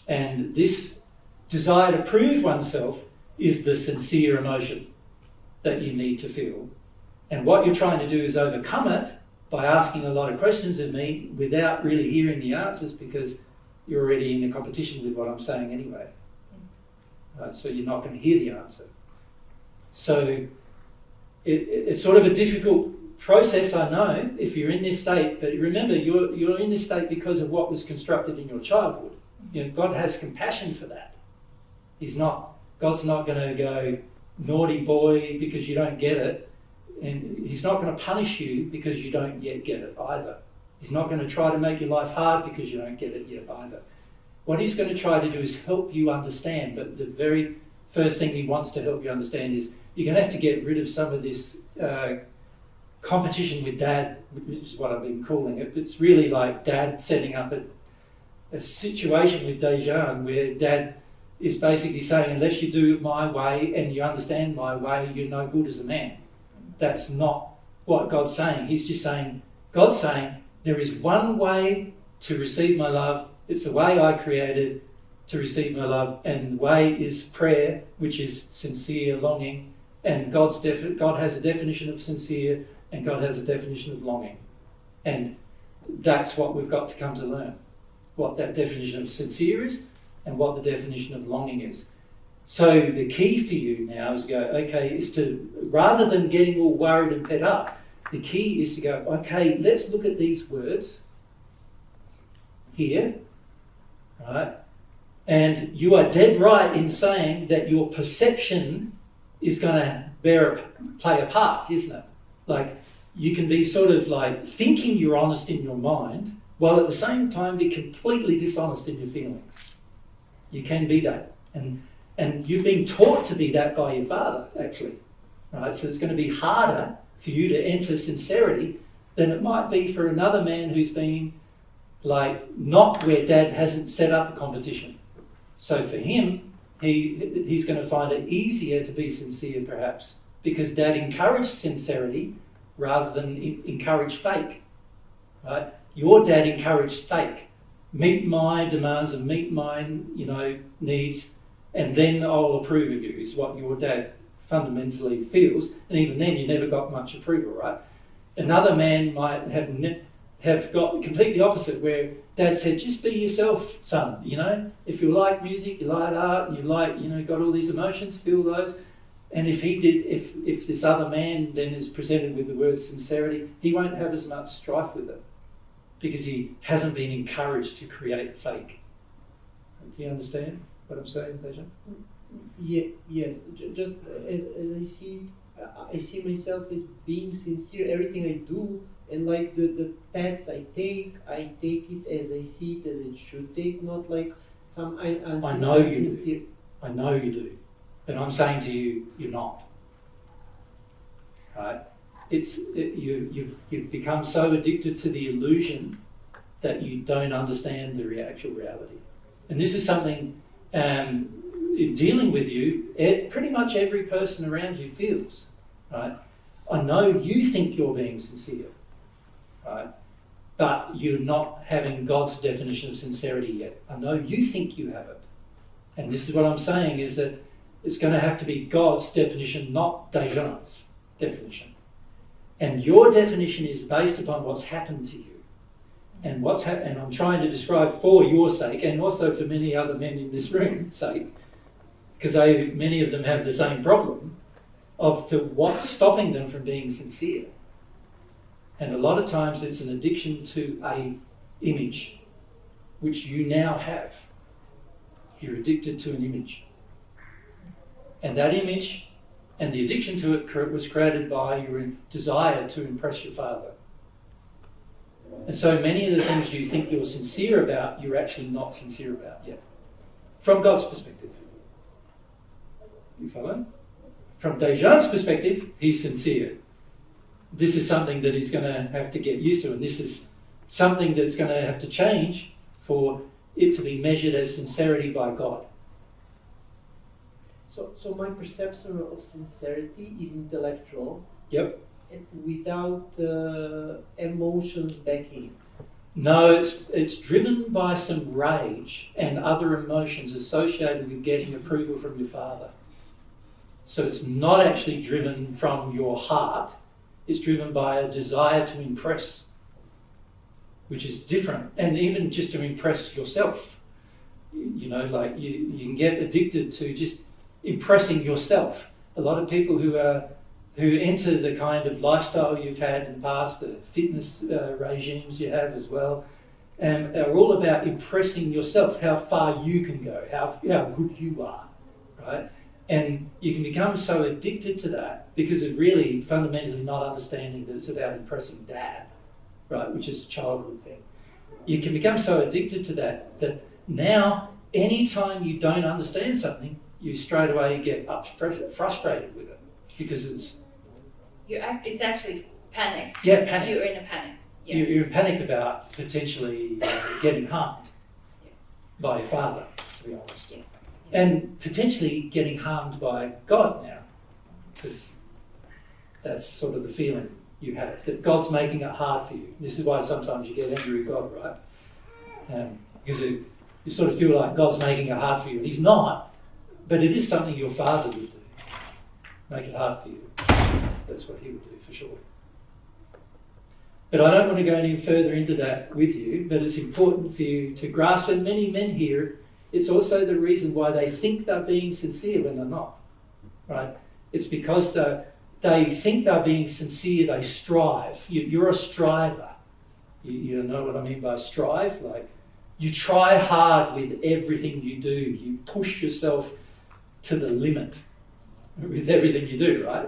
Speaker 2: And this desire to prove oneself is the sincere emotion that you need to feel. And what you're trying to do is overcome it by asking a lot of questions of me without really hearing the answers, because you're already in a competition with what I'm saying anyway. Right? So you're not going to hear the answer. So it's sort of a difficult process, I know, if you're in this state, but remember, you're in this state because of what was constructed in your childhood. You know, God has compassion for that. God's not going to go, naughty boy, because you don't get it, and He's not going to punish you because you don't yet get it either. He's not going to try to make your life hard because you don't get it yet either. What He's going to try to do is help you understand, but the very first thing He wants to help you understand is you're going to have to get rid of some of this competition with Dad, which is what I've been calling it. It's really like Dad setting up a situation with Dejan where Dad is basically saying, unless you do it my way and you understand my way, you're no good as a man. That's not what God's saying. He's just saying, God's saying, there is one way to receive my love. It's the way I created to receive my love, and the way is prayer, which is sincere longing. And God has a definition of sincere, and God has a definition of longing. And that's what we've got to come to learn, what that definition of sincere is and what the definition of longing is. So the key for you now is to go, okay, is to, rather than getting all worried and pet up, the key is to go, okay, let's look at these words here, right? And you are dead right in saying that your perception is going to play a part, isn't it? Like, you can be sort of like thinking you're honest in your mind, while at the same time be completely dishonest in your feelings. You can be that. And you've been taught to be that by your father, actually. Right? So it's going to be harder for you to enter sincerity than it might be for another man who's been like not where Dad hasn't set up a competition. So for him, he's going to find it easier to be sincere, perhaps, because Dad encouraged sincerity rather than encourage fake. Right? Your dad encouraged fake. Meet my demands and meet my, needs, and then I'll approve of you, is what your dad fundamentally feels. And even then, you never got much approval, right? Another man might have got completely opposite, where Dad said, just be yourself, son, If you like music, you like art, you like, got all these emotions, feel those. And if this other man then is presented with the word sincerity, he won't have as much strife with it, because he hasn't been encouraged to create fake. Do you understand what I'm saying, Dejan?
Speaker 13: Yes. Just as I see it, I see myself as being sincere. Everything I do, and like the paths I take it as I see it, as it should take, not like some
Speaker 2: I know you do. I know you do. But I'm saying to you, you're not. Right? You've become so addicted to the illusion that you don't understand the actual reality. And this is something, in dealing with you, pretty much every person around you feels. Right? I know you think you're being sincere, right? But you're not having God's definition of sincerity yet. I know you think you have it. And this is what I'm saying, is that it's going to have to be God's definition, not Dejan's definition. And your definition is based upon what's happened to you. And and I'm trying to describe for your sake, and also for many other men in this room's sake, because many of them have the same problem of what's stopping them from being sincere. And a lot of times it's an addiction to a image, which you now have. You're addicted to an image. And that image and the addiction to it was created by your desire to impress your father. And so many of the things you think you're sincere about, you're actually not sincere about yet. From God's perspective. You follow? From Dejan's perspective, he's sincere. This is something that he's going to have to get used to, and this is something that's going to have to change for it to be measured as sincerity by God.
Speaker 13: So my perception of sincerity is intellectual.
Speaker 2: Yep.
Speaker 13: Without emotions backing it.
Speaker 2: No, it's driven by some rage and other emotions associated with getting approval from your father. So it's not actually driven from your heart, it's driven by a desire to impress, which is different, and even just to impress yourself. You know, like you can get addicted to just impressing yourself. A lot of people who enter the kind of lifestyle you've had in the past, the fitness regimes you have as well, are all about impressing yourself, how far you can go, how good you are, right? And you can become so addicted to that because of really fundamentally not understanding that it's about impressing dad, right, which is a childhood thing. You can become so addicted to that now anytime you don't understand something, you straight away get frustrated with it because it's
Speaker 1: actually panic.
Speaker 2: Yeah, panic.
Speaker 1: You're in a panic. Yeah.
Speaker 2: You're in panic about potentially getting harmed by your father, to be honest.
Speaker 1: Yeah.
Speaker 2: And potentially getting harmed by God now, because that's sort of the feeling you have, that God's making it hard for you. This is why sometimes you get angry at God, right? Because you sort of feel like God's making it hard for you, and He's not, but it is something your Father would do. Make it hard for you. That's what He would do, for sure. But I don't want to go any further into that with you, but it's important for you to grasp, and many men here, it's also the reason why they think they're being sincere when they're not, right? It's because they think they're being sincere, they strive. You're a striver. You know what I mean by strive? Like, you try hard with everything you do. You push yourself to the limit with everything you do, right?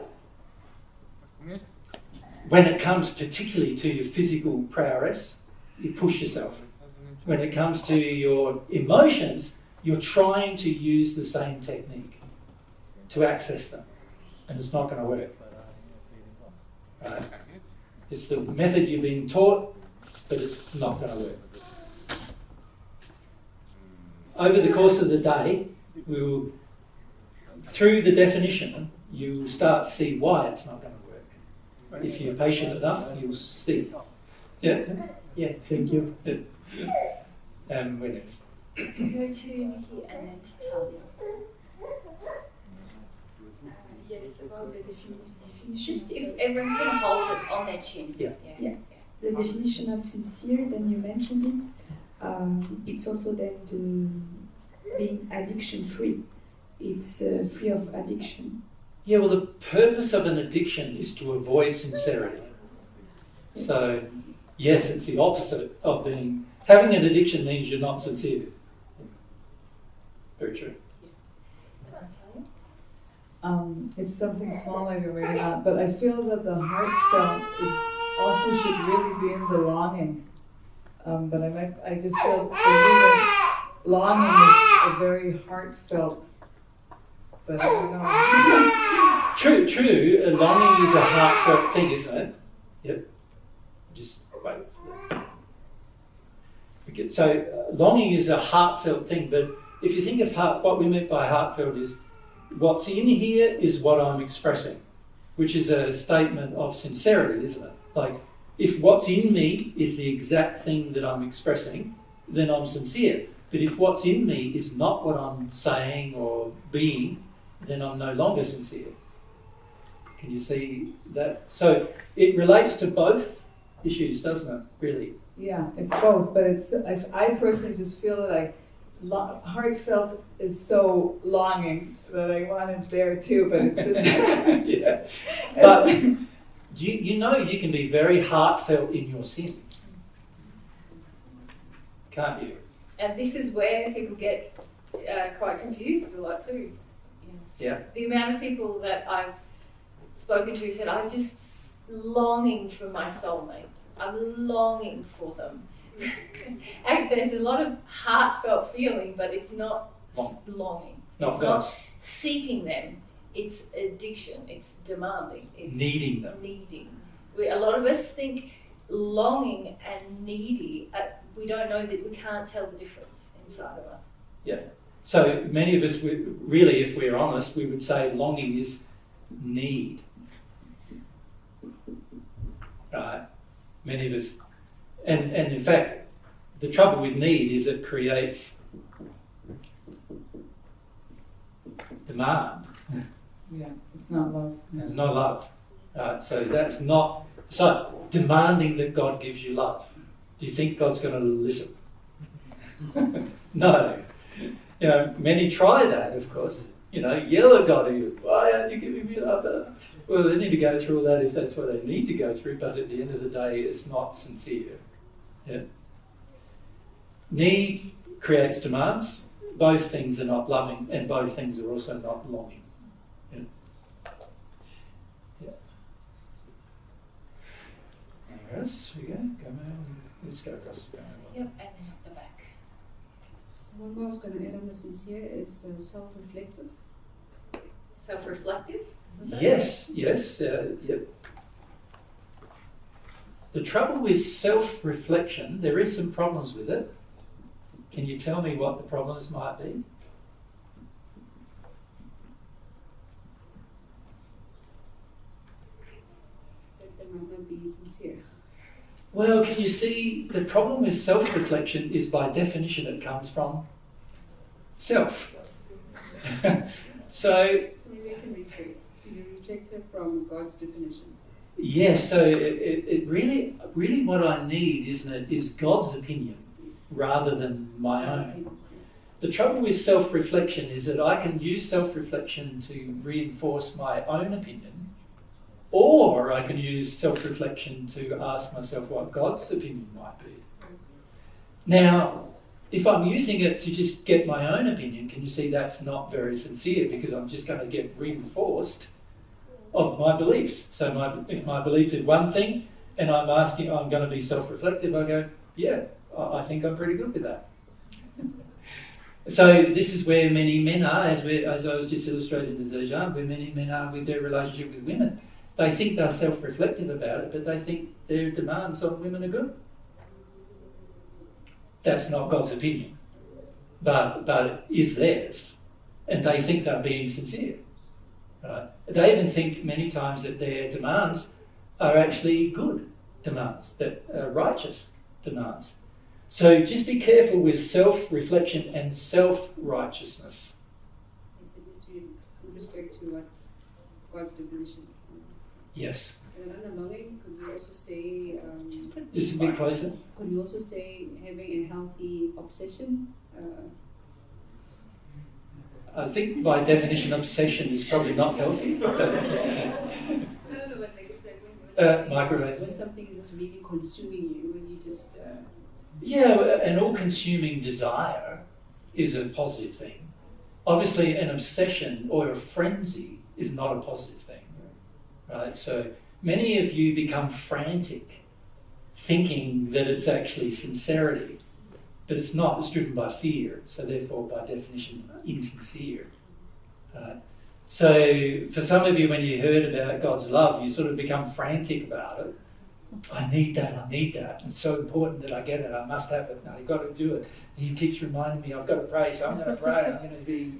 Speaker 2: When it comes particularly to your physical prowess, you push yourself. When it comes to your emotions, you're trying to use the same technique to access them, and it's not going to work. Right? It's the method you're being taught, but it's not going to work. Over the course of the day, through the definition, you will start to see why it's not going to work. If you're patient enough, you'll see. Yeah?
Speaker 13: Yes, thank you.
Speaker 2: And when it's...
Speaker 1: Go to Nikki and then to Talia.
Speaker 12: Yes, about the definition.
Speaker 1: Just if everyone can hold it on their chin.
Speaker 12: Yeah. The definition of sincere, then you mentioned it. It's also then being addiction free. It's free of addiction.
Speaker 2: Yeah, well, the purpose of an addiction is to avoid sincerity. So, yes, it's the opposite of being... Having an addiction means you're not sincere. Very true.
Speaker 4: It's something small, maybe not, but I feel that the heartfelt also should really be in the longing. But I just feel for me that longing is a very heartfelt. But I don't know.
Speaker 2: True. Longing is a heartfelt thing, isn't it? Yep. Just wait for that. Okay, so longing is a heartfelt thing, but if you think of what we meant by heartfelt is what's in here is what I'm expressing, which is a statement of sincerity, isn't it? Like, if what's in me is the exact thing that I'm expressing, then I'm sincere. But if what's in me is not what I'm saying or being, then I'm no longer sincere. Can you see that? So it relates to both issues, doesn't it, really?
Speaker 4: Yeah, it's both, but I personally just feel that heartfelt is so longing that I want it there too, but it's just...
Speaker 2: Yeah. But you know you can be very heartfelt in your sin, can't you?
Speaker 1: And this is where people get quite confused a lot too.
Speaker 2: Yeah.
Speaker 1: The amount of people that I've spoken to said, I'm just longing for my soulmate. I'm longing for them. And there's a lot of heartfelt feeling, but it's not longing. It's not seeking them. It's addiction. It's demanding. It's
Speaker 2: needing them.
Speaker 1: A lot of us think longing and needy. We don't know that we can't tell the difference inside of us.
Speaker 2: Yeah. So many of us, really, if we're honest, we would say longing is need. Right? Many of us, and in fact, the trouble with need is it creates demand.
Speaker 9: Yeah, it's not love.
Speaker 2: There's no love. So that's not, it's like demanding that God gives you love. Do you think God's going to listen? No. You know, many try that, of course. You know, yell at God, why aren't you giving me love? Well, they need to go through all that if that's what they need to go through, but at the end of the day, it's not sincere. Yeah. Need creates demands. Both things are not loving, and both things are also not longing. Yeah. Yeah. Yes, we go. Let's go across the ground.
Speaker 1: Yep, and the back.
Speaker 6: So one more I was going to add on the sincere is self-reflective.
Speaker 1: Self-reflective?
Speaker 2: Yes. Yep. The trouble with self-reflection, there is some problems with it. Can you tell me what the problems might be?
Speaker 6: That they might not be sincere.
Speaker 2: Well, can you see the problem with self-reflection is by definition it comes from self. So
Speaker 6: maybe I can rephrase to be reflective from God's definition.
Speaker 2: Yes, so it really what I need, isn't it, is God's opinion rather than my own. The trouble with self-reflection is that I can use self-reflection to reinforce my own opinion, or I can use self-reflection to ask myself what God's opinion might be. Now, if I'm using it to just get my own opinion, can you see that's not very sincere, because I'm just going to get reinforced of my beliefs. So if my belief is one thing and I'm going to be self-reflective, I go, yeah, I think I'm pretty good with that. So this is where many men are, as I was just illustrating to Zhejiang, where many men are with their relationship with women. They think they're self-reflective about it, but they think their demands on women are good. That's not God's opinion, but it is theirs. And they think they're being sincere. Right? They even think many times that their demands are actually good demands, that are righteous demands. So just be careful with self-reflection and self-righteousness.
Speaker 6: Yes, it is with respect to what God's definition.
Speaker 2: Yes.
Speaker 6: And then under longing, could we also say...
Speaker 2: Just a bit closer.
Speaker 6: Could we also say having a healthy obsession?
Speaker 2: I think by definition obsession is probably not healthy.
Speaker 6: No, but like it's like when something is just really consuming you and you just...
Speaker 2: Yeah, an all-consuming desire is a positive thing. Obviously, an obsession or a frenzy is not a positive thing, right? So many of you become frantic, thinking that it's actually sincerity, but it's not. It's driven by fear, so therefore, by definition, insincere. So for some of you, when you heard about God's love, you sort of become frantic about it. I need that. It's so important that I get it. I must have it. I've got to do it. He keeps reminding me, I've got to pray, so I'm going to pray. I'm going to be,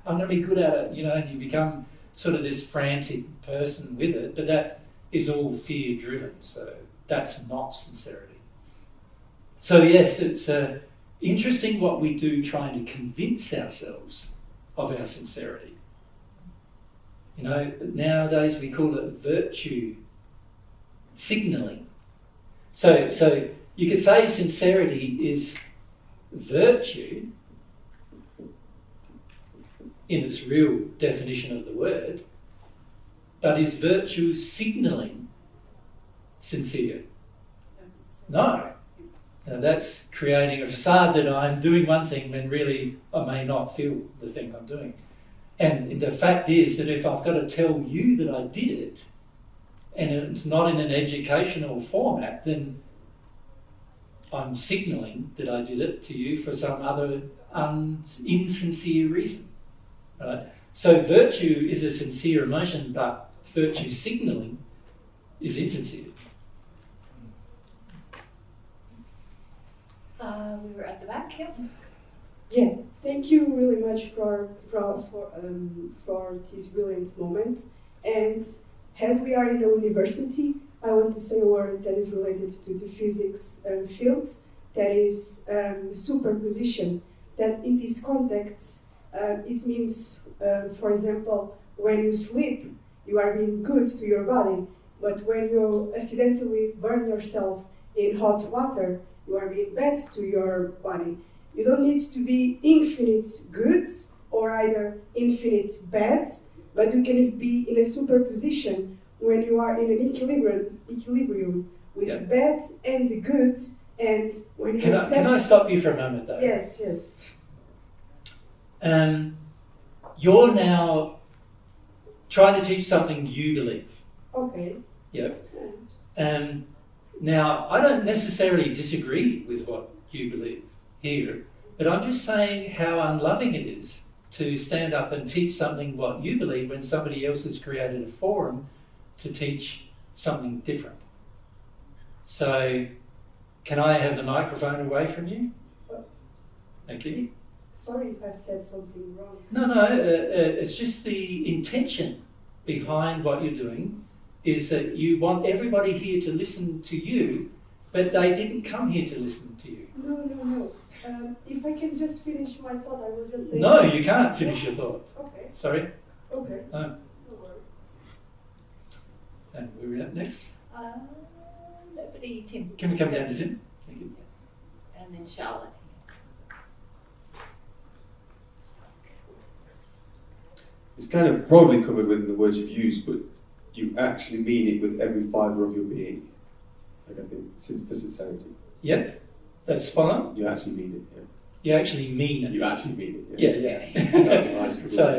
Speaker 2: I'm going to be good at it, and you become sort of this frantic person with it, but that is all fear-driven, so that's not sincerity. So yes, it's interesting what we do trying to convince ourselves of our sincerity. Nowadays we call it virtue signalling. So you could say sincerity is virtue in its real definition of the word, but is virtue signalling sincere? No. Now that's creating a facade that I'm doing one thing when really I may not feel the thing I'm doing. And the fact is that if I've got to tell you that I did it, and it's not in an educational format, then I'm signalling that I did it to you for some other insincere reason. Right? So virtue is a sincere emotion, but virtue signalling is insincere.
Speaker 1: We were at the back, yeah.
Speaker 14: Yeah, thank you really much for this brilliant moment. And as we are in a university, I want to say a word that is related to the physics field, that is superposition. That in this context, it means, for example, when you sleep, you are being good to your body. But when you accidentally burn yourself in hot water, you are being bad to your body. You don't need to be infinite good or either infinite bad, but you can be in a superposition when you are in an equilibrium with the bad and the good. And when you
Speaker 2: can I stop you for a moment though?
Speaker 14: Yes, yes.
Speaker 2: You're now trying to teach something you believe.
Speaker 14: Okay.
Speaker 2: Yep. Now, I don't necessarily disagree with what you believe here, but I'm just saying how unloving it is to stand up and teach something what you believe when somebody else has created a forum to teach something different. So, can I have the microphone away from you? Thank you.
Speaker 14: Sorry if I've said something wrong.
Speaker 2: No, it's just the intention behind what you're doing is that you want everybody here to listen to you, but they didn't come here to listen to you.
Speaker 14: No. If I can just finish my thought, I will just say...
Speaker 2: No, you can't finish your thought.
Speaker 14: Okay.
Speaker 2: Sorry?
Speaker 14: Okay.
Speaker 2: No.
Speaker 14: No worries.
Speaker 2: And we're at next.
Speaker 1: Nobody, Tim.
Speaker 2: Can we come down to Tim? Thank you.
Speaker 1: And then Charlotte.
Speaker 15: It's kind of broadly covered within the words you've used, but you actually mean it with every fibre of your being. Like I think for sincerity.
Speaker 2: Yep, that's spot on.
Speaker 15: You actually mean it, yeah.
Speaker 2: You actually mean it.
Speaker 15: You actually mean it, yeah.
Speaker 2: Yeah. So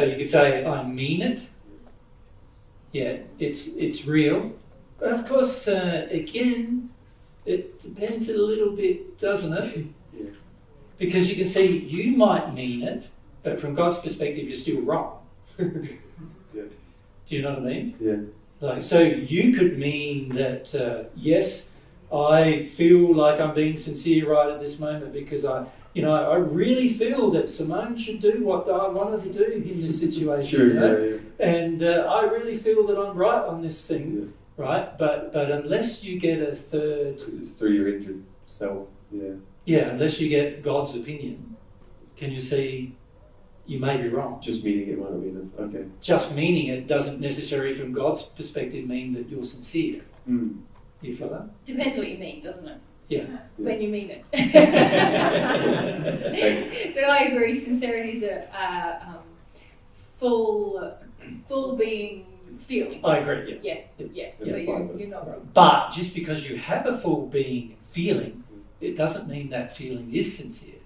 Speaker 2: you could say, I mean it. Yeah, it's real. But of course, again, it depends a little bit, doesn't it?
Speaker 15: Yeah.
Speaker 2: Because you can see you might mean it, but from God's perspective, you're still wrong.
Speaker 15: Yeah.
Speaker 2: Do you know what I mean?
Speaker 15: Yeah.
Speaker 2: Like, so you could mean that, yes, I feel like I'm being sincere right at this moment because I really feel that Simone should do what I wanted to do in this situation.
Speaker 15: Sure,
Speaker 2: you know?
Speaker 15: yeah.
Speaker 2: And I really feel that I'm right on this thing,
Speaker 15: yeah.
Speaker 2: right? But unless you get a third...
Speaker 15: Because it's through your injured self, yeah.
Speaker 2: Yeah, unless you get God's opinion, can you see you may be wrong?
Speaker 15: Just meaning it might not be enough, okay.
Speaker 2: Just meaning it doesn't necessarily, from God's perspective, mean that you're sincere.
Speaker 15: Mm.
Speaker 2: You feel that?
Speaker 1: Depends what you mean, doesn't it?
Speaker 2: Yeah.
Speaker 1: When you mean it. But I agree, sincerity is a full being feeling.
Speaker 2: I agree,
Speaker 1: yeah. So you're not wrong.
Speaker 2: But just because you have a full being feeling, it doesn't mean that feeling is sincere.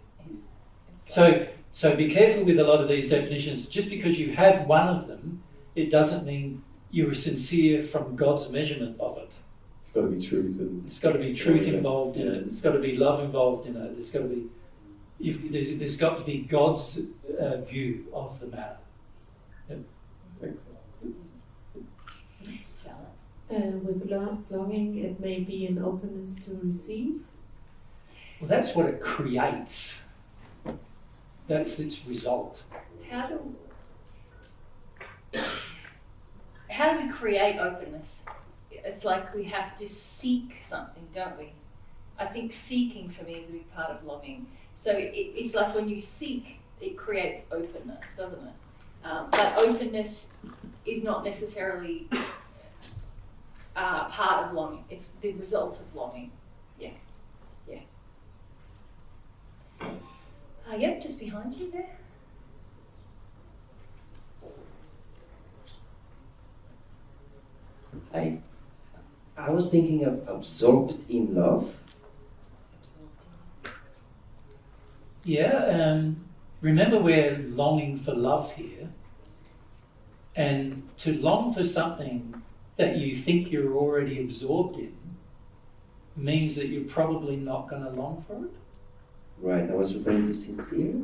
Speaker 2: So be careful with a lot of these definitions. Just because you have one of them, it doesn't mean you are sincere from God's measurement of it.
Speaker 15: It's got to be truth.
Speaker 2: It's got to be truth involved in it. It's got to be love involved in it. There's got to be God's view of the matter. Yep.
Speaker 15: Thanks.
Speaker 16: With longing, it may be an openness to receive.
Speaker 2: Well, that's what it creates. That's its result.
Speaker 1: How do we create openness? It's like we have to seek something, don't we? I think seeking for me is a big part of longing. So it's like when you seek, it creates openness, doesn't it? But openness is not necessarily part of longing. It's the result of longing. Yeah. Yep, just behind you there.
Speaker 17: I was thinking of absorbed in love.
Speaker 2: Yeah, remember we're longing for love here. And to long for something that you think you're already absorbed in means that you're probably not going to long for it.
Speaker 17: Right, I was referring to sincere.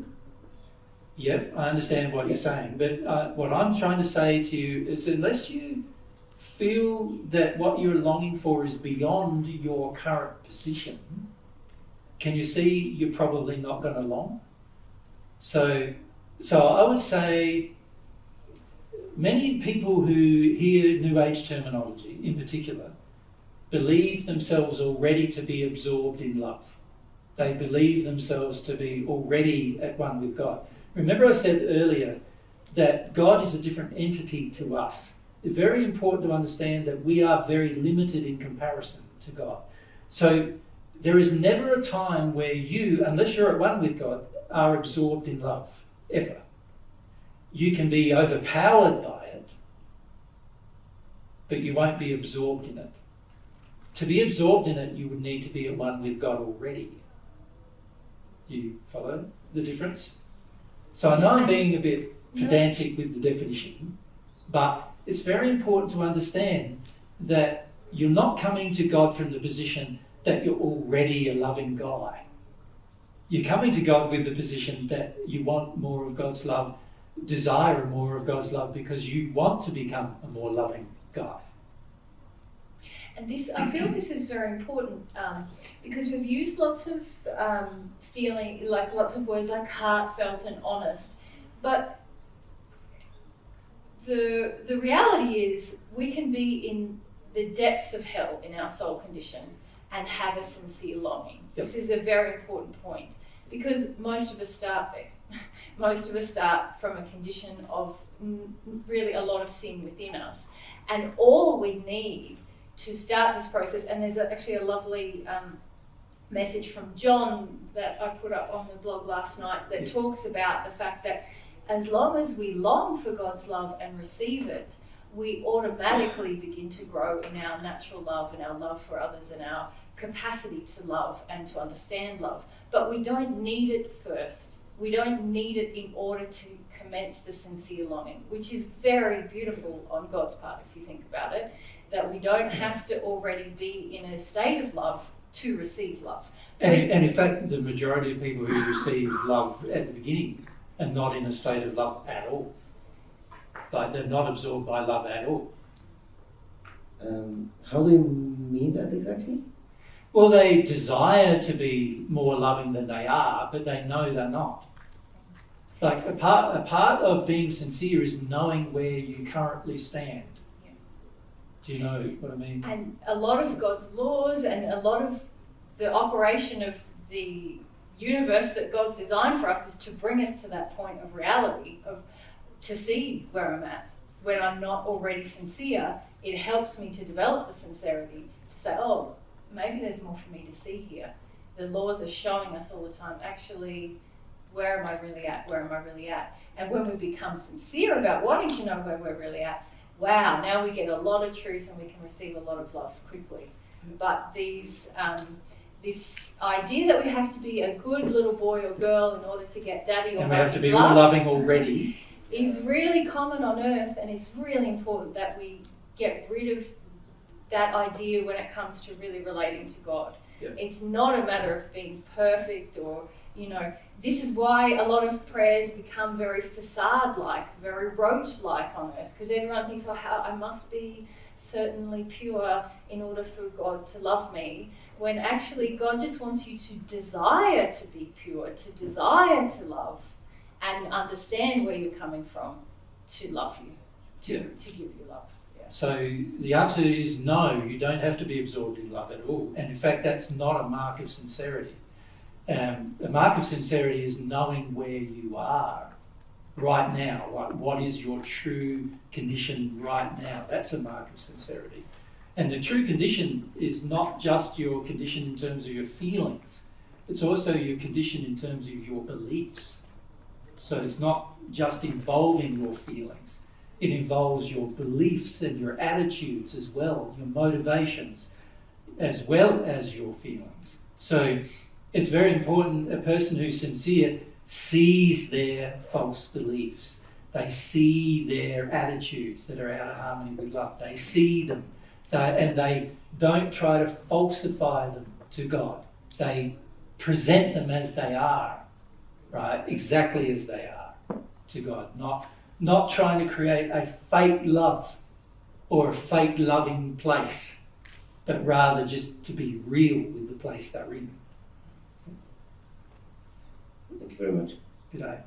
Speaker 2: Yep, I understand what you're saying, but what I'm trying to say to you is unless you feel that what you're longing for is beyond your current position, can you see you're probably not going to long? So I would say many people who hear New Age terminology in particular believe themselves already to be absorbed in love. They believe themselves to be already at one with God. Remember I said earlier that God is a different entity to us. It's very important to understand that we are very limited in comparison to God. So there is never a time where you, unless you're at one with God, are absorbed in love, ever. You can be overpowered by it, but you won't be absorbed in it. To be absorbed in it, you would need to be at one with God already. Do you follow the difference? So I know I'm being a bit pedantic with the definition, but it's very important to understand that you're not coming to God from the position that you're already a loving guy. You're coming to God with the position that you want more of God's love, desire more of God's love, because you want to become a more loving guy.
Speaker 1: And this, I feel this is very important because we've used lots of feeling, like lots of words like heartfelt and honest, but the reality is we can be in the depths of hell in our soul condition and have a sincere longing. Yep. This is a very important point because most of us start there. Most of us start from a condition of really a lot of sin within us, and all we need to start this process, and there's actually a lovely message from John that I put up on the blog last night that talks about the fact that as long as we long for God's love and receive it, we automatically begin to grow in our natural love and our love for others and our capacity to love and to understand love. But we don't need it first. We don't need it in order to commence the sincere longing, which is very beautiful on God's part if you think about it, that we don't have to already be in a state of love to receive love.
Speaker 2: And in fact, the majority of people who receive love at the beginning are not in a state of love at all. Like they're not absorbed by love at all.
Speaker 17: How do you mean that exactly?
Speaker 2: Well, they desire to be more loving than they are, but they know they're not. Like a part of being sincere is knowing where you currently stand. Yeah. Do you know what I mean?
Speaker 1: And a lot of God's laws and a lot of the operation of the universe that God's designed for us is to bring us to that point of reality, of to see where I'm at. When I'm not already sincere, it helps me to develop the sincerity to say, oh, maybe there's more for me to see here. The laws are showing us all the time, actually, where am I really at? Where am I really at? And when we become sincere about wanting to know where we're really at, wow, now we get a lot of truth and we can receive a lot of love quickly. But this idea that we have to be a good little boy or girl in order to get daddy or
Speaker 2: and we have to be
Speaker 1: love
Speaker 2: all loving already
Speaker 1: is really common on earth, and it's really important that we get rid of that idea when it comes to really relating to God. Yeah. It's not a matter of being perfect or, this is why a lot of prayers become very facade-like, very rote-like on earth, because everyone thinks, how I must be certainly pure in order for God to love me, when actually God just wants you to desire to be pure, to desire to love, and understand where you're coming from to love you, to give you love. Yeah.
Speaker 2: So the answer is no, you don't have to be absorbed in love at all. And in fact, that's not a mark of sincerity. A mark of sincerity is knowing where you are right now. Like, what is your true condition right now? That's a mark of sincerity. And the true condition is not just your condition in terms of your feelings. It's also your condition in terms of your beliefs. So it's not just involving your feelings. It involves your beliefs and your attitudes as well, your motivations, as well as your feelings. So it's very important, a person who's sincere sees their false beliefs. They see their attitudes that are out of harmony with love. They see them, and they don't try to falsify them to God. They present them as they are, right? Exactly as they are to God. Not trying to create a fake love or a fake loving place, but rather just to be real with the place they're in.
Speaker 17: Thank you very much.
Speaker 2: Good day.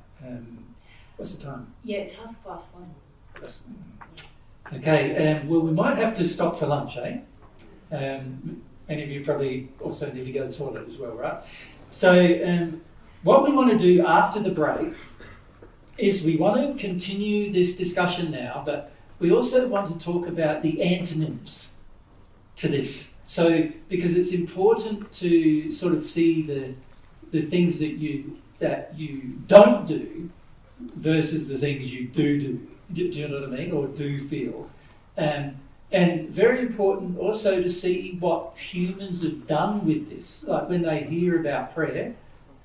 Speaker 2: What's the time?
Speaker 1: Yeah, it's 1:30.
Speaker 2: Okay, well, we might have to stop for lunch, eh? Many of you probably also need to go to the toilet as well, right? So what we want to do after the break is we want to continue this discussion now, but we also want to talk about the antonyms to this. So, because it's important to sort of see the things that you don't do versus the things you do. Do you know what I mean? Or do feel. And very important also to see what humans have done with this. Like when they hear about prayer,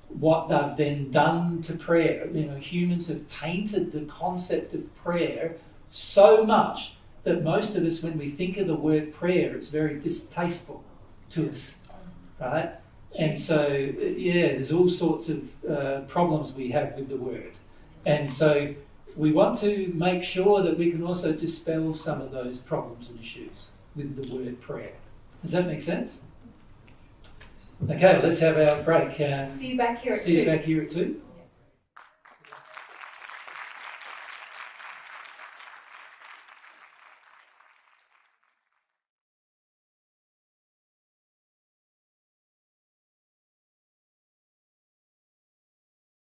Speaker 2: what they've then done to prayer. You know, humans have tainted the concept of prayer so much that most of us, when we think of the word prayer, it's very distasteful to us, right? And so, yeah, there's all sorts of problems we have with the word. And so we want to make sure that we can also dispel some of those problems and issues with the word prayer. Does that make sense? Okay, well, let's have our break.
Speaker 1: See you back here at 2.
Speaker 2: See you back here at 2.